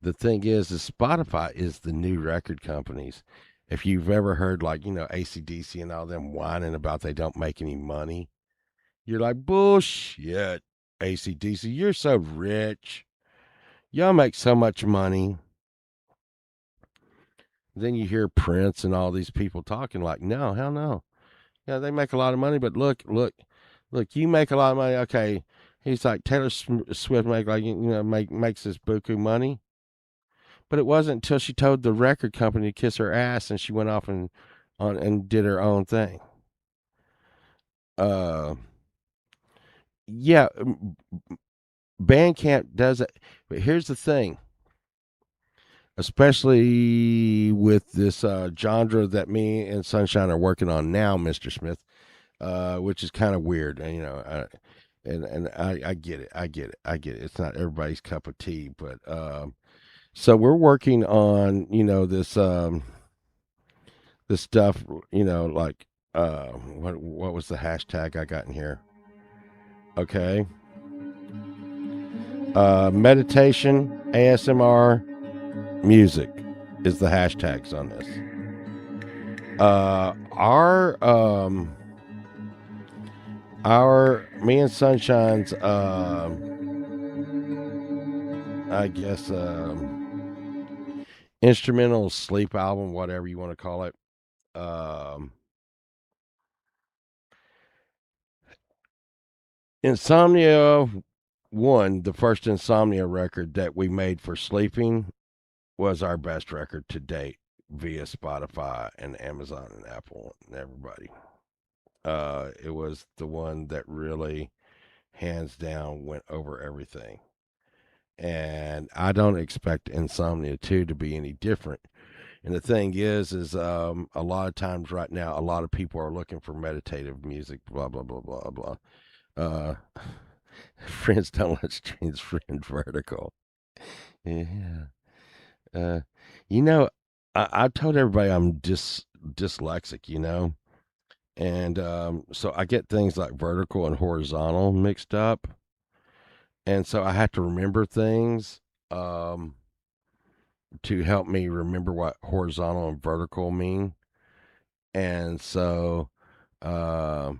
the thing is Spotify is the new record companies. If you've ever heard, like, AC/DC and all them whining about they don't make any money, you're like, bullshit, AC/DC, you're so rich. Y'all make so much money. Then you hear Prince and all these people talking like, no, hell no. Yeah, they make a lot of money, but look, you make a lot of money. Okay. He's like, Taylor Swift makes this buku money. But it wasn't until she told the record company to kiss her ass and she went off and did her own thing. Uh, yeah, Bandcamp does it. But here's the thing, especially with this genre that me and Sunshine are working on now, Mr. Smith, which is kind of weird. And I get it. I get it. I get it. It's not everybody's cup of tea, but so we're working on this stuff, like what was the hashtag I got in here? Okay. Meditation, ASMR, music is the hashtags on this. Our me and Sunshine's I guess instrumental sleep album, whatever you want to call it. Um Insomnia One, the first Insomnia record that we made for sleeping, was our best record to date via Spotify and Amazon and Apple and everybody. It was the one that really, hands down, went over everything. And I don't expect Insomnia 2 to be any different. And the thing is a lot of times right now, a lot of people are looking for meditative music, blah, blah, blah, blah, blah. Uh, friends don't let's change friend vertical. Yeah. Uh, you know, I told everybody I'm dyslexic, and so I get things like vertical and horizontal mixed up, and so I have to remember things um, to help me remember what horizontal and vertical mean, and so. Uh,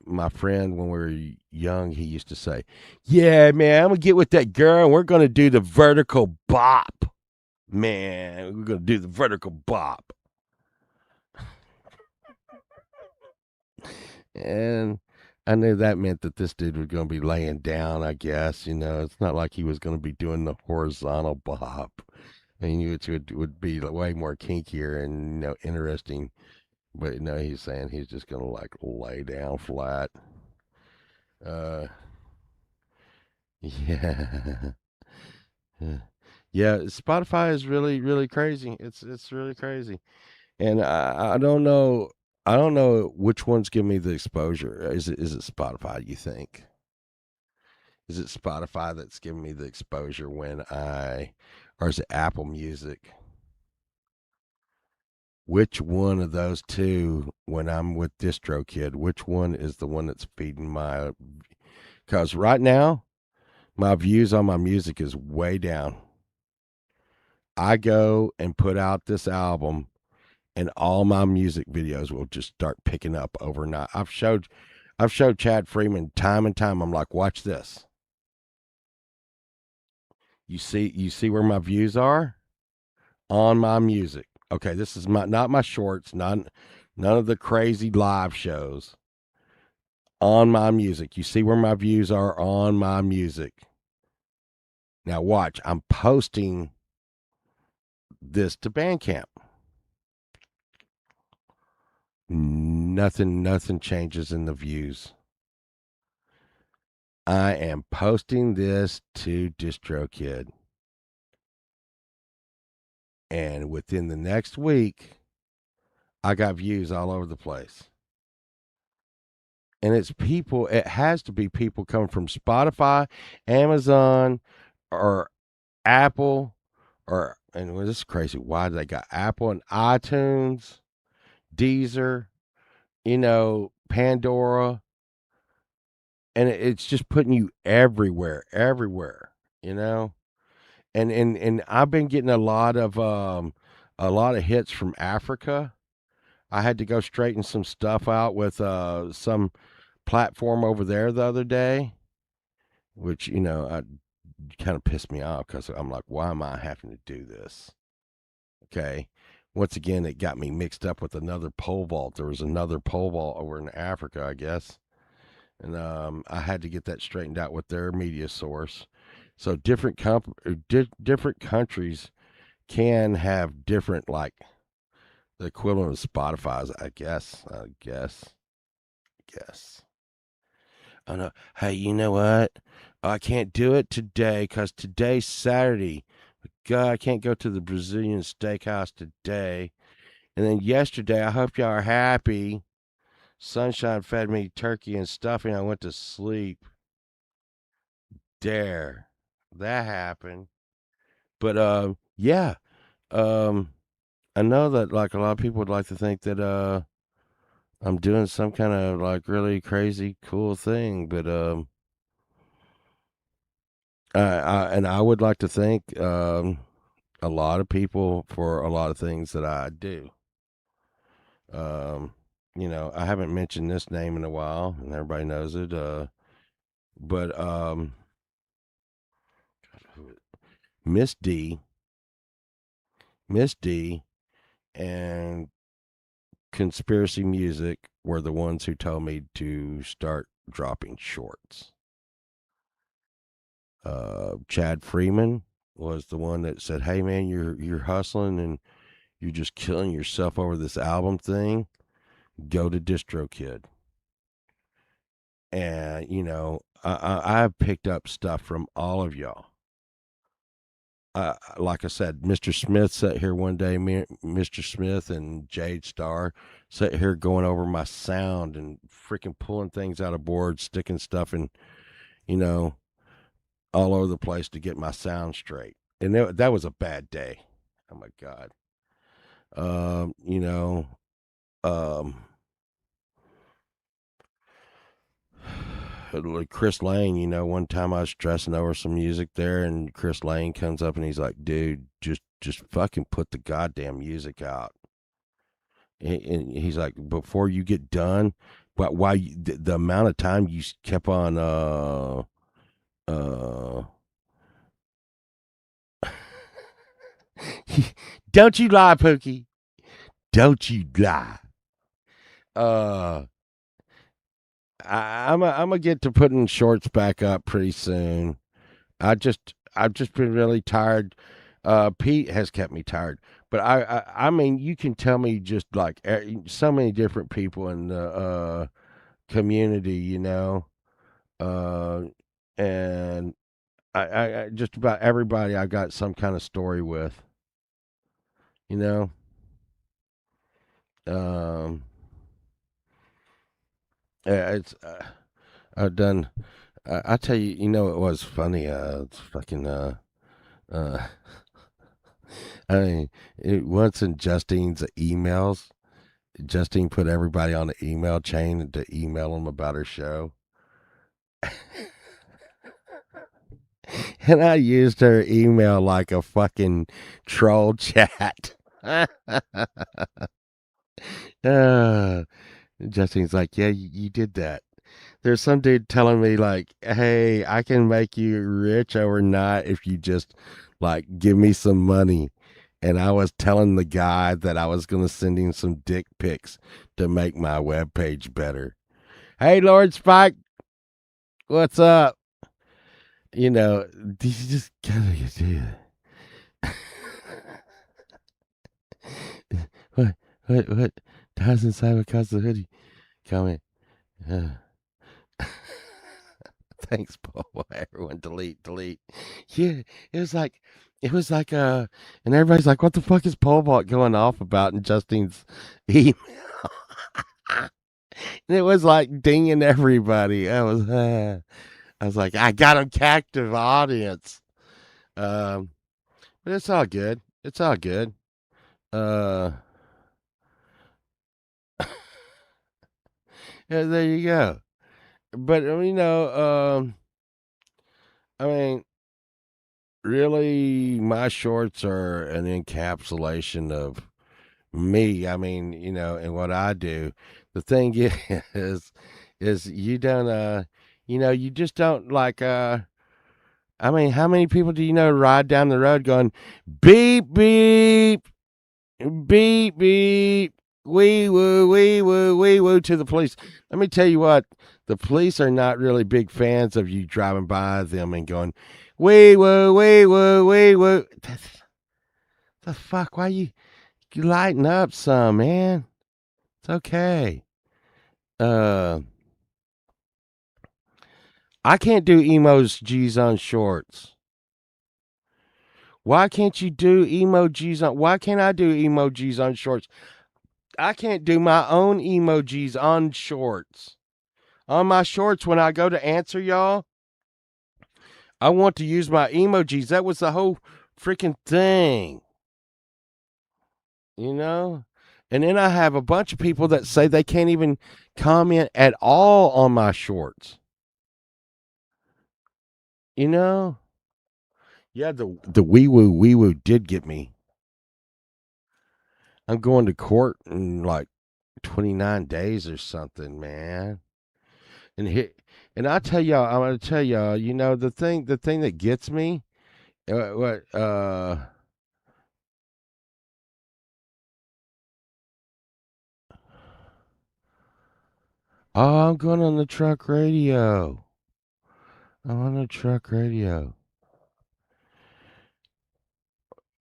my friend, when we were young, he used to say, "Yeah, man, I'm gonna get with that girl, and we're gonna do the vertical bop." Man, we're gonna do the vertical bop. And I knew that meant that this dude was gonna be laying down, I guess. It's not like he was gonna be doing the horizontal bop. I mean, which would be way more kinkier and interesting. But no, he's saying he's just gonna like lay down flat. Uh, yeah, yeah. Spotify is really, really crazy. It's really crazy. And I don't know. I don't know which one's giving me the exposure. Is it Spotify? You think? Is it Spotify that's giving me the exposure or is it Apple Music? Which one of those two, when I'm with DistroKid, which one is the one that's feeding my? Because right now, my views on my music is way down. I go and put out this album and all my music videos will just start picking up overnight. I've showed Chad Freeman time and time. I'm like, watch this. You see where my views are on my music. Okay, this is not my shorts, none of the crazy live shows. On my music. You see where my views are on my music. Now watch, I'm posting this to Bandcamp. Nothing changes in the views. I am posting this to DistroKid. And within the next week, I got views all over the place. And it has to be people coming from Spotify, Amazon, or Apple, and this is crazy. Why they got Apple and iTunes, Deezer, Pandora, and it's just putting you everywhere, everywhere. you know. And I've been getting a lot of hits from Africa. I had to go straighten some stuff out with some platform over there the other day, which kind of pissed me off because I'm like, why am I having to do this? Okay. Once again, it got me mixed up with another pole vault. There was another pole vault over in Africa, I guess, and I had to get that straightened out with their media source. So different countries can have different, like, the equivalent of Spotify's, I guess. Guess. Oh no! Hey, you know what? I can't do it today because today's Saturday. God, I can't go to the Brazilian steakhouse today. And then yesterday, I hope y'all are happy. Sunshine fed me turkey and stuffing. I went to sleep. There, that happened. But yeah. Um, I know that, like, a lot of people would like to think that I'm doing some kind of, like, really crazy cool thing, but and I would like to thank a lot of people for a lot of things that I do. Um, I haven't mentioned this name in a while, and everybody knows it. But Miss D, Miss D, and Conspiracy Music were the ones who told me to start dropping shorts. Chad Freeman was the one that said, "Hey man, you're hustling and you're just killing yourself over this album thing. Go to DistroKid." And I've picked up stuff from all of y'all. Like I said, Mr. Smith sat here one day. Mr. Smith and Jade Starr sat here going over my sound and freaking pulling things out of boards, sticking stuff in, you know, all over the place to get my sound straight. And that was a bad day. Oh my god. Um, you know, um, like Chris Lane, one time I was stressing over some music there, and Chris Lane comes up and he's like, "Dude, just fucking put the goddamn music out." And he's like, "Before you get done, but why the amount of time you kept on uh don't you lie, Pookie. Don't you lie. Uh I'm gonna get to putting shorts back up pretty soon. I've just been really tired. Pete has kept me tired, but I mean, you can tell me just like so many different people in the community, uh, and I just about everybody I got some kind of story with, you know. Um, it's I've done. I tell you, it was funny. It's fucking uh. I mean, once in Justine's emails, Justine put everybody on the email chain to email them about her show. And I used her email like a fucking troll chat. uh, Justine's like, yeah, you did that. There's some dude telling me, like, hey, I can make you rich overnight if you just, like, give me some money. And I was telling the guy that I was going to send him some dick pics to make my webpage better. Hey, Lord Spike, what's up? You just gotta do that. what, what? Doesn't Simon cost the hoodie? Comment. Uh, thanks, Paul. Everyone, delete. Yeah, it was like, and everybody's like, what the fuck is Paul Bot going off about in Justine's email? And it was like dinging everybody. I was like, I got a captive audience. Um, but it's all good. It's all good. Uh, yeah, there you go. But I mean, Really, my shorts are an encapsulation of me. I mean, and what I do. The thing is, you don't, you just don't like, I mean, how many people do you know ride down the road going beep, beep, beep, beep, wee woo, wee woo to the police? Let me tell you what, the police are not really big fans of you driving by them and going wee woo, wee woo, wee woo. The fuck? Why you lighten up some, man? It's okay. Uh, I can't do emojis on shorts. Why can't you do emojis on? Why can't I do emojis on shorts? I can't do my own emojis on shorts. On my shorts, when I go to answer y'all, I want to use my emojis. That was the whole freaking thing, you know? And then I have a bunch of people that say they can't even comment at all on my shorts, you know? Yeah, the wee woo did get me. I'm going to court in like 29 days or something, man. And he, and I tell y'all, I'm gonna tell y'all, the thing that gets me, what, oh, I'm going on the truck radio. I'm on the truck radio.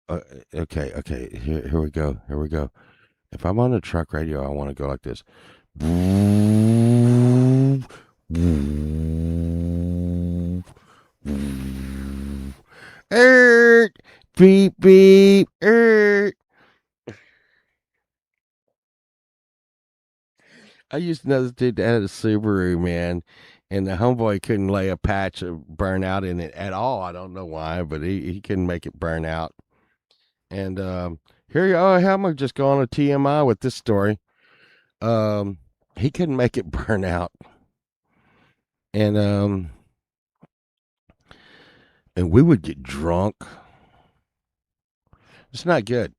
Uh, okay, here we go, here we go. If I'm on the truck radio, I want to go like this. Beep beep. I used to know this dude that had a Subaru, man, and the homeboy couldn't lay a patch of burnout in it at all. I don't know why, but he couldn't make it burn out. And here you oh hell, I'm gonna just go on a TMI with this story. Um, he couldn't make it burn out, and we would get drunk. It's not good.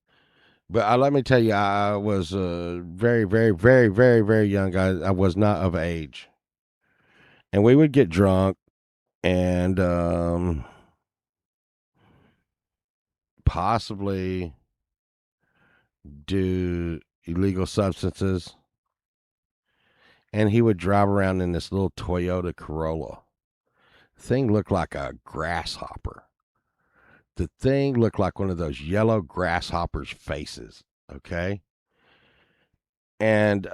But let me tell you, I was very, very, very, very, very young. I was not of age, and we would get drunk and possibly do illegal substances, and he would drive around in this little Toyota Corolla. Thing looked like a grasshopper. The thing looked like one of those yellow grasshoppers' faces. Okay, and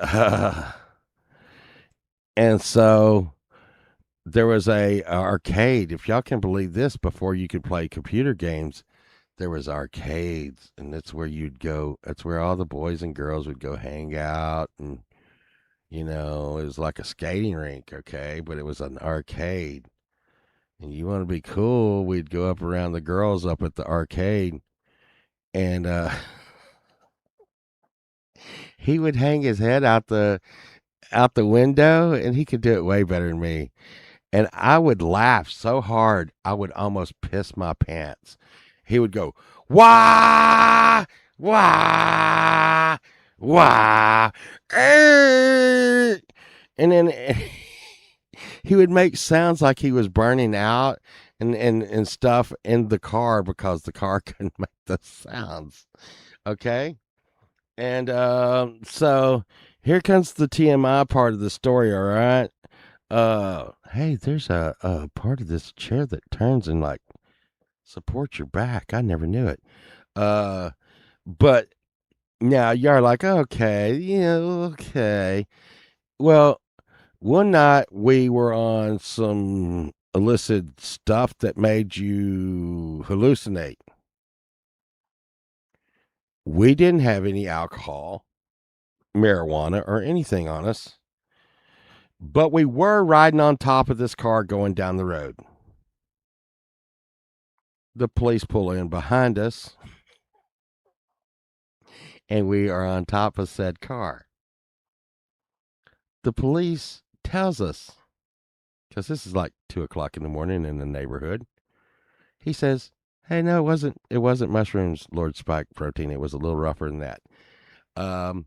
and so there was a arcade. If y'all can believe this, before you could play computer games, there was arcades, and that's where you'd go. That's where all the boys and girls would go hang out and it was like a skating rink, okay, but it was an arcade. And you want to be cool, we'd go up around the girls up at the arcade, and he would hang his head out the window, and he could do it way better than me. And I would laugh so hard I would almost piss my pants. He would go, wah, wah, wah, and then he would make sounds like he was burning out and stuff in the car because the car couldn't make the sounds. Okay. And so here comes the TMI part of the story. All right. Hey, there's a part of this chair that turns and like supports your back. I never knew it. Uh, but now you're like, okay, yeah, okay. Well, one night we were on some illicit stuff that made you hallucinate. We didn't have any alcohol, marijuana, or anything on us, but we were riding on top of this car going down the road. The police pull in behind us, and we are on top of said car. The police tells us, because this is like 2 o'clock in the morning in the neighborhood, he says, Hey, no, it wasn't. It wasn't mushrooms, Lord Spike protein. It was a little rougher than that. Um,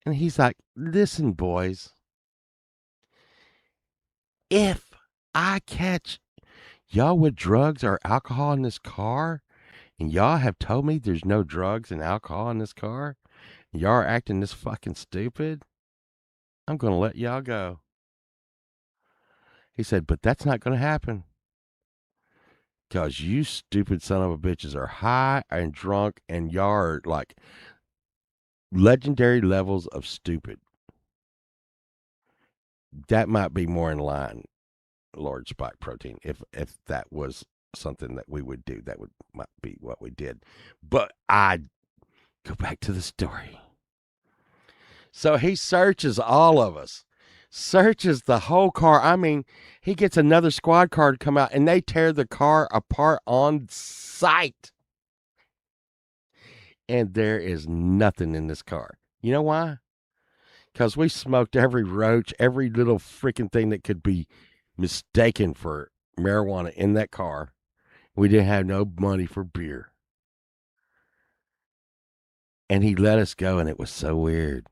and he's like, "Listen, boys, if I catch y'all with drugs or alcohol in this car, and y'all have told me there's no drugs and alcohol in this car, and y'all are acting this fucking stupid, I'm gonna let y'all go." He said, "But that's not gonna happen, 'cause you stupid son of a bitches are high and drunk, and y'all are like legendary levels of stupid. That might be more in line, Lord Spike Protein. If that was something that we would do, that would might be what we did. But I go back to the story. So he searches all of us, searches the whole car. I mean, he gets another squad car to come out, and they tear the car apart on sight. And there is nothing in this car. You know why? Because we smoked every roach, every little freaking thing that could be mistaken for marijuana in that car. We didn't have no money for beer. And he let us go, and it was so weird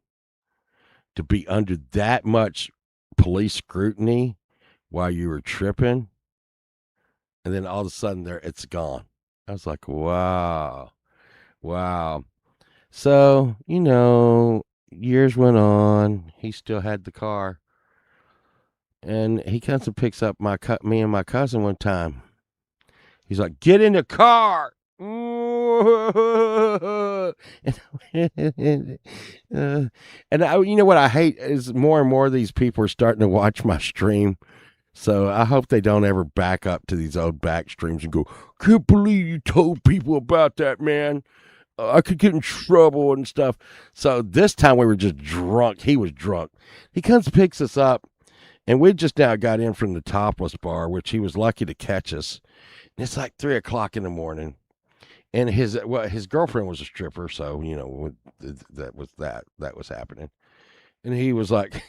to be under that much police scrutiny while you were tripping, and then all of a sudden there it's gone. I was like, wow, wow. So, years went on. He still had the car. And he comes and picks up me and my cousin one time. He's like, "Get in the car." and, you know what I hate is more and more of these people are starting to watch my stream. So I hope they don't ever back up to these old back streams and go, "Can't believe you told people about that, man. I could get in trouble and stuff." So this time we were just drunk. He was drunk. He comes and picks us up, and we just now got in from the Topless bar, which he was lucky to catch us. It's like 3 o'clock in the morning, and his girlfriend was a stripper, so that was happening, and he was like,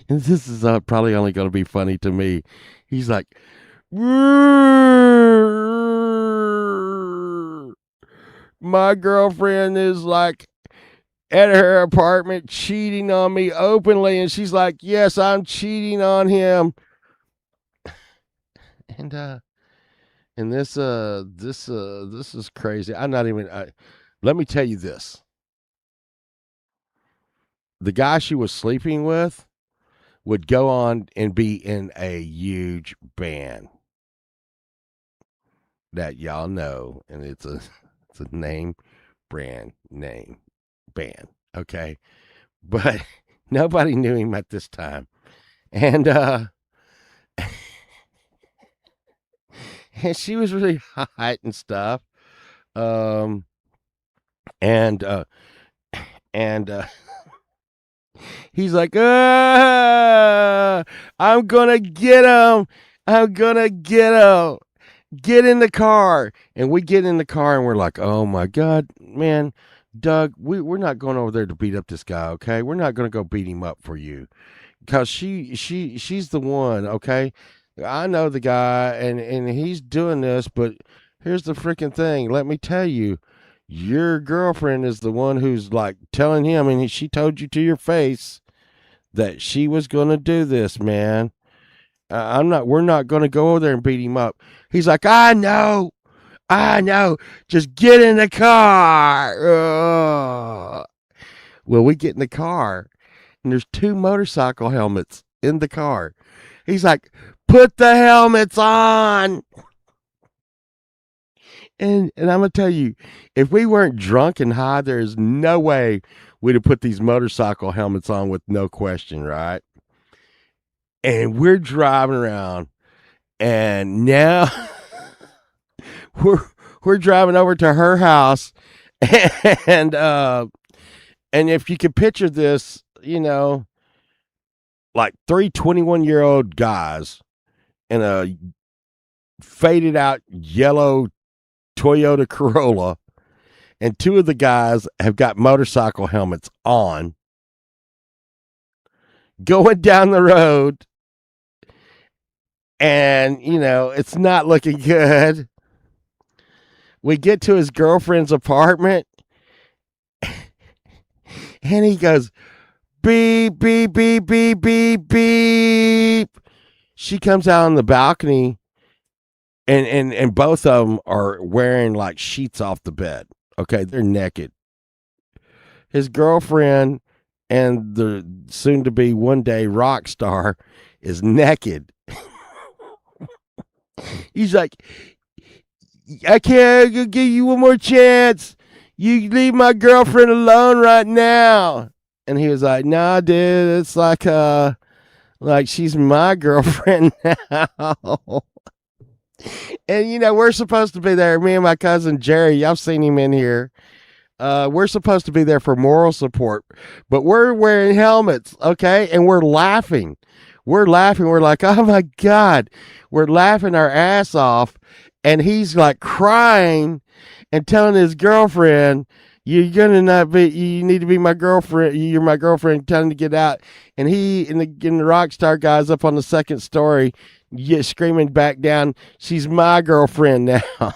and this is probably only going to be funny to me. He's like, "My girlfriend is like at her apartment cheating on me openly," and she's like, "Yes, I'm cheating on him." And this is crazy. I'm not even. Let me tell you this: the guy she was sleeping with would go on and be in a huge band that y'all know, and it's a brand name band. Okay, but nobody knew him at this time, and and she was really hot and stuff. Um, and and he's like, "I'm gonna get him. I'm gonna get him. Get in the car." And we get in the car and we're like, "Oh my God, man, Doug, we're not going over there to beat up this guy, okay? We're not going to go beat him up for you. Because she's the one, okay? I know the guy, and he's doing this, but here's the freaking thing. Let me tell you, your girlfriend is the one who's like telling him, and she told you to your face that she was going to do this, man. I'm not. We're not going to go over there and beat him up." He's like, I know. Just get in the car." Ugh. Well, we get in the car, and there's two motorcycle helmets in the car. He's like, "Put the helmets on." And I'm gonna tell you, if we weren't drunk and high, there's no way we'd have put these motorcycle helmets on with no question, right? And we're driving around, and now we're we're driving over to her house, and and if you could picture this, like three 21-year-old guys in a faded out yellow Toyota Corolla, and two of the guys have got motorcycle helmets on, going down the road, And, it's not looking good. We get to his girlfriend's apartment, and he goes, beep, beep, beep, beep, beep, beep. She comes out on the balcony, and both of them are wearing like sheets off the bed. Okay, they're naked. His girlfriend and the soon to be one day rock star is naked. He's like, I can't give you one more chance. You leave my girlfriend alone right now. And he was like, nah, dude, it's like she's my girlfriend now. And we're supposed to be there. Me and my cousin Jerry, y'all seen him in here. We're supposed to be there for moral support, but we're wearing helmets, okay? And we're laughing. We're laughing. We're like, oh my God. We're laughing our ass off. And he's like crying and telling his girlfriend, you're gonna not be, you need to be my girlfriend. You're my girlfriend, telling him to get out. And he and the rock star guys up on the second story, screaming back down, she's my girlfriend now.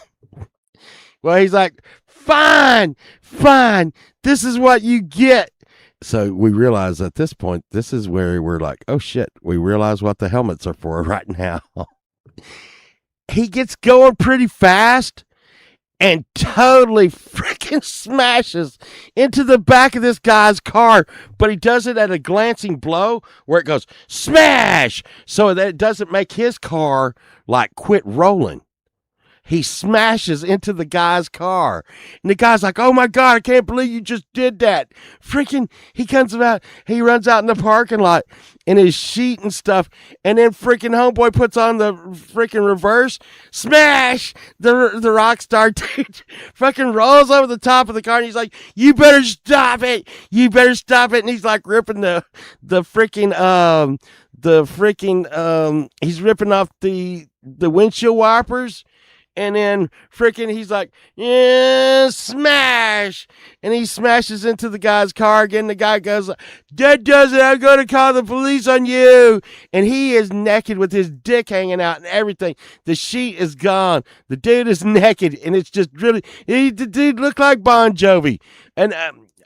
Well, he's like, fine, fine. This is what you get. So we realize at this point, this is where we're like, oh shit, we realize what the helmets are for right now. He gets going pretty fast and totally freaking smashes into the back of this guy's car, but he does it at a glancing blow where it goes smash, so that it doesn't make his car like quit rolling. He smashes into the guy's car. And the guy's like, oh my God, I can't believe you just did that. Freaking, he runs out in the parking lot in his sheet and stuff. And then freaking homeboy puts on the freaking reverse. Smash! The rock star dude fucking rolls over the top of the car and he's like, you better stop it. You better stop it. And he's like ripping the freaking, he's ripping off the windshield wipers. And then freaking he's like, yeah, smash. And he smashes into the guy's car again. The guy goes, that does it. I'm going to call the police on you. And he is naked with his dick hanging out and everything. The sheet is gone. The dude is naked. And it's just really, the dude looked like Bon Jovi. And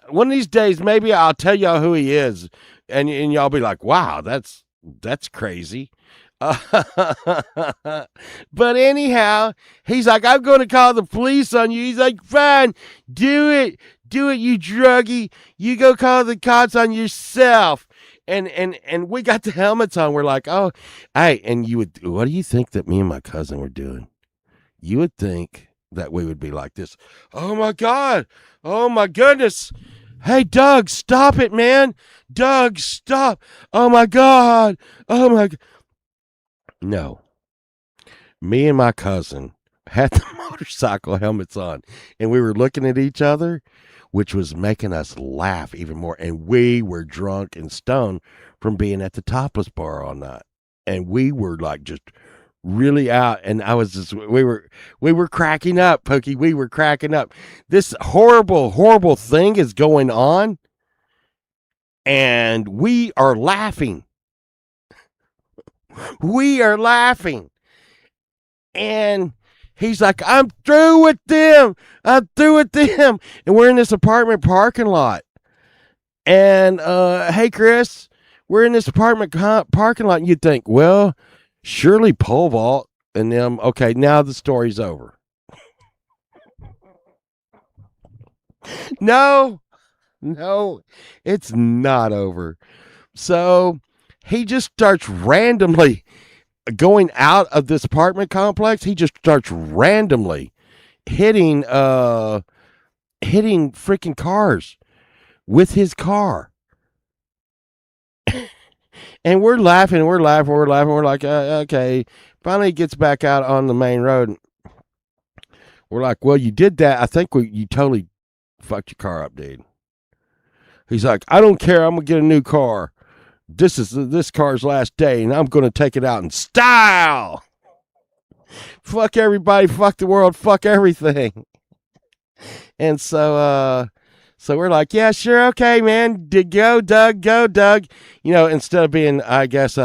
one of these days, maybe I'll tell y'all who he is. And y'all be like, wow, that's crazy. But anyhow, he's like, I'm going to call the police on you. He's like, fine, do it, you druggie. You go call the cops on yourself. And we got the helmets on. We're like, oh, hey, and what do you think that me and my cousin were doing? You would think that we would be like this. Oh my God. Oh my goodness. Hey, Doug, stop it, man. Doug, stop. Oh my God. Oh my God. No. Me and my cousin had the motorcycle helmets on, and we were looking at each other, which was making us laugh even more. And we were drunk and stoned from being at the topless bar all night. And we were like just really out. And I was just, we were cracking up, Pokey. We were cracking up. This horrible, horrible thing is going on, and we are laughing. We are laughing. And he's like, I'm through with them. I'm through with them. And we're in this apartment parking lot. And, hey, Chris, we're in this apartment parking lot. And you'd think, well, surely pole vault and them. Okay, now the story's over. No, it's not over. So he just starts randomly going out of this apartment complex. He just starts randomly hitting freaking cars with his car. And we're laughing. We're like, okay. Finally he gets back out on the main road. We're like, well, you did that. I think you totally fucked your car up, dude. He's like, I don't care. I'm going to get a new car. This is this car's last day, and I'm going to take it out in style. Fuck everybody. Fuck the world. Fuck everything. And so we're like, yeah, sure. Okay, man. Go, Doug. Go, Doug. Instead of being, I guess,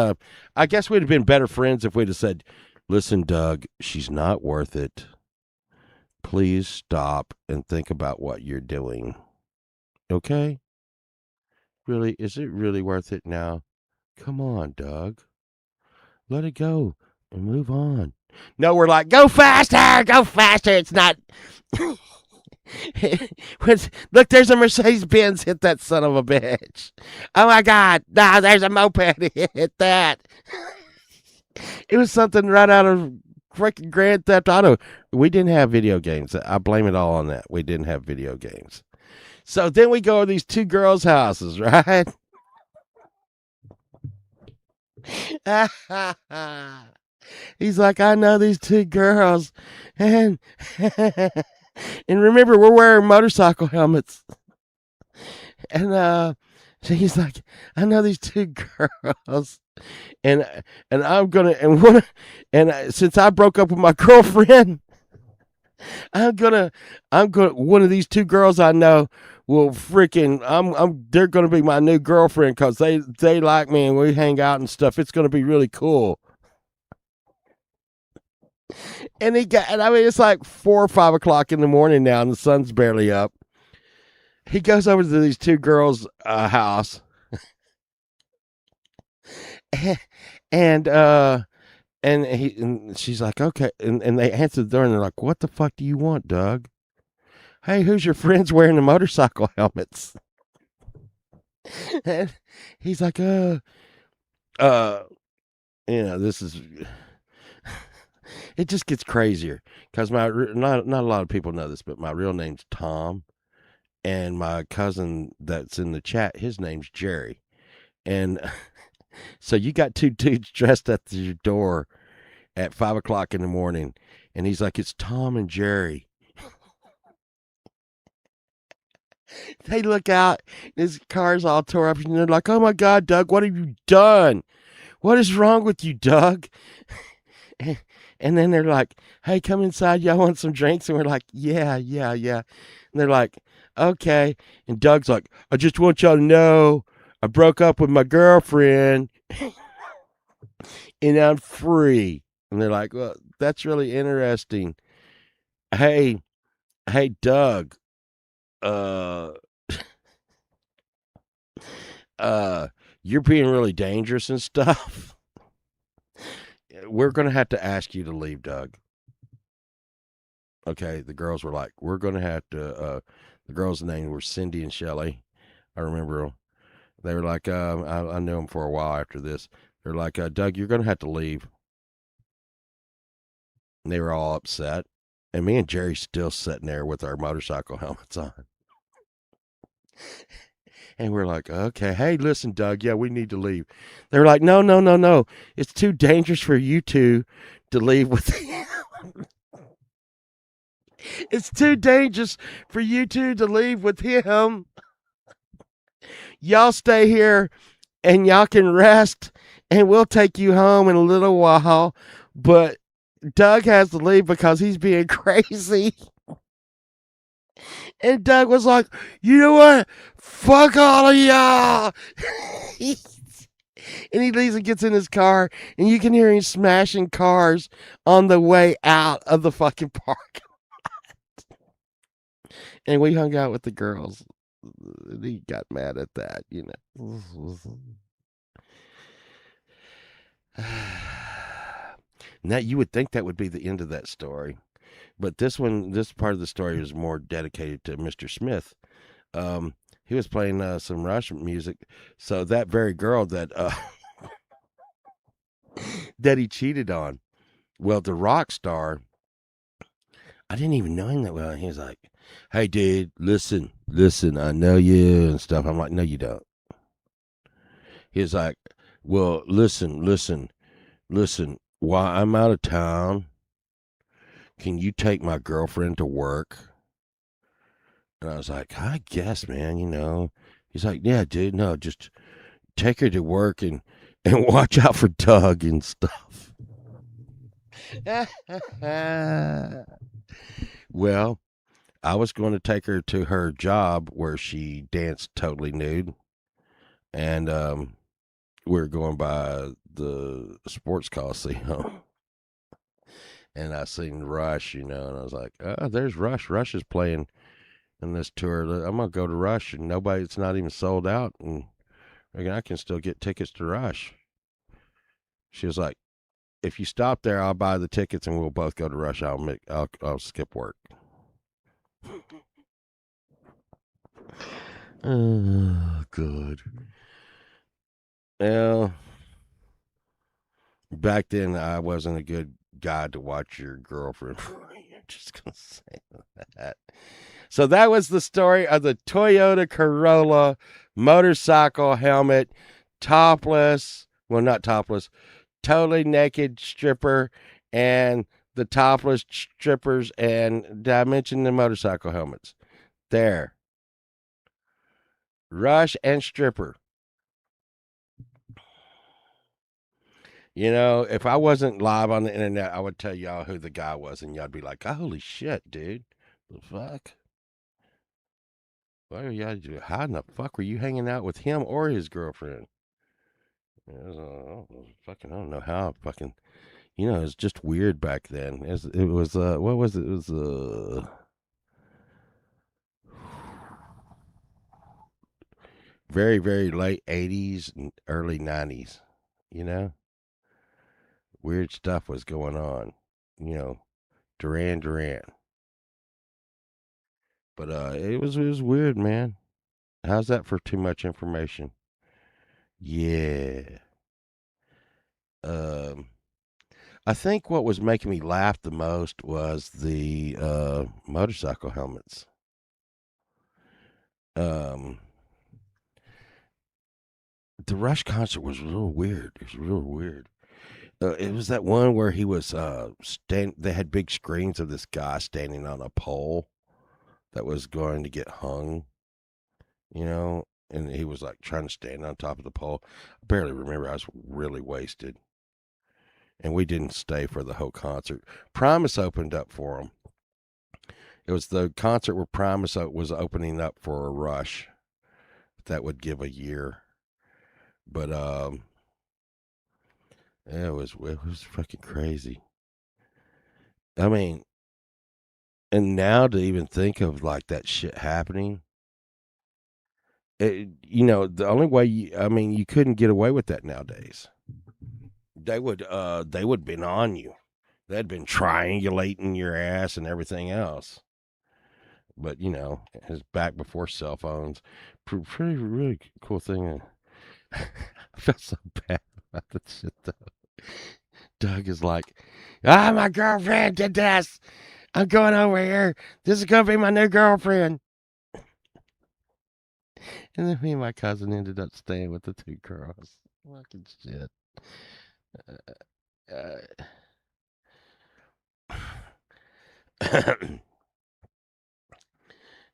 I guess we'd have been better friends if we'd have said, "Listen, Doug, she's not worth it. Please stop and think about what you're doing. Okay? Really, is it really worth it now? Come on, Doug. Let it go and move on." No, we're like, "Go faster, go faster." It's not. Look, there's a Mercedes Benz. Hit that son of a bitch. Oh my God. No, there's a moped. Hit that. It was something right out of freaking Grand Theft Auto. We didn't have video games. I blame it all on that. We didn't have video games. So then we go to these two girls' houses, right? He's like, "I know these two girls, and and remember, we're wearing motorcycle helmets." And so he's like, "I know these two girls, and I'm gonna and one and since I broke up with my girlfriend, I'm gonna one of these two girls I know will freaking they're gonna be my new girlfriend because they like me and we hang out and stuff. It's gonna be really cool." And I mean, it's like 4 or 5 o'clock in the morning now, and the sun's barely up. He goes over to these two girls' house, and and she's like, "Okay," and they answer the door, and they're like, "What the fuck do you want, Doug? Hey, who's your friends wearing the motorcycle helmets?" And he's like, uh, this is. It just gets crazier because not a lot of people know this, but my real name's Tom, and my cousin that's in the chat, his name's Jerry, and so you got two dudes dressed at your door at 5 o'clock in the morning, and he's like, "It's Tom and Jerry." They look out, his car's all tore up, and they're like, "Oh my God, Doug, what have you done? What is wrong with you, Doug?" And then they're like, "Hey, come inside. Y'all want some drinks?" And we're like, "Yeah, yeah, yeah." And they're like, "Okay." And Doug's like, "I just want y'all to know I broke up with my girlfriend and I'm free." And they're like, "Well, that's really interesting. Hey, hey, Doug, uh, uh, you're being really dangerous and stuff. We're going to have to ask you to leave, Doug." Okay, the girls were like, "We're going to have to," the girls' names were Cindy and Shelly. I remember them. They were like, I knew them for a while after this. They're like, "Doug, you're going to have to leave." And they were all upset. And me and Jerry still sitting there with our motorcycle helmets on. And we're like, "Okay, hey, listen, Doug, yeah, we need to leave." They were like, "No, no, no, no. It's too dangerous for you two to leave with him. It's too dangerous for you two to leave with him. Y'all stay here and y'all can rest, and we'll take you home in a little while. But Doug has to leave because he's being crazy." And Doug was like, "You know what? Fuck all of y'all." And he leaves and gets in his car, and you can hear him smashing cars on the way out of the fucking park. And we hung out with the girls. He got mad at that, Now, you would think that would be the end of that story. But this part of the story is more dedicated to Mr. Smith. He was playing some Russian music. So that very girl that that he cheated on, well, the rock star, I didn't even know him that well. He was like, "Hey, dude, listen, I know you and stuff." I'm like, "No, you don't." He was like, "Well, listen. While I'm out of town, can you take my girlfriend to work?" And I was like, "I guess, man. He's like, "Yeah, dude, no, just take her to work and watch out for Doug and stuff." Well, I was going to take her to her job where she danced totally nude, and we were going by the sports coliseum, and I seen Rush, and I was like, oh, there's Rush. Rush is playing in this tour. I'm gonna go to Rush, and it's not even sold out, and I can still get tickets to Rush. She was like, if you stop there, I'll buy the tickets, and we'll both go to Rush. I'll skip work. Oh, good. Well, back then I wasn't a good guy to watch your girlfriend. I'm just gonna say that. So that was the story of the Toyota Corolla motorcycle helmet, topless. Well, not topless, totally naked stripper, and the topless strippers. And did I mention the motorcycle helmets? There, Rush and stripper. If I wasn't live on the internet, I would tell y'all who the guy was, and y'all'd be like, "Holy shit, dude! The fuck? What are y'all doing? How in the fuck were you hanging out with him or his girlfriend?" I don't know how. Fucking, it was just weird back then. It was what was it? It was very very late '80s and early '90s. You know, weird stuff was going on. Duran Duran. But it was weird, man. How's that for too much information? Yeah. Um, I think what was making me laugh the most was the motorcycle helmets. Um, the Rush concert was real weird. It was real weird. It was that one where he was They had big screens of this guy standing on a pole that was going to get hung. And he was like trying to stand on top of the pole. I barely remember. I was really wasted. And we didn't stay for the whole concert. Primus opened up for him. It was the concert where Primus was opening up for a Rush that would give a year. But it was fucking crazy. I mean, and now to even think of like that shit happening, the only way you couldn't get away with that nowadays. They would been on you. They'd been triangulating your ass and everything else. But it's back before cell phones. Pretty really cool thing. I felt so bad about that shit though. Doug is like, my girlfriend did this. I'm going over here. This is gonna be my new girlfriend. And then me and my cousin ended up staying with the two girls. Fucking shit.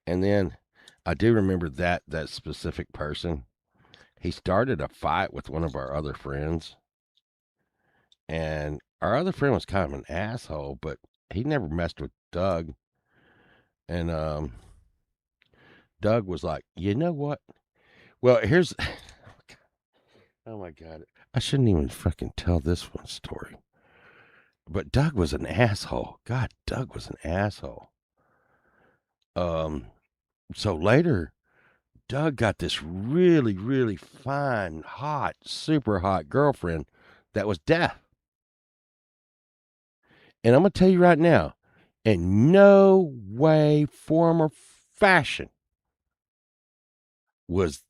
And then I do remember that specific person. He started a fight with one of our other friends, and our other friend was kind of an asshole, but he never messed with Doug. And Doug was like, you know what? Well, here's oh my god, I shouldn't even fucking tell this one story. But Doug was an asshole. God, Doug was an asshole. Um, so later, Doug got this really, really fine, hot, super hot girlfriend that was deaf. And I'm going to tell you right now, in no way, form, or fashion was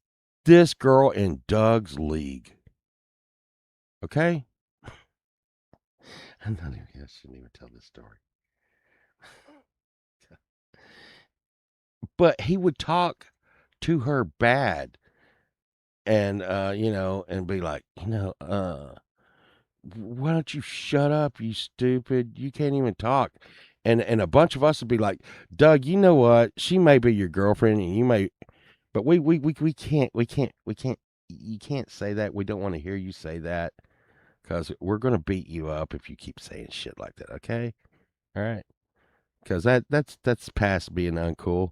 this girl in Doug's league. Okay? I shouldn't even tell this story. But he would talk to her bad and, and be like, why don't you shut up, you stupid? You can't even talk. And a bunch of us would be like, Doug, you know what? She may be your girlfriend, and you may, but we can't. You can't say that. We don't want to hear you say that because we're gonna beat you up if you keep saying shit like that. Okay, all right? Because that's past being uncool.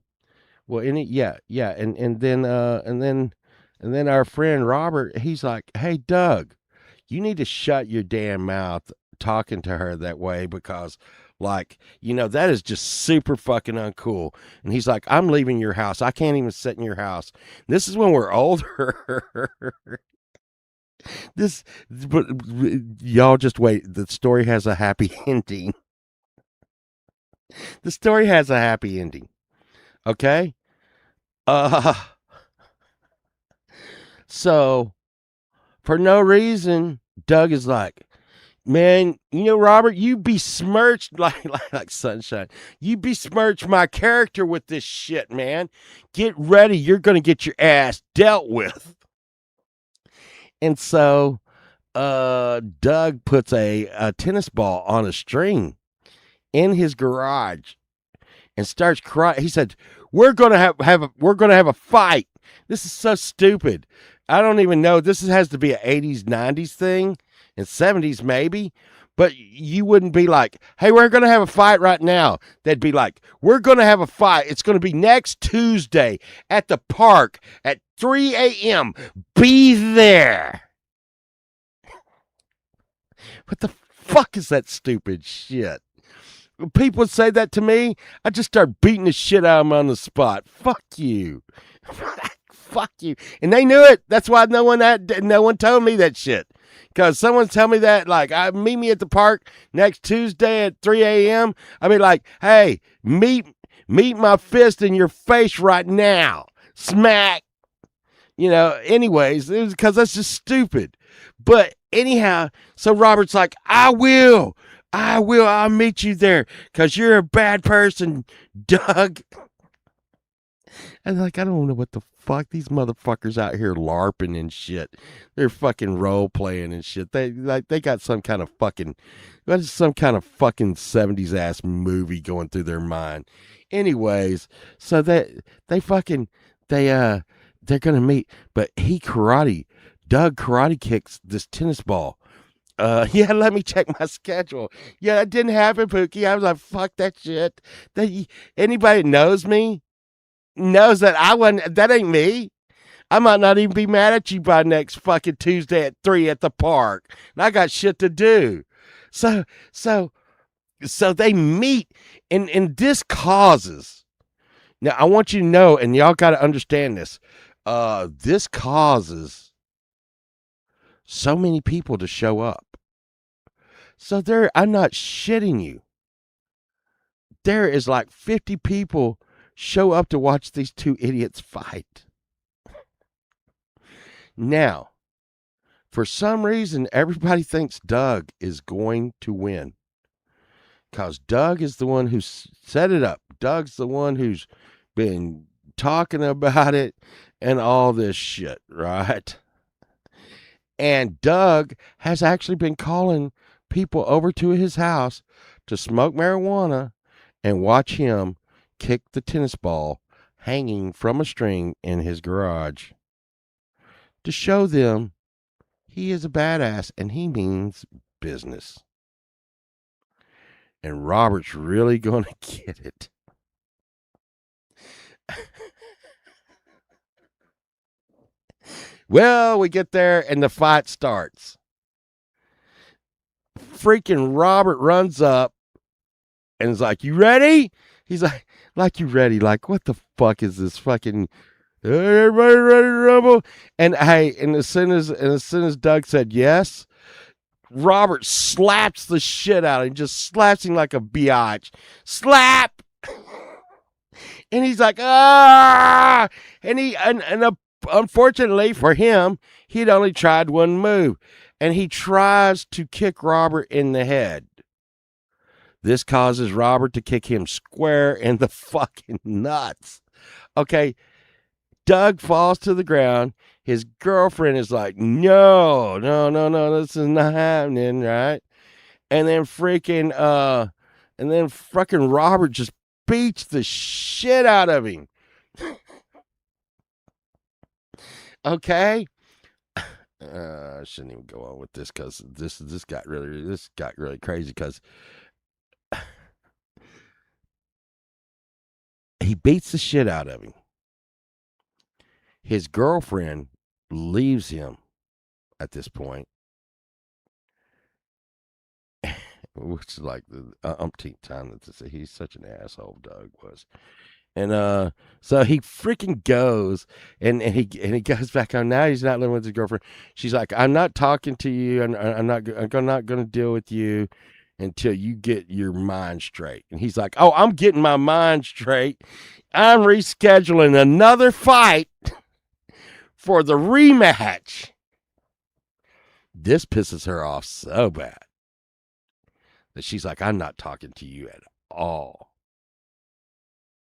Well, yeah, and then And then our friend Robert, he's like, "Hey, Doug, you need to shut your damn mouth talking to her that way because, like, that is just super fucking uncool." And he's like, "I'm leaving your house. I can't even sit in your house." This is when we're older. But y'all just wait. The story has a happy ending. The story has a happy ending. Okay. Uh, so for no reason, Doug is like, "Man, Robert, you besmirched like sunshine. You besmirched my character with this shit, man. Get ready. You're gonna get your ass dealt with." And so Doug puts a tennis ball on a string in his garage and starts crying. He said, we're gonna have a fight. This is so stupid. I don't even know. This has to be an 80s, 90s thing, and 70s maybe. But you wouldn't be like, "Hey, we're gonna have a fight right now." They'd be like, "We're gonna have a fight. It's gonna be next Tuesday at the park at 3 a.m. Be there." What the fuck is that stupid shit? When people say that to me, I just start beating the shit out of them on the spot. Fuck you. Fuck you. And they knew it. That's why no one told me that shit. Because someone tell me that, like, meet me at the park next Tuesday at 3 a.m. I mean, like, "Hey, meet my fist in your face right now." Smack. Anyways, it was because that's just stupid. But anyhow, so Robert's like, I'll meet you there because you're a bad person, Doug." And like, I don't know what the fuck these motherfuckers out here LARPing and shit. They're fucking role playing and shit. They got some kind of fucking 70s ass movie going through their mind. Anyways, so they fucking they're gonna meet, but Doug karate kicks this tennis ball. Yeah, let me check my schedule. Yeah, that didn't happen, Pookie. I was like, fuck that shit. Anybody that knows me knows that that ain't me. I might not even be mad at you by next fucking Tuesday at 3 at the park. And I got shit to do. So, so, so they meet and this causes. Now, I want you to know, and y'all got to understand this. This causes so many people to show up. So I'm not shitting you. There is like 50 people show up to watch these two idiots fight. Now, for some reason, everybody thinks Doug is going to win. Because Doug is the one who set it up. Doug's the one who's been talking about it and all this shit, right? And Doug has actually been calling people over to his house to smoke marijuana and watch him kick the tennis ball hanging from a string in his garage to show them he is a badass and he means business. And Robert's really going to get it. Well, we get there and the fight starts. Freaking Robert runs up and is like, "You ready?" He's like you ready? Like, what the fuck is this fucking? Everybody ready to rumble? And hey, and as soon as Doug said yes, Robert slaps the shit out of him, just slaps him like a biatch. Slap! And he's like, "Ah!" And unfortunately for him, he'd only tried one move, and he tries to kick Robert in the head. This causes Robert to kick him square in the fucking nuts. Okay, Doug falls to the ground. His girlfriend is like, "No, no, no, no, this is not happening," right? And then freaking Robert just beats the shit out of him. Okay? I shouldn't even go on with this because this got really crazy because he beats the shit out of him. His girlfriend leaves him at this point, which is like the umpteenth time that this, he's such an asshole, Doug was. And so he freaking goes and he goes back home. Now he's not living with his girlfriend. She's like, I'm not talking to you. I'm not going to deal with you until you get your mind straight. And he's like, oh, I'm getting my mind straight. I'm rescheduling another fight for the rematch. This pisses her off so bad that she's like, I'm not talking to you at all.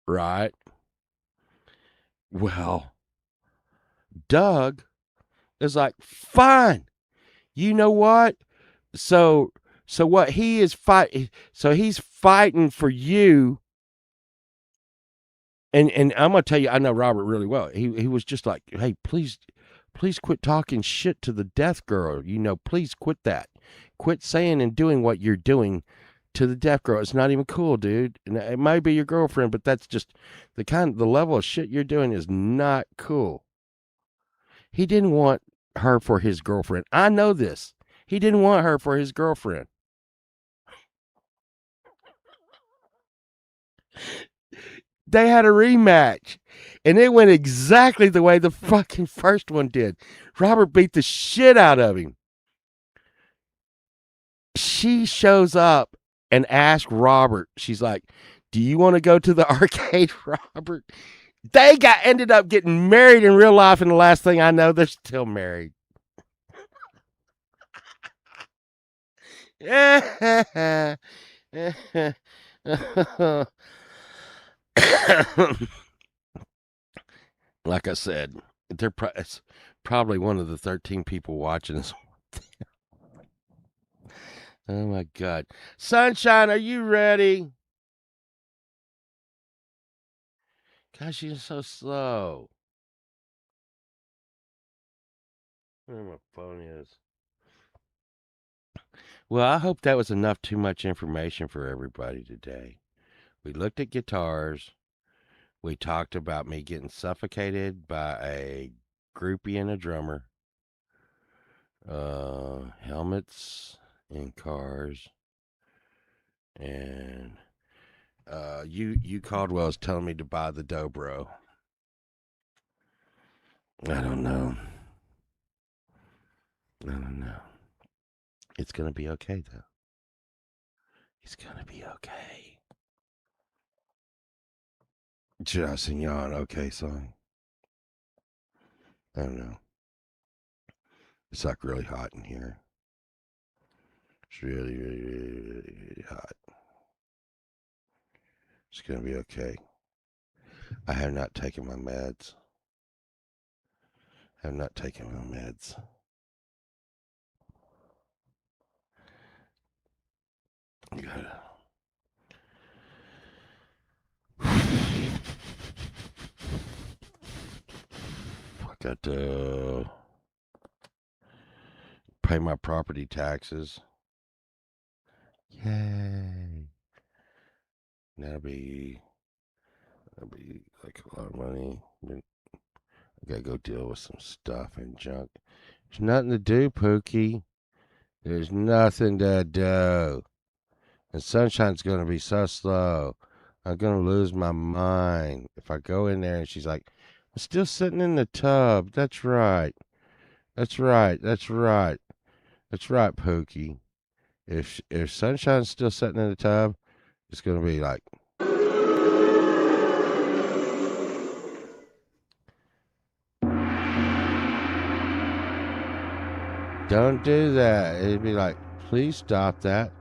Right? Well, Doug is like, fine. You know what? So what he is fight so he's fighting for you. And I'm gonna tell you, I know Robert really well. He was just like, hey, please quit talking shit to the deaf girl. You know, please quit that. Quit saying and doing what you're doing to the deaf girl. It's not even cool, dude. And it might be your girlfriend, but that's just the level of shit you're doing is not cool. He didn't want her for his girlfriend. I know this. He didn't want her for his girlfriend. They had a rematch, and it went exactly the way the fucking first one did. Robert beat the shit out of him. She shows up and asks Robert, she's like, do you want to go to the arcade, Robert? They ended up getting married in real life, and the last thing I know, they're still married. Like I said, it's probably one of the 13 people watching this. Oh my God. Sunshine, are you ready? Gosh, you're so slow. Where my phone is. Well, I hope that was enough too much information for everybody today. We looked at guitars. We talked about me getting suffocated by a groupie and a drummer. Helmets in cars. And you Caldwell is telling me to buy the Dobro. I don't know. I don't know. It's gonna be okay though. It's gonna be okay. Should I sing y'all an okay song? I don't know. It's like really hot in here. It's really, really, really, really, really hot. It's gonna be okay. I have not taken my meds. I have not taken my meds. Good. I got to pay my property taxes. Yay. That'll be like a lot of money. I gotta go deal with some stuff and junk. There's nothing to do, Pookie. There's nothing to do. And Sunshine's gonna be so slow. I'm gonna lose my mind if I go in there and she's like, I'm still sitting in the tub. That's right. That's right. That's right. That's right, Pookie. If Sunshine's still sitting in the tub, it's gonna be like, don't do that. It'd be like, please stop that.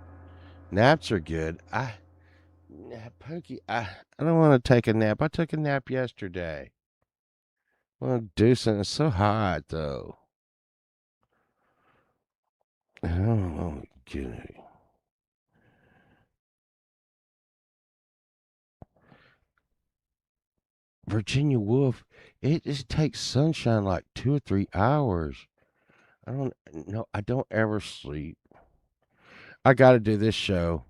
Naps are good. Pookie, I don't want to take a nap. I took a nap yesterday. I want to do something. It's so hot though. I don't know. Get it. Virginia Woolf, it just takes Sunshine like 2 or 3 hours. I don't know. I don't ever sleep. I got to do this show.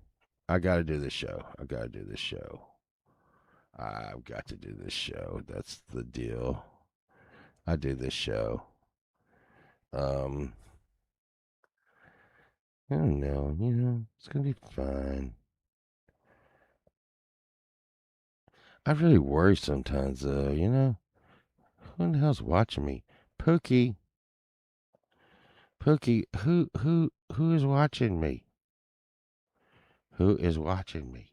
I got to do this show. I got to do this show. I've got to do this show. That's the deal. I do this show. Um, I don't know. It's gonna be fine. I really worry sometimes, though. Who in the hell's watching me? Pookie, Pookie, who is watching me? Who is watching me?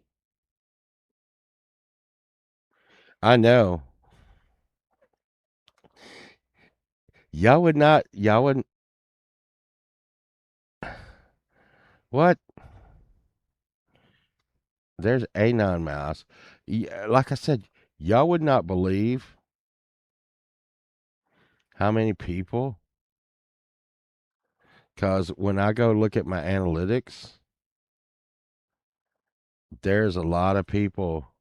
I know. Y'all wouldn't. What? There's a non mouse. Yeah, like I said, y'all would not believe how many people. Because when I go look at my analytics, there's a lot of people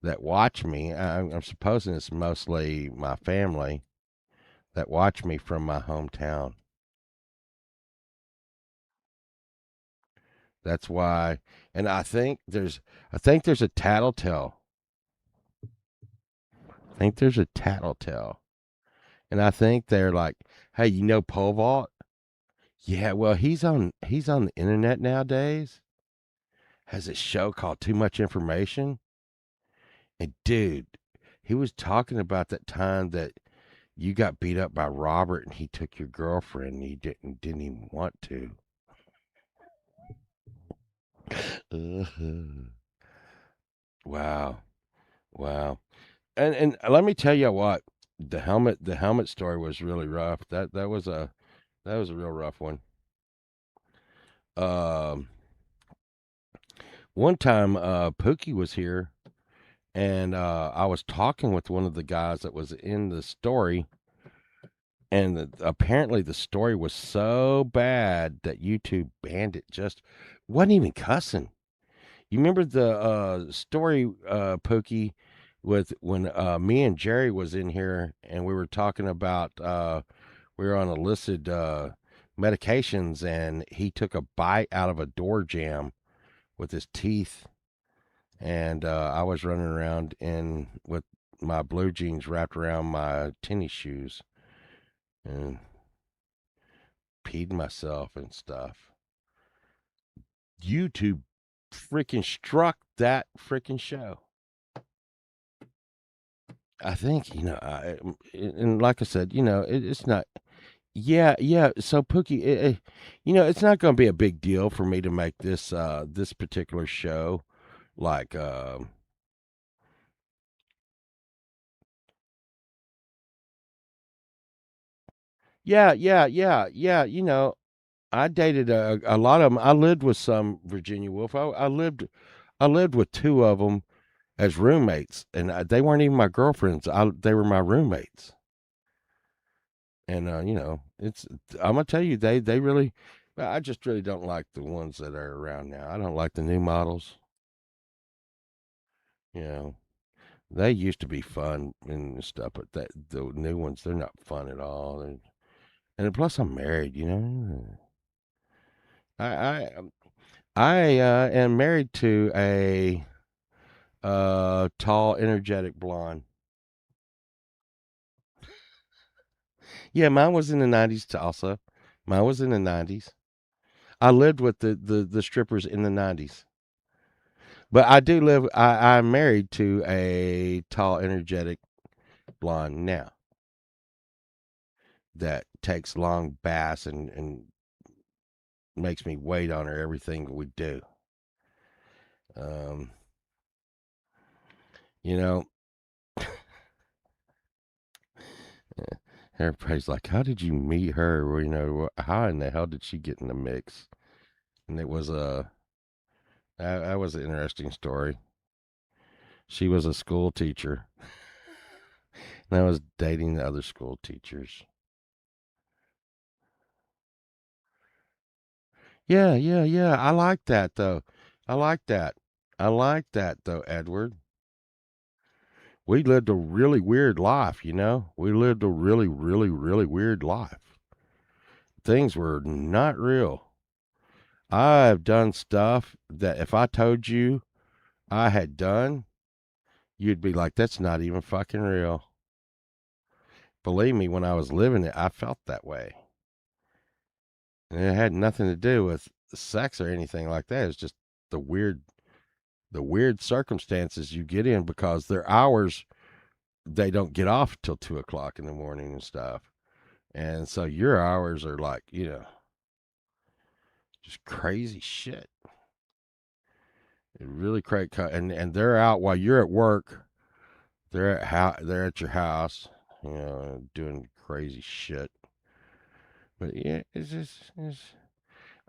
that watch me. I'm supposing it's mostly my family that watch me from my hometown. That's why, and I think there's a tattletale. I think there's a tattletale, and I think they're like, "Hey, Pole Vault? Yeah, well, he's on the internet nowadays. Has a show called Too Much Information, and dude, he was talking about that time that you got beat up by Robert, and he took your girlfriend, and he didn't even want to." Uh-huh. Wow, wow. And let me tell you what, the helmet story was really rough. That was a real rough one. Um, One time, Pookie was here, and I was talking with one of the guys that was in the story, and apparently the story was so bad that YouTube banned it. Just wasn't even cussing. You remember the story, Pookie, with when me and Jerry was in here, and we were talking about we were on illicit medications, and he took a bite out of a door jamb with his teeth, and I was running around in with my blue jeans wrapped around my tennis shoes and peed myself and stuff. YouTube freaking struck that freaking show. I think and like I said, it's not. Yeah, yeah. So Pookie, it's not going to be a big deal for me to make this particular show like. Yeah, yeah, yeah, yeah. I dated a lot of them. I lived with some Virginia Wolf. I lived with two of them as roommates, and they weren't even my girlfriends. They were my roommates. And it's I'm gonna tell you, they really. I just really don't like the ones that are around now. I don't like the new models. You know, they used to be fun and stuff, but the new ones, they're not fun at all. And plus, I'm married. I I I am married to a tall, energetic blonde. Yeah, mine was in the '90s also. Mine was in the '90s. I lived with the strippers in the '90s. But I do live. I'm married to a tall, energetic blonde now that takes long baths and makes me wait on her everything we do. Um, you know, everybody's like, "How did you meet her?" Or, how in the hell did she get in the mix? And it was that was an interesting story. She was a school teacher, and I was dating the other school teachers. Yeah, yeah, yeah. I like that though. I like that. I like that though, Edward. We lived a really weird life. We lived a really, really, really weird life. Things were not real. I've done stuff that if I told you I had done, you'd be like, that's not even fucking real. Believe me, when I was living it, I felt that way. And it had nothing to do with sex or anything like that. It's just the weird the weird circumstances you get in because their hours they don't get off till 2 o'clock in the morning and stuff. And so your hours are like, just crazy shit. It really crazy. And they're out while you're at work. They're at your house, doing crazy shit. But yeah,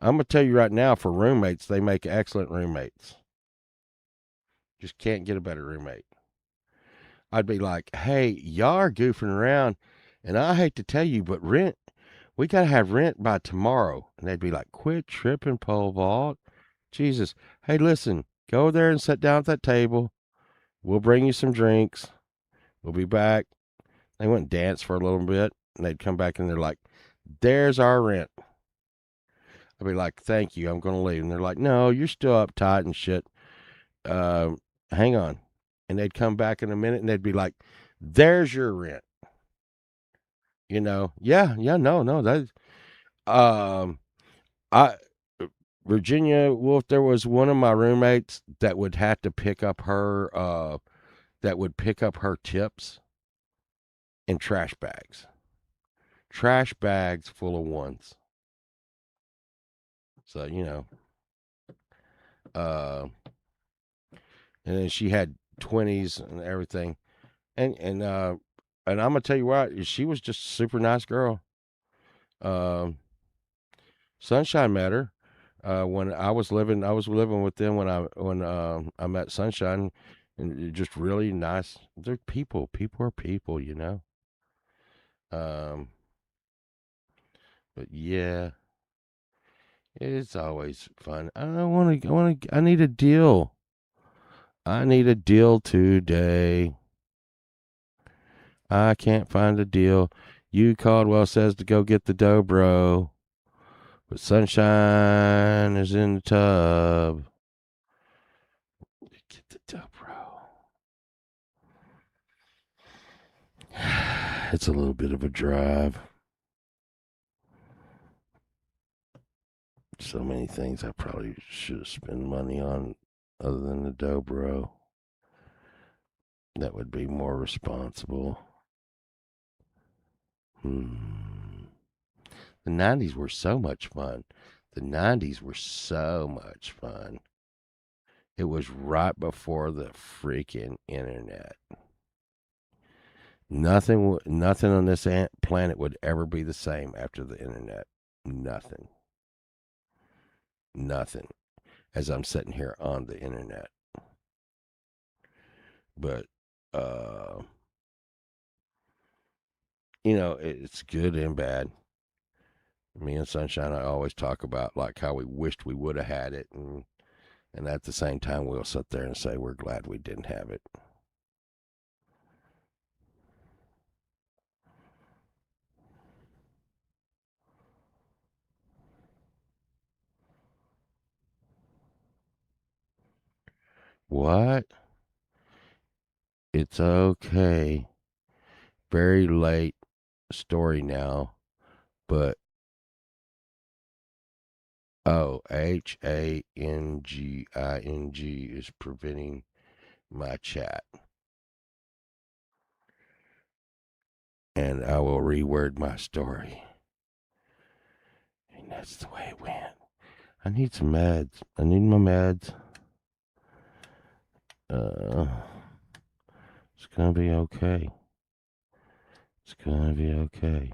I'm gonna tell you right now, for roommates, they make excellent roommates. Just can't get a better roommate. I'd be like, hey, y'all are goofing around, and I hate to tell you, but we got to have rent by tomorrow. And they'd be like, quit tripping, pole vault. Jesus. Hey, listen, go there and sit down at that table. We'll bring you some drinks. We'll be back. They went and danced for a little bit, and they'd come back and they're like, there's our rent. I'd be like, thank you, I'm going to leave. And they're like, no, you're still uptight and shit. Uh, Hang on. And they'd come back in a minute and they'd be like, there's your rent. Yeah, no, that, um, I, Virginia Wolf, there was one of my roommates that would have to pick up that would pick up her tips in trash bags full of ones. So, uh, and then she had 20s and everything. And I'm gonna tell you what, she was just a super nice girl. Um, Sunshine met her. When I was living with them when I met Sunshine, and just really nice. They're people. People are people. Um, but yeah, it's always fun. I don't want to. I need a deal. I need a deal today. I can't find a deal. You Caldwell says to go get the dobro, but Sunshine is in the tub. Get the dobro. It's a little bit of a drive. So many things I probably should have spent money on other than the dobro. That would be more responsible. The 90s were so much fun. The 90s were so much fun. It was right before the freaking internet. Nothing on this planet would ever be the same after the internet. Nothing. Nothing. As I'm sitting here on the internet. But, uh, it's good and bad. Me and Sunshine, I always talk about like how we wished we would have had it, and at the same time, we'll sit there and say we're glad we didn't have it. What? It's okay. Very late story now, but oh, HANGING is preventing my chat. And I will reword my story. And that's the way it went. I need some meds. I need my meds. It's gonna be okay. It's gonna be okay.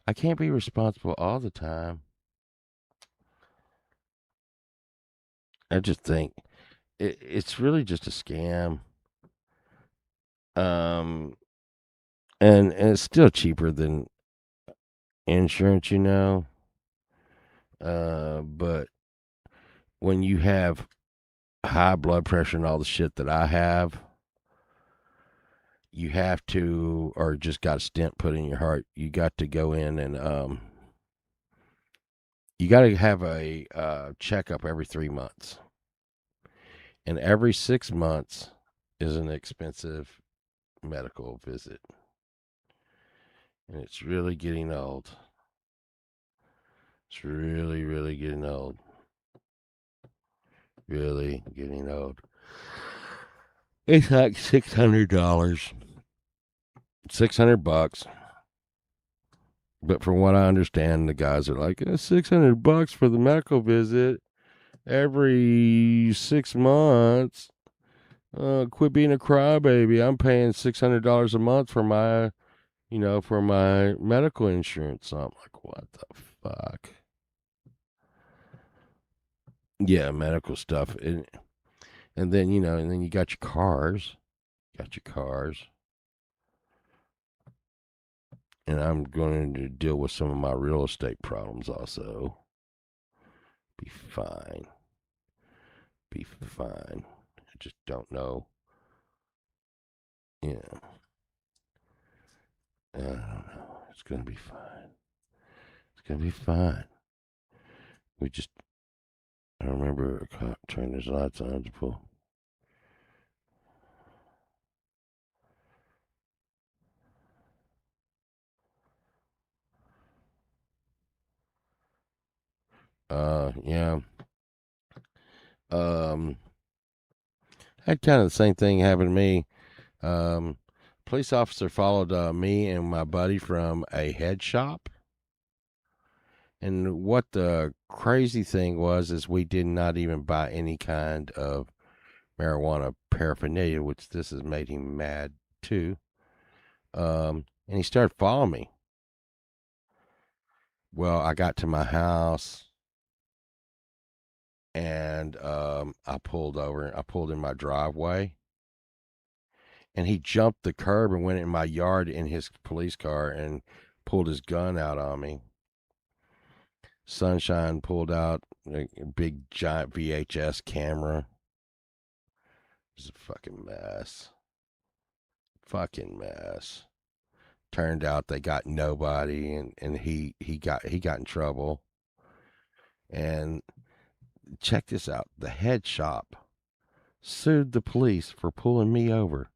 I can't be responsible all the time. I just think it's really just a scam. Um, and it's still cheaper than insurance. But when you have high blood pressure and all the shit that I have, you have to, or just got a stent put in your heart. You got to go in and you got to have a checkup every 3 months, and every 6 months is an expensive medical visit, and it's really getting old. It's really, really getting old. Really getting old. It's like $600. $600. But from what I understand, the guys are like, $600 for the medical visit every 6 months. Quit being a crybaby. I'm paying $600 a month for my medical insurance. So I'm like, what the fuck? Yeah, medical stuff. And then, and then you got your cars. And I'm going to deal with some of my real estate problems also. Be fine. Be fine. I just don't know. Yeah. I don't know. It's going to be fine. It's going to be fine. We just, I remember turning his lights on to pull. Yeah. Um, had kind of the same thing happen to me. Um, Police officer followed me and my buddy from a head shop. And what the crazy thing was is we did not even buy any kind of marijuana paraphernalia, which this has made him mad too. And he started following me. Well, I got to my house and I pulled over. I pulled in my driveway, and he jumped the curb and went in my yard in his police car and pulled his gun out on me. Sunshine pulled out a big giant VHS camera. It was a fucking mess. Fucking mess. Turned out they got nobody, and he got in trouble. And check this out: the head shop sued the police for pulling me over.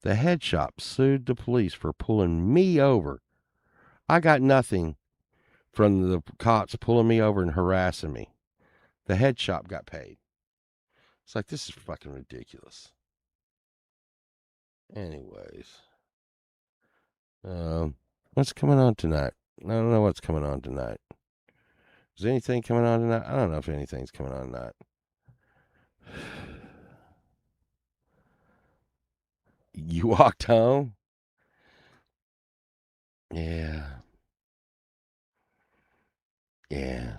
The head shop sued the police for pulling me over. I got nothing from the cops pulling me over and harassing me. The head shop got paid. It's like, this is fucking ridiculous. Anyways, what's coming on tonight? I don't know what's coming on tonight. Is anything coming on tonight? I don't know if anything's coming on tonight. You walked home? Yeah. Yeah.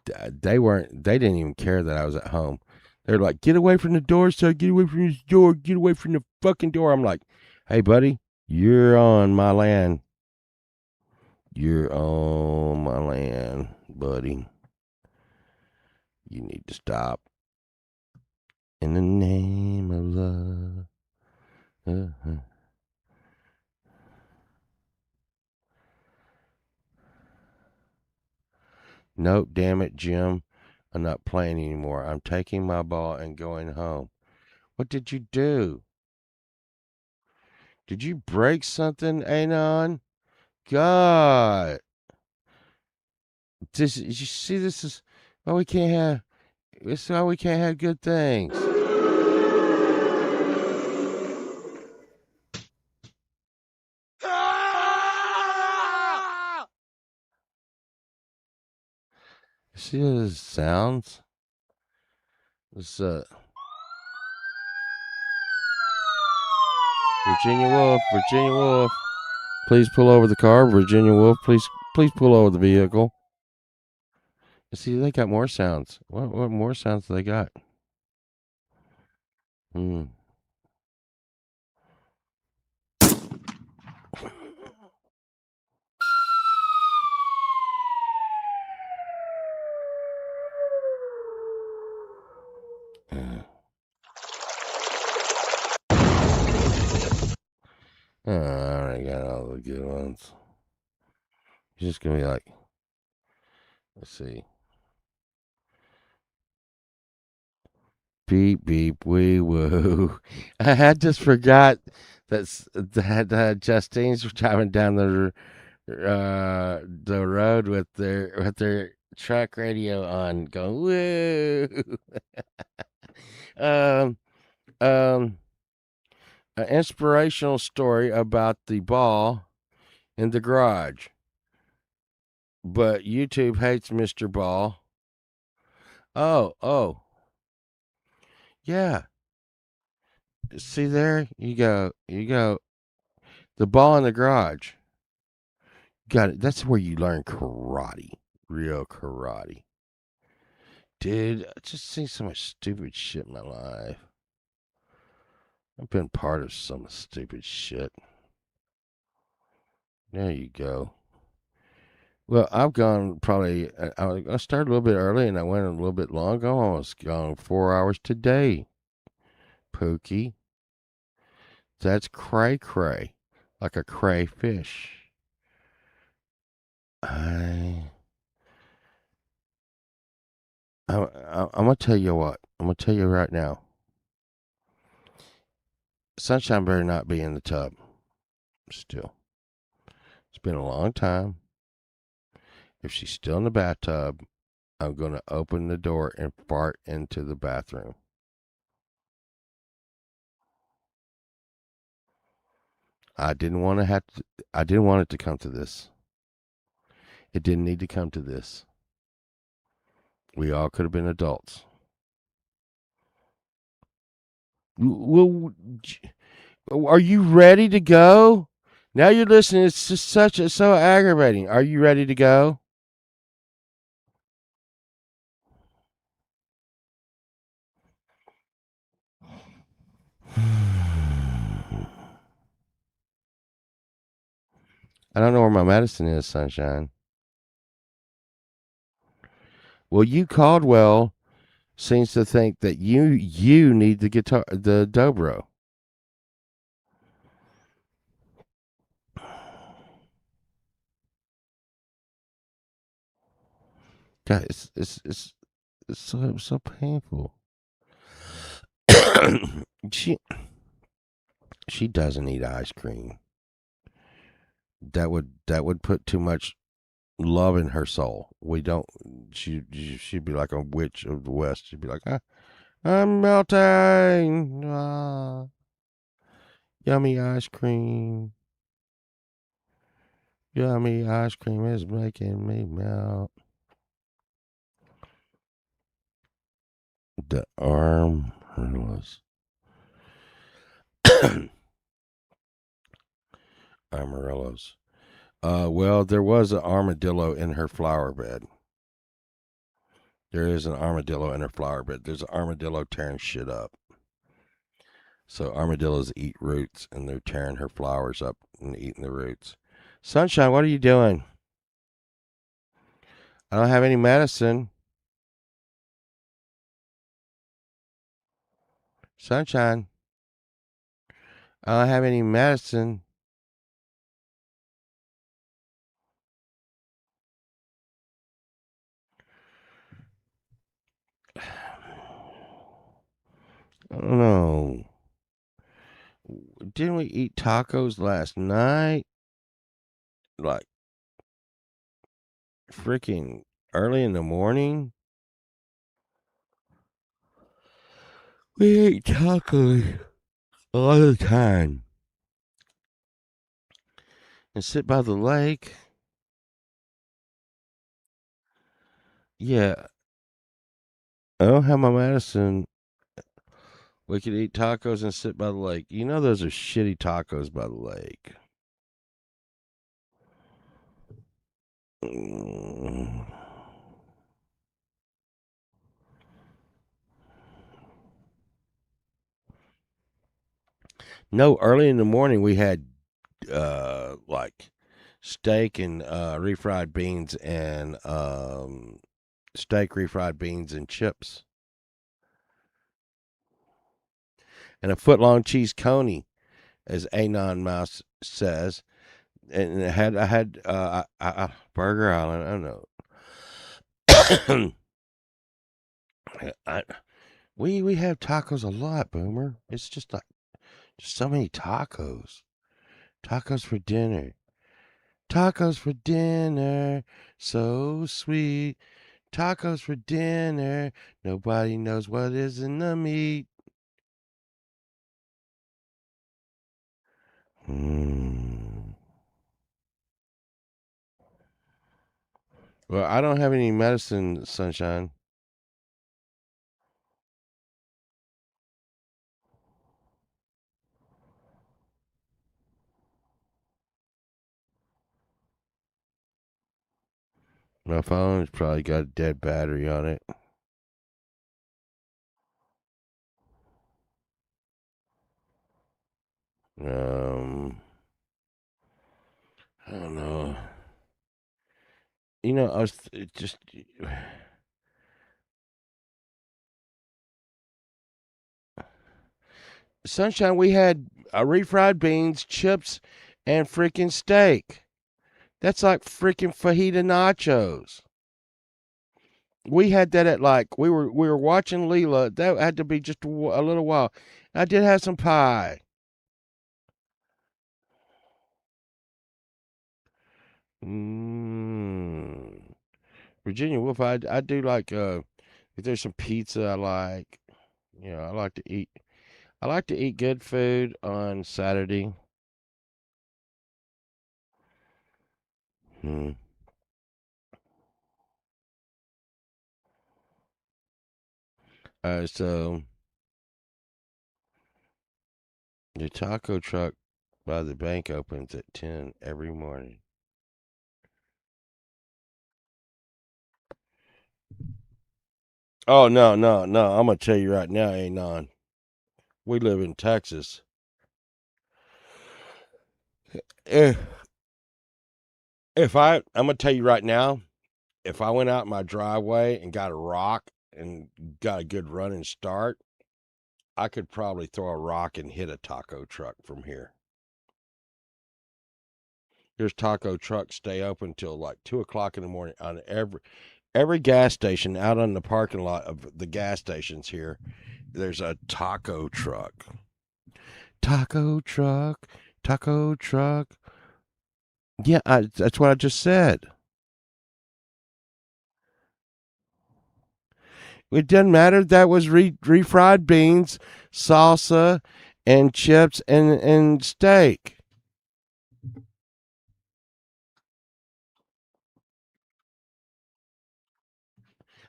They didn't even care that I was at home. They're like, get away from the door, son. Get away from this door. Get away from the fucking door. I'm like, hey, buddy, you're on my land. You're on my land, buddy. You need to stop. In the name of love. Uh-huh. Nope, damn it, Jim. I'm not playing anymore. I'm taking my ball and going home. What did you do? Did you break something, Anon? God. You see, this is why we can't have. This is why we can't have good things. You see those sounds? This Virginia Wolf, Virginia Wolf. Please pull over the car, Virginia Wolf. Please pull over the vehicle. See, they got more sounds. What more sounds do they got? Hmm. I already got all the good ones. You're just gonna be like, let's see. Beep beep wee woo. I had just forgot that Justine's driving down the road with their truck radio on, going woo. um, um, an inspirational story about the ball in the garage, but YouTube hates Mr. Ball. Oh, yeah. See there, you go. The ball in the garage. Got it. That's where you learn karate, real karate. Dude, I just seen so much stupid shit in my life. I've been part of some stupid shit. There you go. Well, I've gone probably. I started a little bit early and I went a little bit long. I almost gone 4 hours today. Pookie, that's cray cray, like a crayfish. I, I'm gonna tell you what. I'm gonna tell you right now. Sunshine better not be in the tub. Still, it's been a long time. If she's still in the bathtub, I'm gonna open the door and fart into the bathroom. I didn't want to have to. I didn't want it to come to this. It didn't need to come to this. We all could have been adults. Well, are you ready to go? Now you're listening. It's just so aggravating. Are you ready to go? I don't know where my medicine is, sunshine. Well, you Caldwell seems to think that you need the guitar, the dobro. God, it's so painful. she she doesn't eat ice cream. That would put too much love in her soul. We don't. She'd be like a witch of the west. She'd be like, I'm melting. Yummy ice cream. Yummy ice cream is making me melt. The armadillos. Armadillos. Well, there was an armadillo in her flower bed. There is an armadillo in her flower bed. There's an armadillo tearing shit up. So armadillos eat roots, and they're tearing her flowers up and eating the roots. Sunshine, what are you doing? I don't have any medicine. Sunshine, I don't have any medicine. I don't know. Didn't we eat tacos last night? Like freaking early in the morning? We ate tacos all the time. And sit by the lake. Yeah, I don't have my medicine. We could eat tacos and sit by the lake. You know those are shitty tacos by the lake. Mm. No, early in the morning we had like steak and refried beans and steak, refried beans and chips and a foot long cheese coney, as Anon Mouse says. And I had Burger Island. I don't know. I, we have tacos a lot, Boomer. It's just like just so many tacos. Tacos for dinner. Tacos for dinner, so sweet. Tacos for dinner, nobody knows what is in the meat. Mm. Well, I don't have any medicine, Sunshine. My phone's probably got a dead battery on it. Um, I don't know. I was just Sunshine. We had refried beans, chips, and freaking steak. That's like freaking fajita nachos. We had that at like we were watching Leela. That had to be just a little while. I did have some pie. Mm. Virginia Wolf. I do like if there's some pizza I like. I like to eat. I like to eat good food on Saturday. Hmm. So the taco truck by the bank opens at 10 every morning. Oh no, no, no! I'm gonna tell you right now, ain't none. We live in Texas. If I'm gonna tell you right now, if I went out in my driveway and got a rock and got a good running start, I could probably throw a rock and hit a taco truck from here. There's taco trucks stay open till like 2 o'clock in the morning on every gas station out on the parking lot of the gas stations here. There's a taco truck. Taco truck, taco truck. Yeah, that's what I just said. It doesn't matter. That was refried beans, salsa, and chips and steak.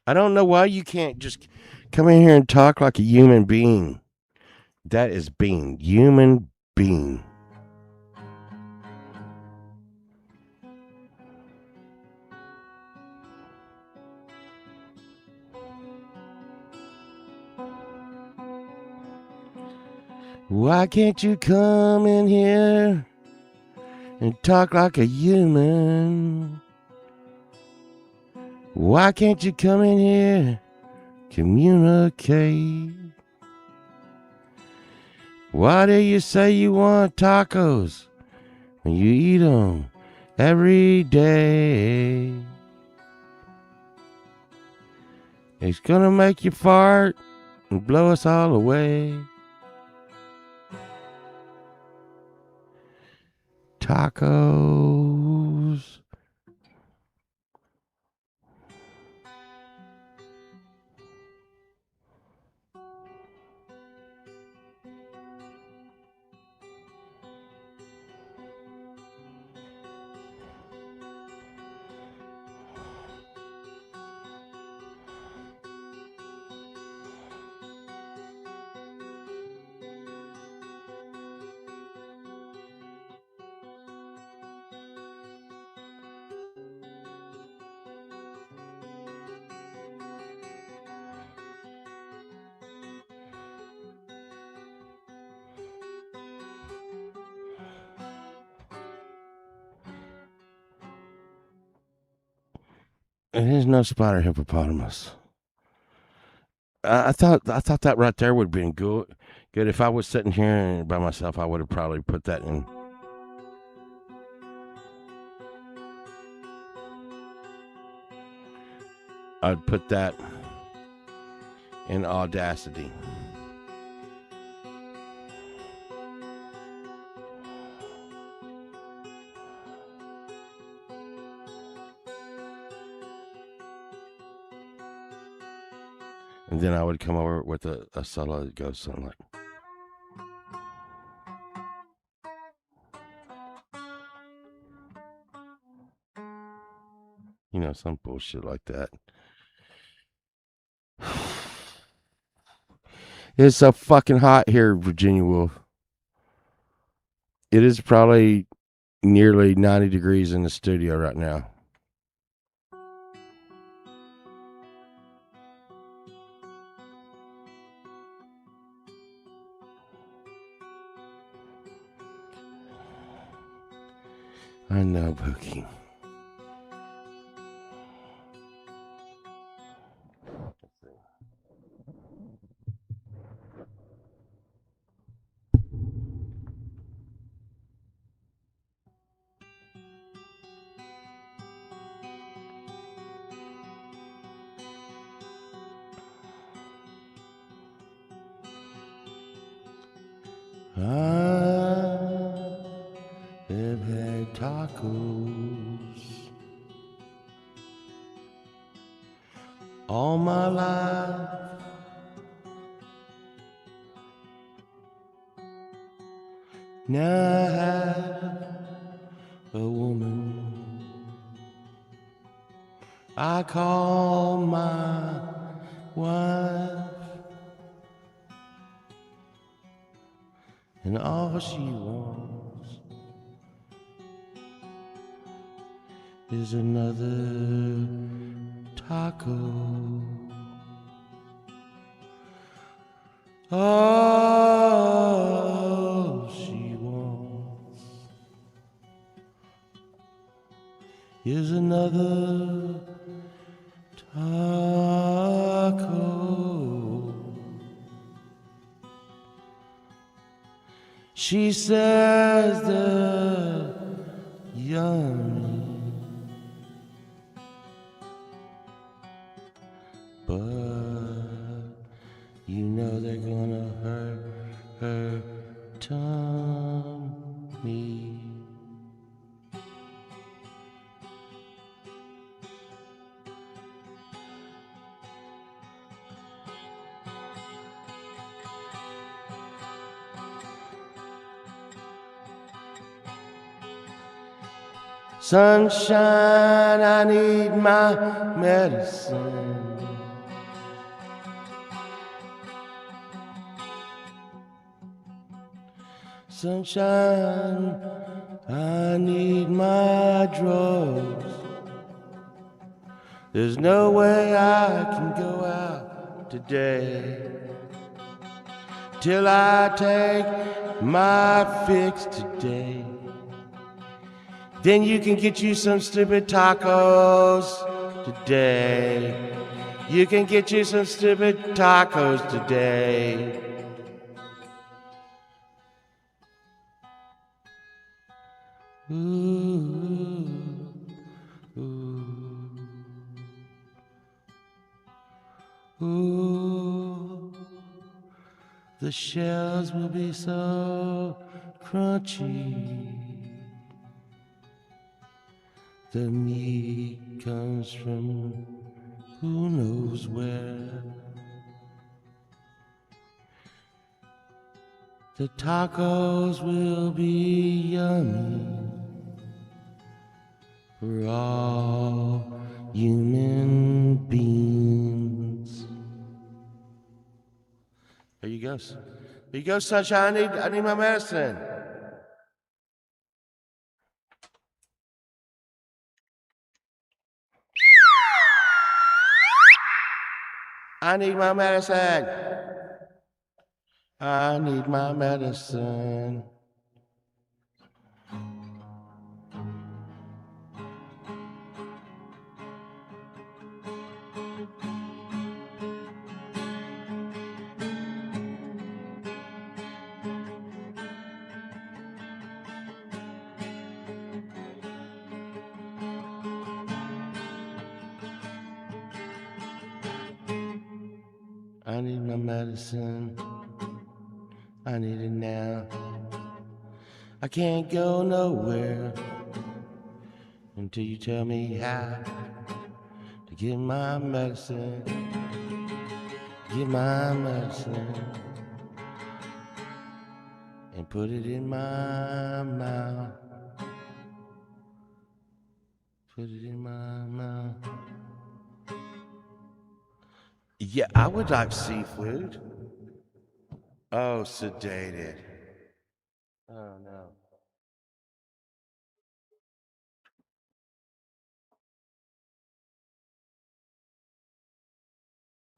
I don't know why you can't just come in here and talk like a human being. That is being human being. Why can't you come in here and talk like a human? Why can't you come in here, communicate? Why do you say you want tacos when you eat them every day? It's gonna make you fart and blow us all away. Tacos. It is no spider hippopotamus. I thought that right there would have been good. Good if I was sitting here by myself, I would have probably put that in. I'd put that in Audacity. And then I would come over with a solo that goes something like, some bullshit like that. It's so fucking hot here, Virginia Wolf. It is probably nearly 90 degrees in the studio right now. I know, Pookie. I've had tacos all my life. Now I have a woman I call my wife, and all she wants is another taco. All she wants is another taco. She says they're yummy, but they're gonna hurt her tummy. Sunshine, I need my medicine. Sunshine, I need my drugs. There's no way I can go out today till I take my fix today. Then you can get you some stupid tacos today. You can get you some stupid tacos today. Ooh, ooh, ooh. The shells will be so crunchy. The meat comes from who knows where. The tacos will be yummy for all human beings. There you go. There you go, sunshine. I need my medicine. I need my medicine. I need my medicine. I need my medicine. I need it now. I can't go nowhere until you tell me how to get my medicine. get my medicine and put it in my mouth. Put it in my mouth. Yeah, I would like seafood. Oh, sedated. Oh, no.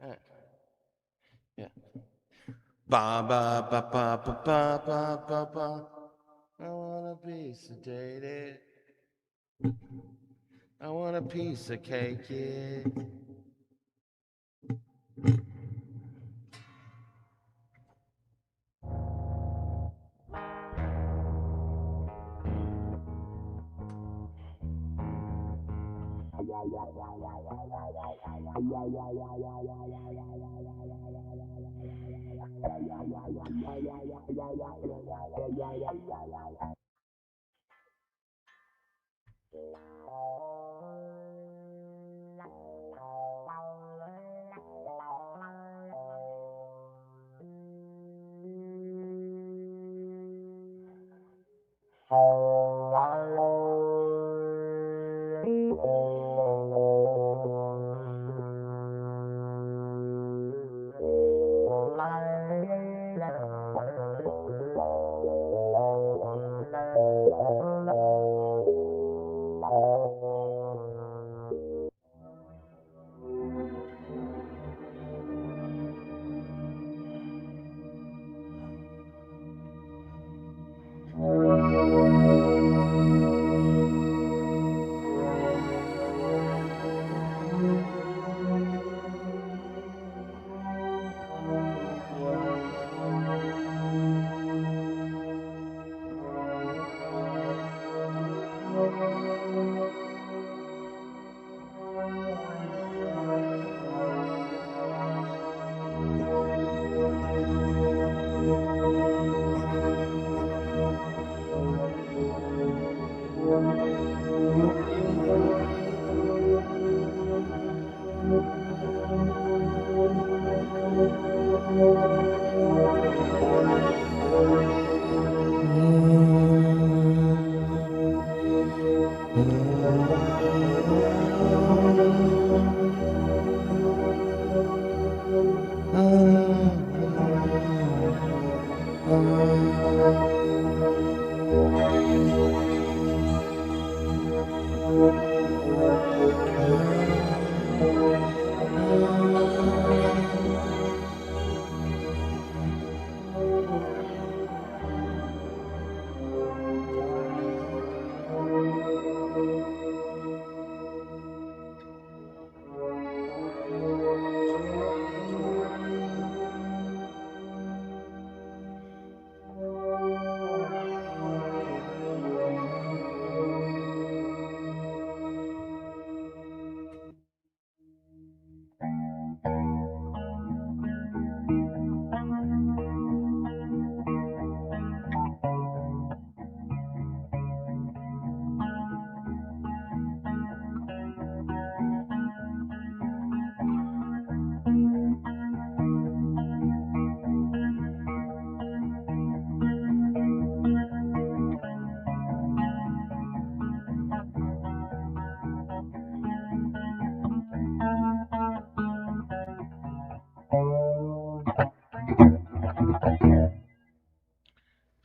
Eh, yeah. Ba ba ba ba ba ba ba ba ba. I wanna be sedated. I want a piece of cake, yeah.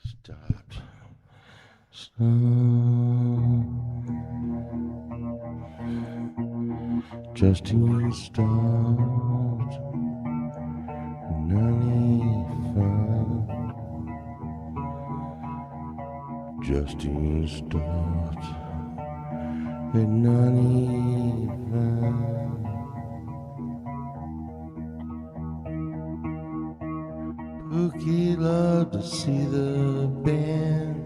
Stopped. Justine stopped. 95. Justine stopped at 95. Pookie loved to see the band.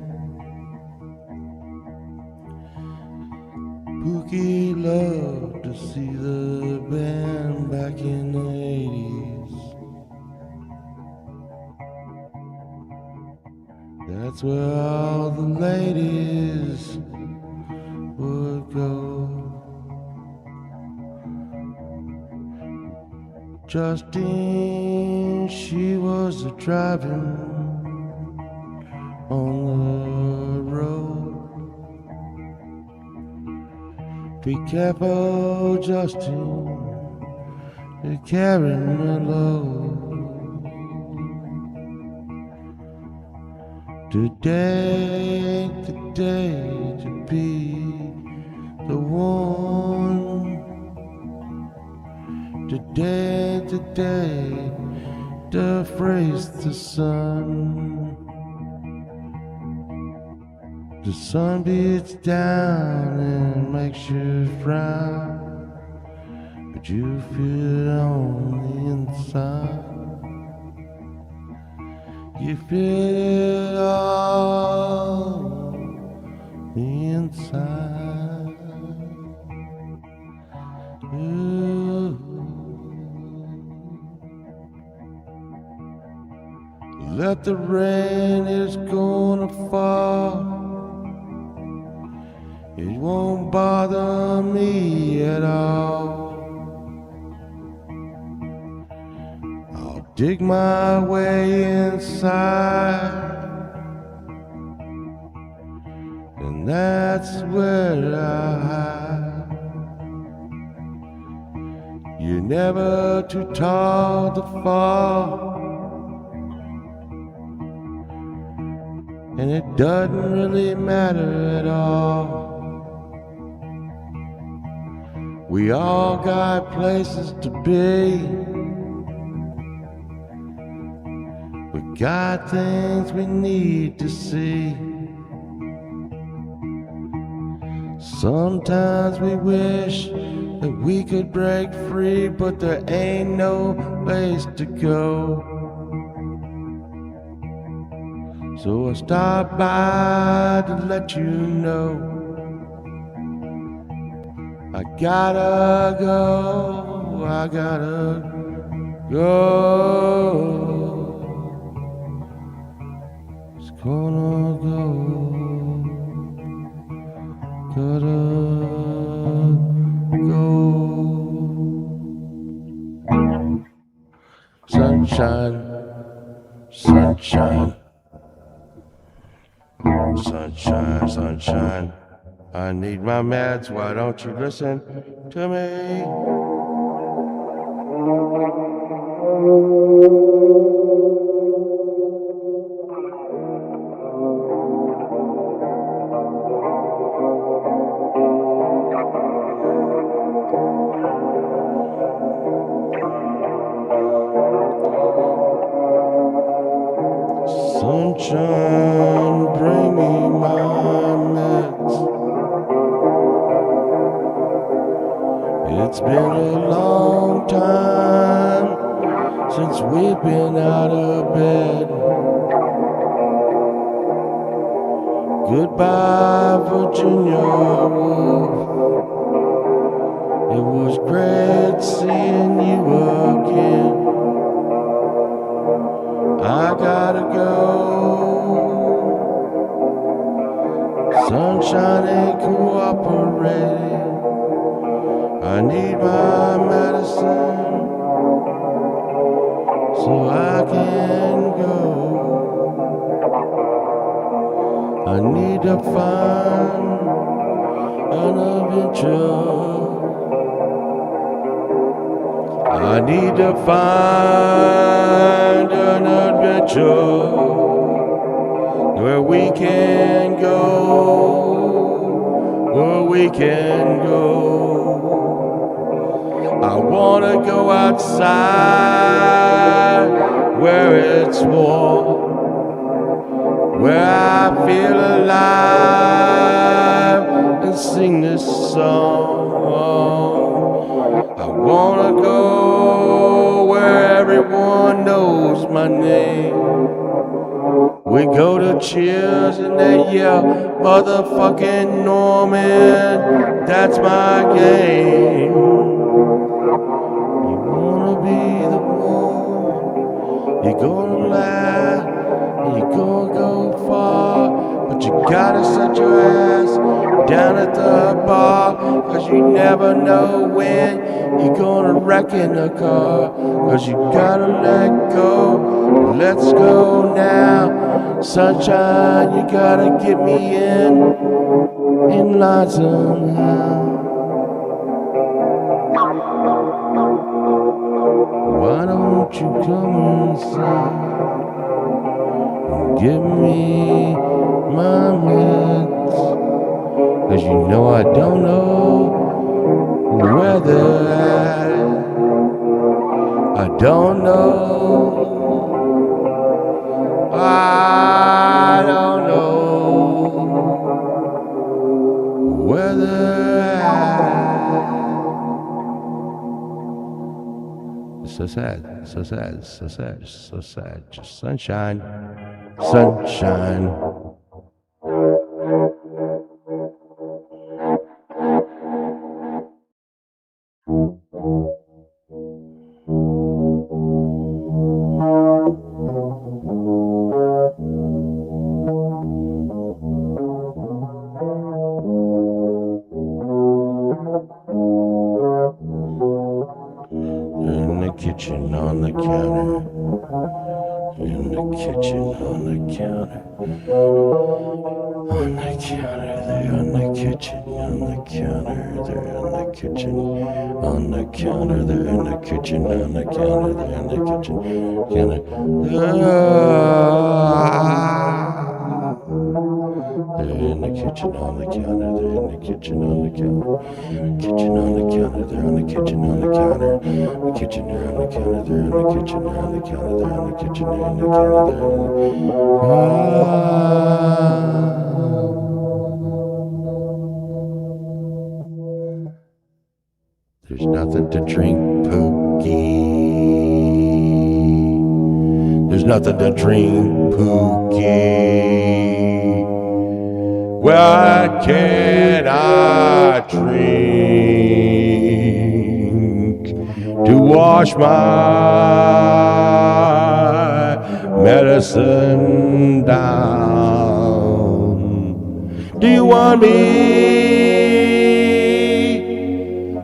Pookie loved to see the band back in the 80s. That's where all the ladies would go. Justine, she was driving on the road. Be careful, Justine, you're carrying a load. Today, today to be the one. Today, today to face the sun. The sun beats down and makes you frown, but you feel it on the inside. You feel it all the inside. Ooh. Let the rain, it's gonna fall. It won't bother me at all. I'll dig my way inside, and that's where I hide. You're never too tall to fall, and it doesn't really matter at all. We all got places to be, we got things we need to see. Sometimes we wish that we could break free, but there ain't no place to go. So I stopped by to let you know I gotta go, I gotta go. It's gonna go, gotta go. Sunshine, sunshine, sunshine, sunshine. I need my meds, why don't you listen to me? Sunshine, bring me my meds. It's been a long time since we've been out of bed. Goodbye, Virginia Woolf. It was great seeing you again. I gotta go. Sunshine ain't cooperating. I need my medicine so I can go. I need to find an adventure. I need to find an adventure where we can go, where we can go. I wanna go outside where it's warm, where I feel alive and sing this song. I wanna go where everyone knows my name. We go to Cheers and they yell, motherfucking Norman, that's my game. You wanna be the one, you're gonna laugh, and you're gonna go far, but you gotta set your ass down at the bar, 'cause you never know when you're gonna wreck in a car, 'cause you gotta let go. Let's go now, sunshine, you gotta get me in line somehow. Why don't you come inside and give me my meds? 'Cause you know I don't know where they're at. I don't know. I don't know where they're at. It's so sad, so sad, so sad, so sad. Just sunshine, sunshine. In the kitchen on the counter. In the kitchen on the counter. On the counter, they're on the kitchen, on the counter, they're on the kitchen, on the counter, they're in the kitchen, on the counter, they're in the kitchen, counter. They're in the kitchen, on the counter, they're in the kitchen, on the counter, kitchen on the counter, they're on the kitchen, on the counter, the kitchen, they're on the counter, they're in the kitchen, they're on the counter, they're on the kitchen, they're in the counter, they're in the There's nothing to drink, Pookie. There's nothing to drink, Pookie. What can I drink to wash my medicine down? Do you want me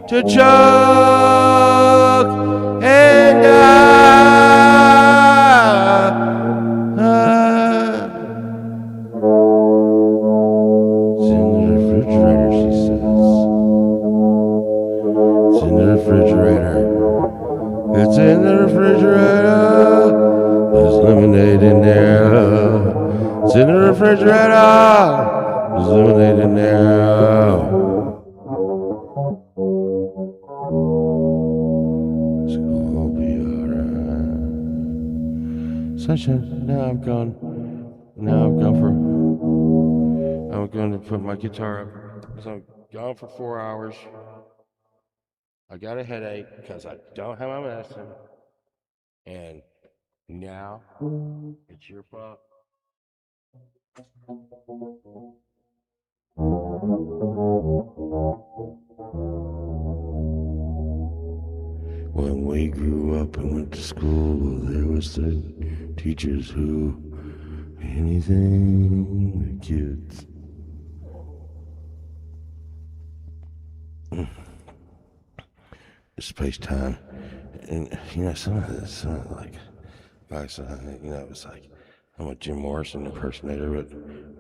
to choke and die? It's in the refrigerator, she says. It's in the refrigerator. It's in the refrigerator. There's lemonade in there. It's in the refrigerator. There's lemonade in there. It's gonna be alright. Sunshine, now I'm gone. Now I'm gone for. I'm going to put my guitar up. So I'm gone for 4 hours. I got a headache because I don't have my medicine. And now it's your fault. When we grew up and went to school, there was the teachers who anything the kids. Space time, and some of this, like it's like I'm a Jim Morrison impersonator, but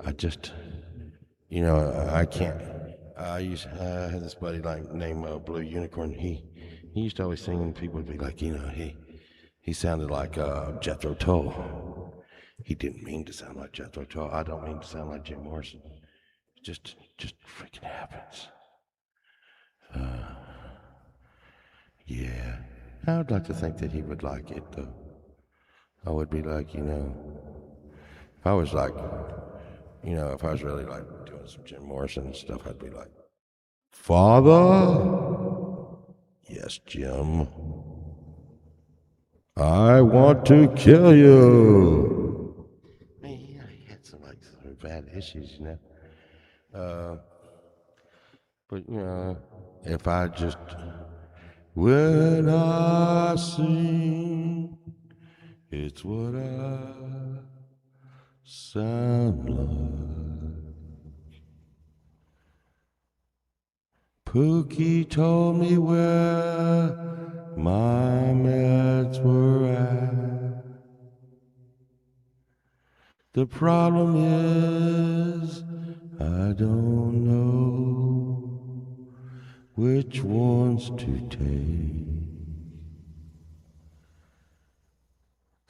I just, I can't. I had this buddy named Blue Unicorn. He used to always sing, and people would be like, he sounded like Jethro Tull. He didn't mean to sound like Jethro Tull. I don't mean to sound like Jim Morrison. It just freaking happens. Yeah, I would like to think that he would like it though. I would be like, if I was like, if I was really like doing some Jim Morrison stuff, I'd be like, Father? Yes, Jim. I want to kill you. Man, he had some bad issues. But if I just when I sing, it's what I sound like. Pookie told me where my meds were at. The problem is, I don't know which ones to take.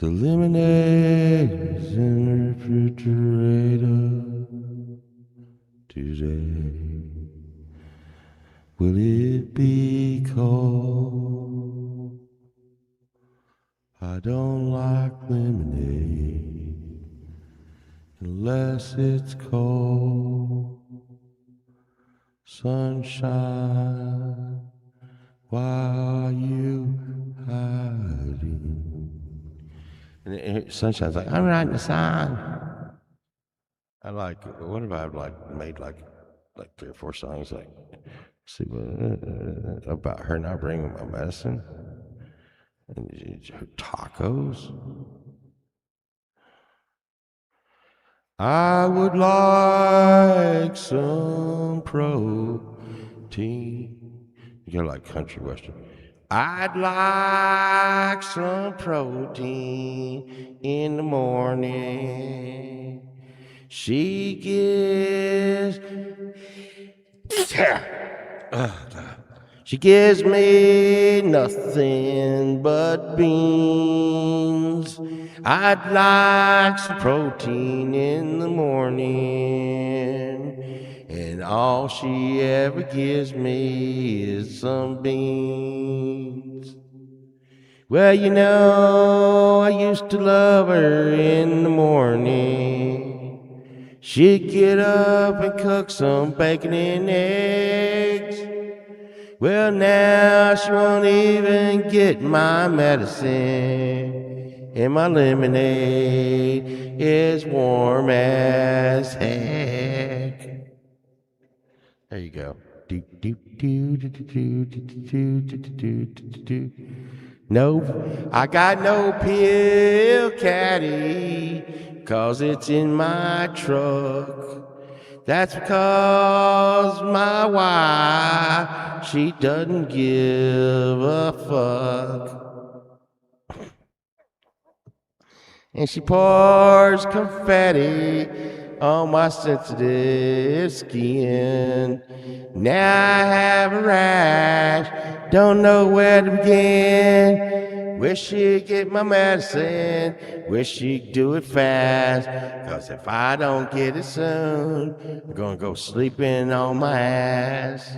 The lemonade is in the refrigerator today. Will it be cold? I don't like lemonade unless it's cold. Sunshine, why are you hiding? And Sunshine's like, I'm writing a song. I like, what if I made like 3 or 4 songs like, see about her not bringing my medicine and her tacos. I would like some protein. You got like country western. I'd like some protein in the morning. She gives she gives me nothing but beans. I'd like some protein in the morning. And all she ever gives me is some beans. Well, you know, I used to love her in the morning. She'd get up and cook some bacon and eggs. Well, now she won't even get my medicine. And my lemonade is warm as heck. There you go. No, I got no pill caddy, 'cause it's in my truck. That's because my wife, she doesn't give a fuck. And she pours confetti on my sensitive skin. Now I have a rash, don't know where to begin. Wish she'd get my medicine, wish she'd do it fast. 'Cause if I don't get it soon, I'm gonna go sleeping on my ass.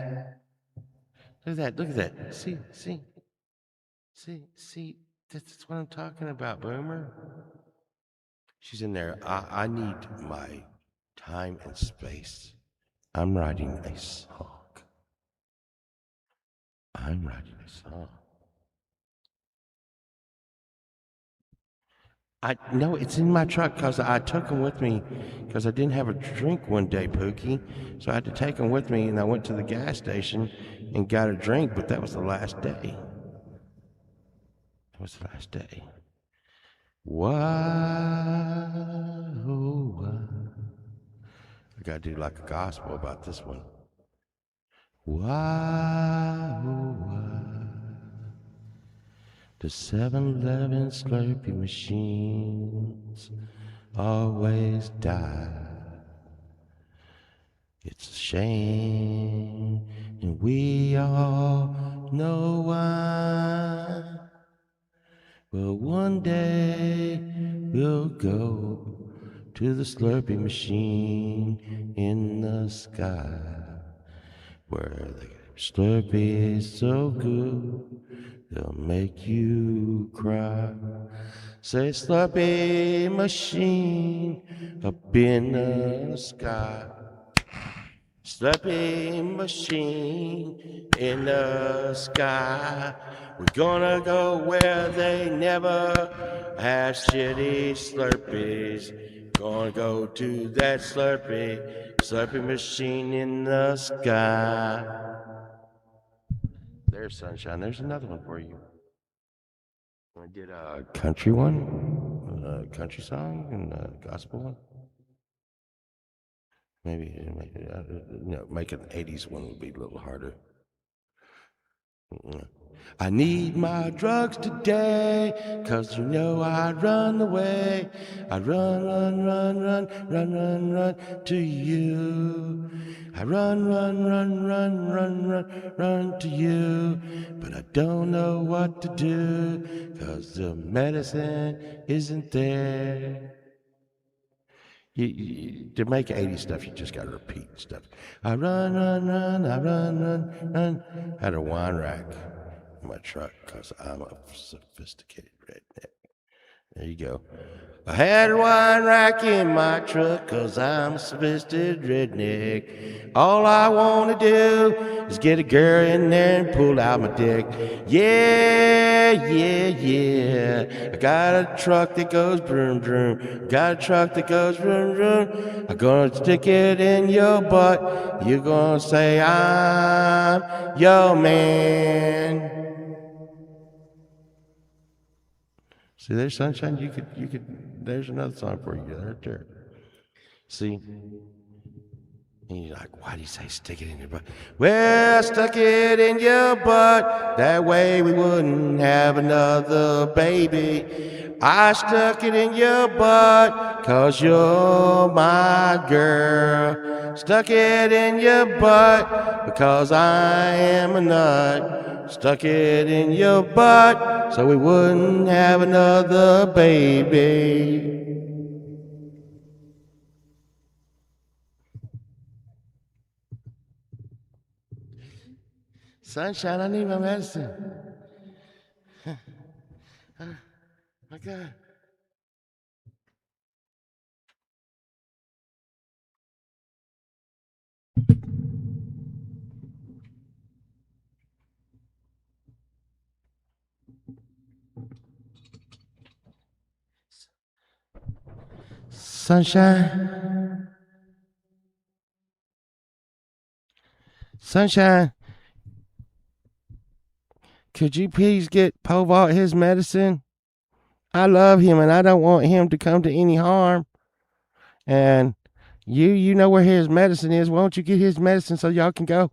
Look at that. See, that's what I'm talking about, Boomer. She's in there. I need my time and space. I'm writing a song. I'm writing a song. I no, it's in my truck because I took them with me because I didn't have a drink one day, Pookie. So I had to take them with me, and I went to the gas station and got a drink. But that was the last day. That was the last day. Why, oh, why? I gotta do like a gospel about this one. Why, oh, why? The 7-Eleven Slurpee machines always die. It's a shame, and we all know why. Well, one day we'll go to the Slurpee machine in the sky, where the Slurpee is so good they'll make you cry. Say Slurpee machine up in the sky. Slurpee machine in the sky. We're gonna go where they never have shitty Slurpees. Gonna go to that Slurpee machine in the sky. There's sunshine. There's another one for you. I did a country one, a country song, and a gospel one. Maybe no, make an '80s one would be a little harder. I need my drugs today, 'cause you know I'd run away. I'd run, run, run, run, run, run, run to you. I run, run, run, run, run, run, run to you. But I don't know what to do, 'cause the medicine isn't there. To make 80s stuff, you just got to repeat stuff. I run, run, run, I run, run, run. Had a wine rack in my truck because I'm a sophisticated redneck. There you go. I had a wine rack in my truck 'cause I'm a sophisticated redneck. All I want to do is get a girl in there and pull out my dick. Yeah, yeah, yeah. I got a truck that goes vroom, vroom. Got a truck that goes vroom, vroom. I'm gonna stick it in your butt. You're gonna say I'm your man. See, there's sunshine. There's another song for you right there. See, and you're like, why do you say stick it in your butt? Well, I stuck it in your butt. That way we wouldn't have another baby. I stuck it in your butt 'cause you're my girl. Stuck it in your butt because I am a nut. Stuck it in your butt so we wouldn't have another baby. Sunshine, I need my medicine. My God. Sunshine. Sunshine. Could you please get Povalt his medicine? I love him and I don't want him to come to any harm. And you know where his medicine is. Why don't you get his medicine so y'all can go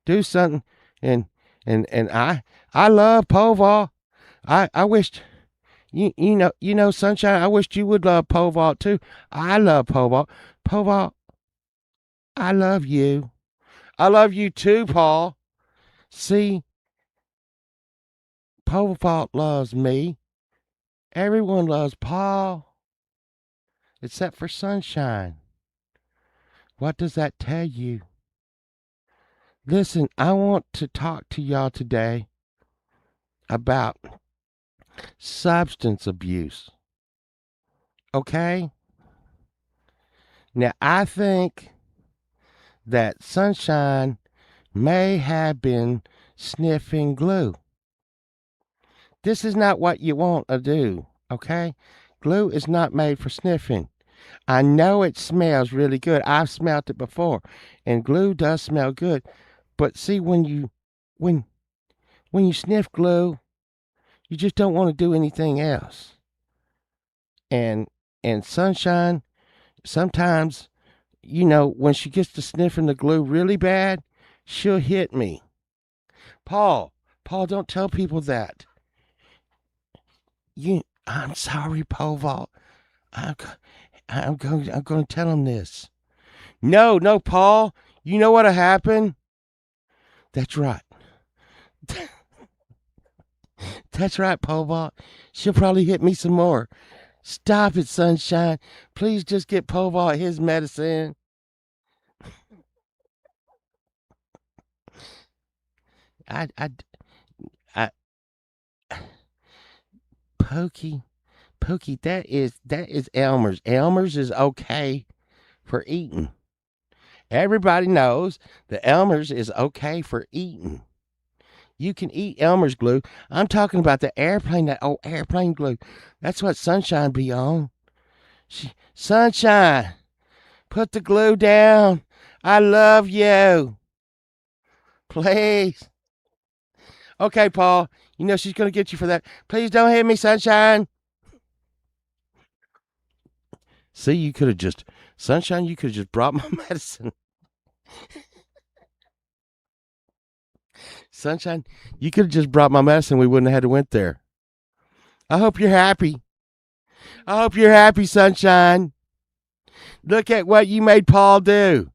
do something? And and I love Povalt. I wished you know Sunshine. I wished you would love Povalt too. I love Povalt. Povalt, I love you. I love you too, Paul. See, Povalt loves me. Everyone loves Paul except for Sunshine. What does that tell you? Listen, I want to talk to y'all today about substance abuse. Okay? Now, I think that Sunshine may have been sniffing glue. This is not what you want to do, okay? Glue is not made for sniffing. I know it smells really good. I've smelled it before, and glue does smell good. But see, when when you sniff glue, you just don't want to do anything else. And and Sunshine, sometimes, when she gets to sniffing the glue really bad, she'll hit me. Paul, Paul, don't tell people that. I'm sorry, Povalt. I'm, I'm going to tell him this. No, no, Paul. You know what'll happen? That's right. That's right, Povalt. She'll probably hit me some more. Stop it, Sunshine. Please just get Povalt his medicine. I, I, I, Pokey, Pokey, that is Elmer's. Elmer's is okay for eating. Everybody knows that Elmer's is okay for eating. You can eat Elmer's glue. I'm talking about the airplane, that old airplane glue. That's what Sunshine be on. Sunshine, put the glue down. I love you. Please. Okay, Paul. You know she's going to get you for that. Please don't hit me, Sunshine. See, Sunshine, you could have just brought my medicine. Sunshine, you could have just brought my medicine. We wouldn't have had to went there. I hope you're happy. I hope you're happy, Sunshine. Look at what you made Paul do.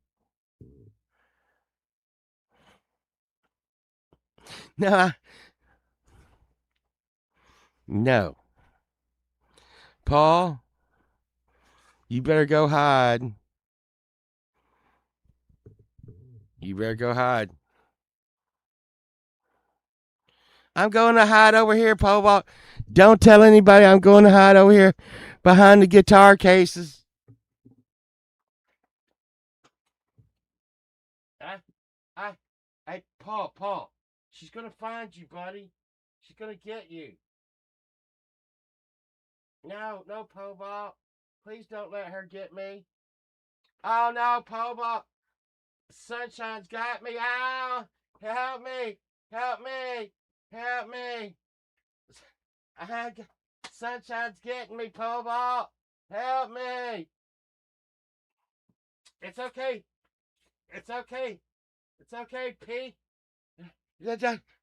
No, no. Paul, you better go hide. You better go hide. I'm going to hide over here, Paul. Don't tell anybody. I'm going to hide over here behind the guitar cases. I, hey, Paul. She's going to find you, buddy. She's going to get you. No, Paul. Please don't let her get me. Oh, no, Paul. Sunshine's got me. Ow! Help me! Help me! Help me! Sunshine's getting me, Paul. Help me! It's okay. It's okay. It's okay, P.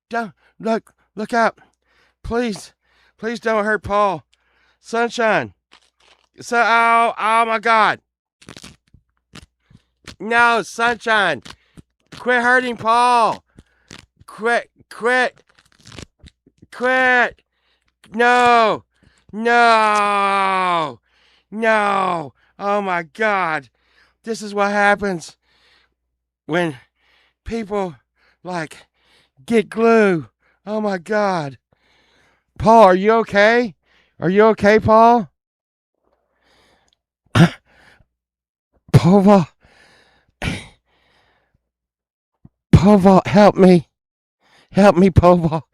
Don't look out. Please don't hurt Paul. Sunshine. Oh my God. No, Sunshine. Quit hurting Paul. Quit. No. Oh my God. This is what happens when people like get glue. Oh my God. Paul, are you okay? Are you okay, Paul? Paul, help me. Help me, Paul.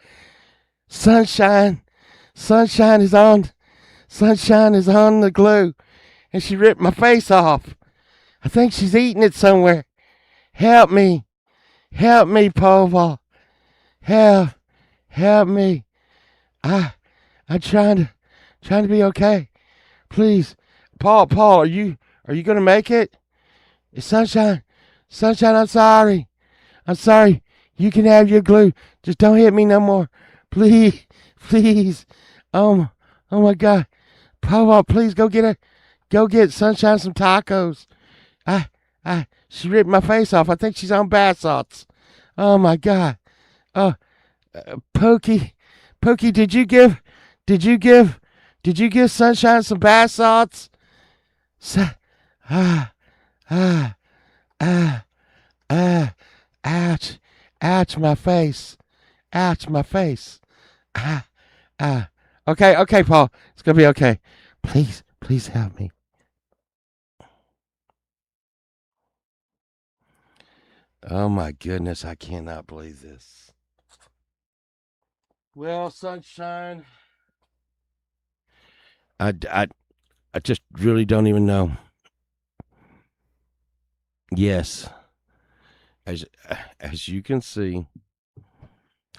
Sunshine is on. Sunshine is on the glue. And she ripped my face off. I think she's eating it somewhere. Help me. Help me, Paul. Help me. I'm trying to be okay. Please. Paul, are you gonna make it? Sunshine, I'm sorry. You can have your glue. Just don't hit me no more. Please. Oh my God. Paul, please go get Sunshine some tacos. She ripped my face off. I think she's on bath salts. Oh my God. Oh, Pokey, did you give Sunshine some bath salts? Ah, ah, ah, ah, ouch, my face. Ah, Okay, Paul. It's gonna be okay. Please help me. Oh my goodness, I cannot believe this. Well, Sunshine, I just really don't even know. Yes, as as you can see,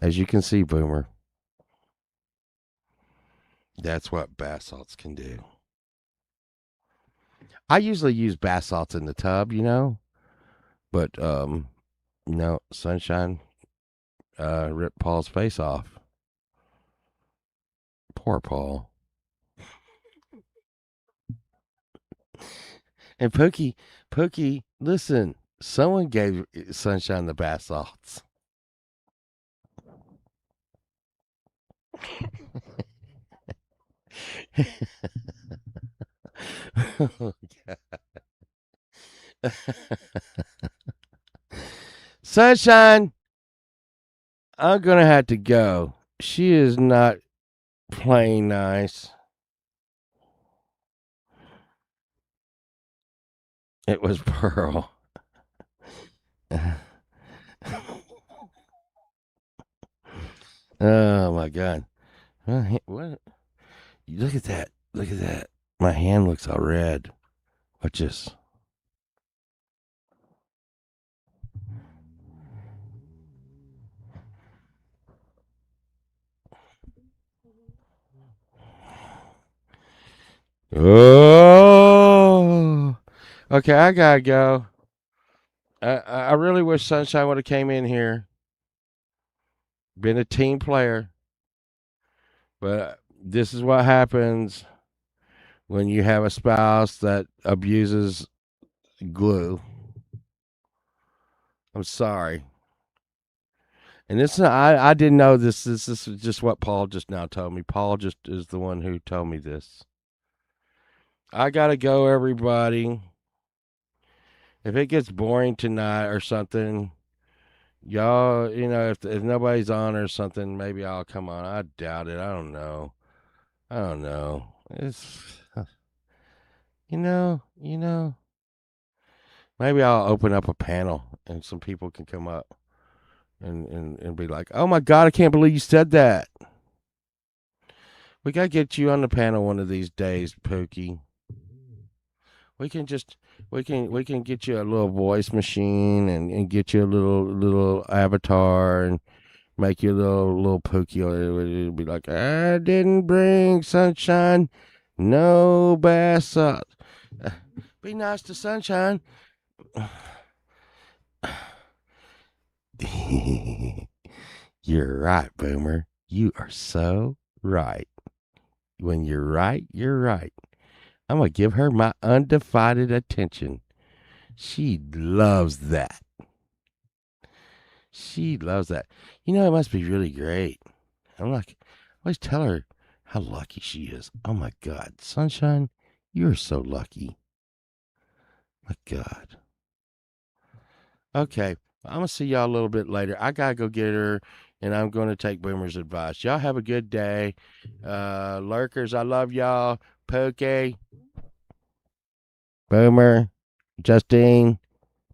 Boomer, that's what bath salts can do. I usually use bath salts in the tub, but no, Sunshine ripped Paul's face off. Poor Paul. And Pookie, listen, someone gave Sunshine the bath salts. Sunshine, I'm gonna have to go. She is not playing nice. It was Pearl. Oh my God! What? Look at that! My hand looks all red. Watch this. Oh, okay. I gotta go. I really wish Sunshine would have came in here. Been a team player. But this is what happens when you have a spouse that abuses glue. I'm sorry. And this, I didn't know this. This is just what Paul just now told me. Paul just is the one who told me this. I gotta go, everybody. If it gets boring tonight or something, y'all, if nobody's on or something, maybe I'll come on. I doubt it. I don't know. I don't know. It's, maybe I'll open up a panel and some people can come up and be like, "Oh my God, I can't believe you said that." We gotta get you on the panel one of these days, Pookie. We can just we can get you a little voice machine and get you a little avatar and make you a little Pookie. It'll be like, "I didn't bring sunshine, no bath salt." Be nice to sunshine. You're right, Boomer. You are so right. When you're right, you're right. I'm going to give her my undivided attention. She loves that. She loves that. It must be really great. I'm like, I always tell her how lucky she is. Oh my God. Sunshine, you're so lucky. My God. Okay. I'm going to see y'all a little bit later. I got to go get her, and I'm going to take Boomer's advice. Y'all have a good day. Lurkers, I love y'all. Poke, Boomer, Justine,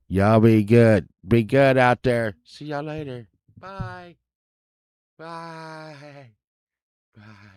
y'all be good. Be good out there. See y'all later. Bye. Bye. Bye.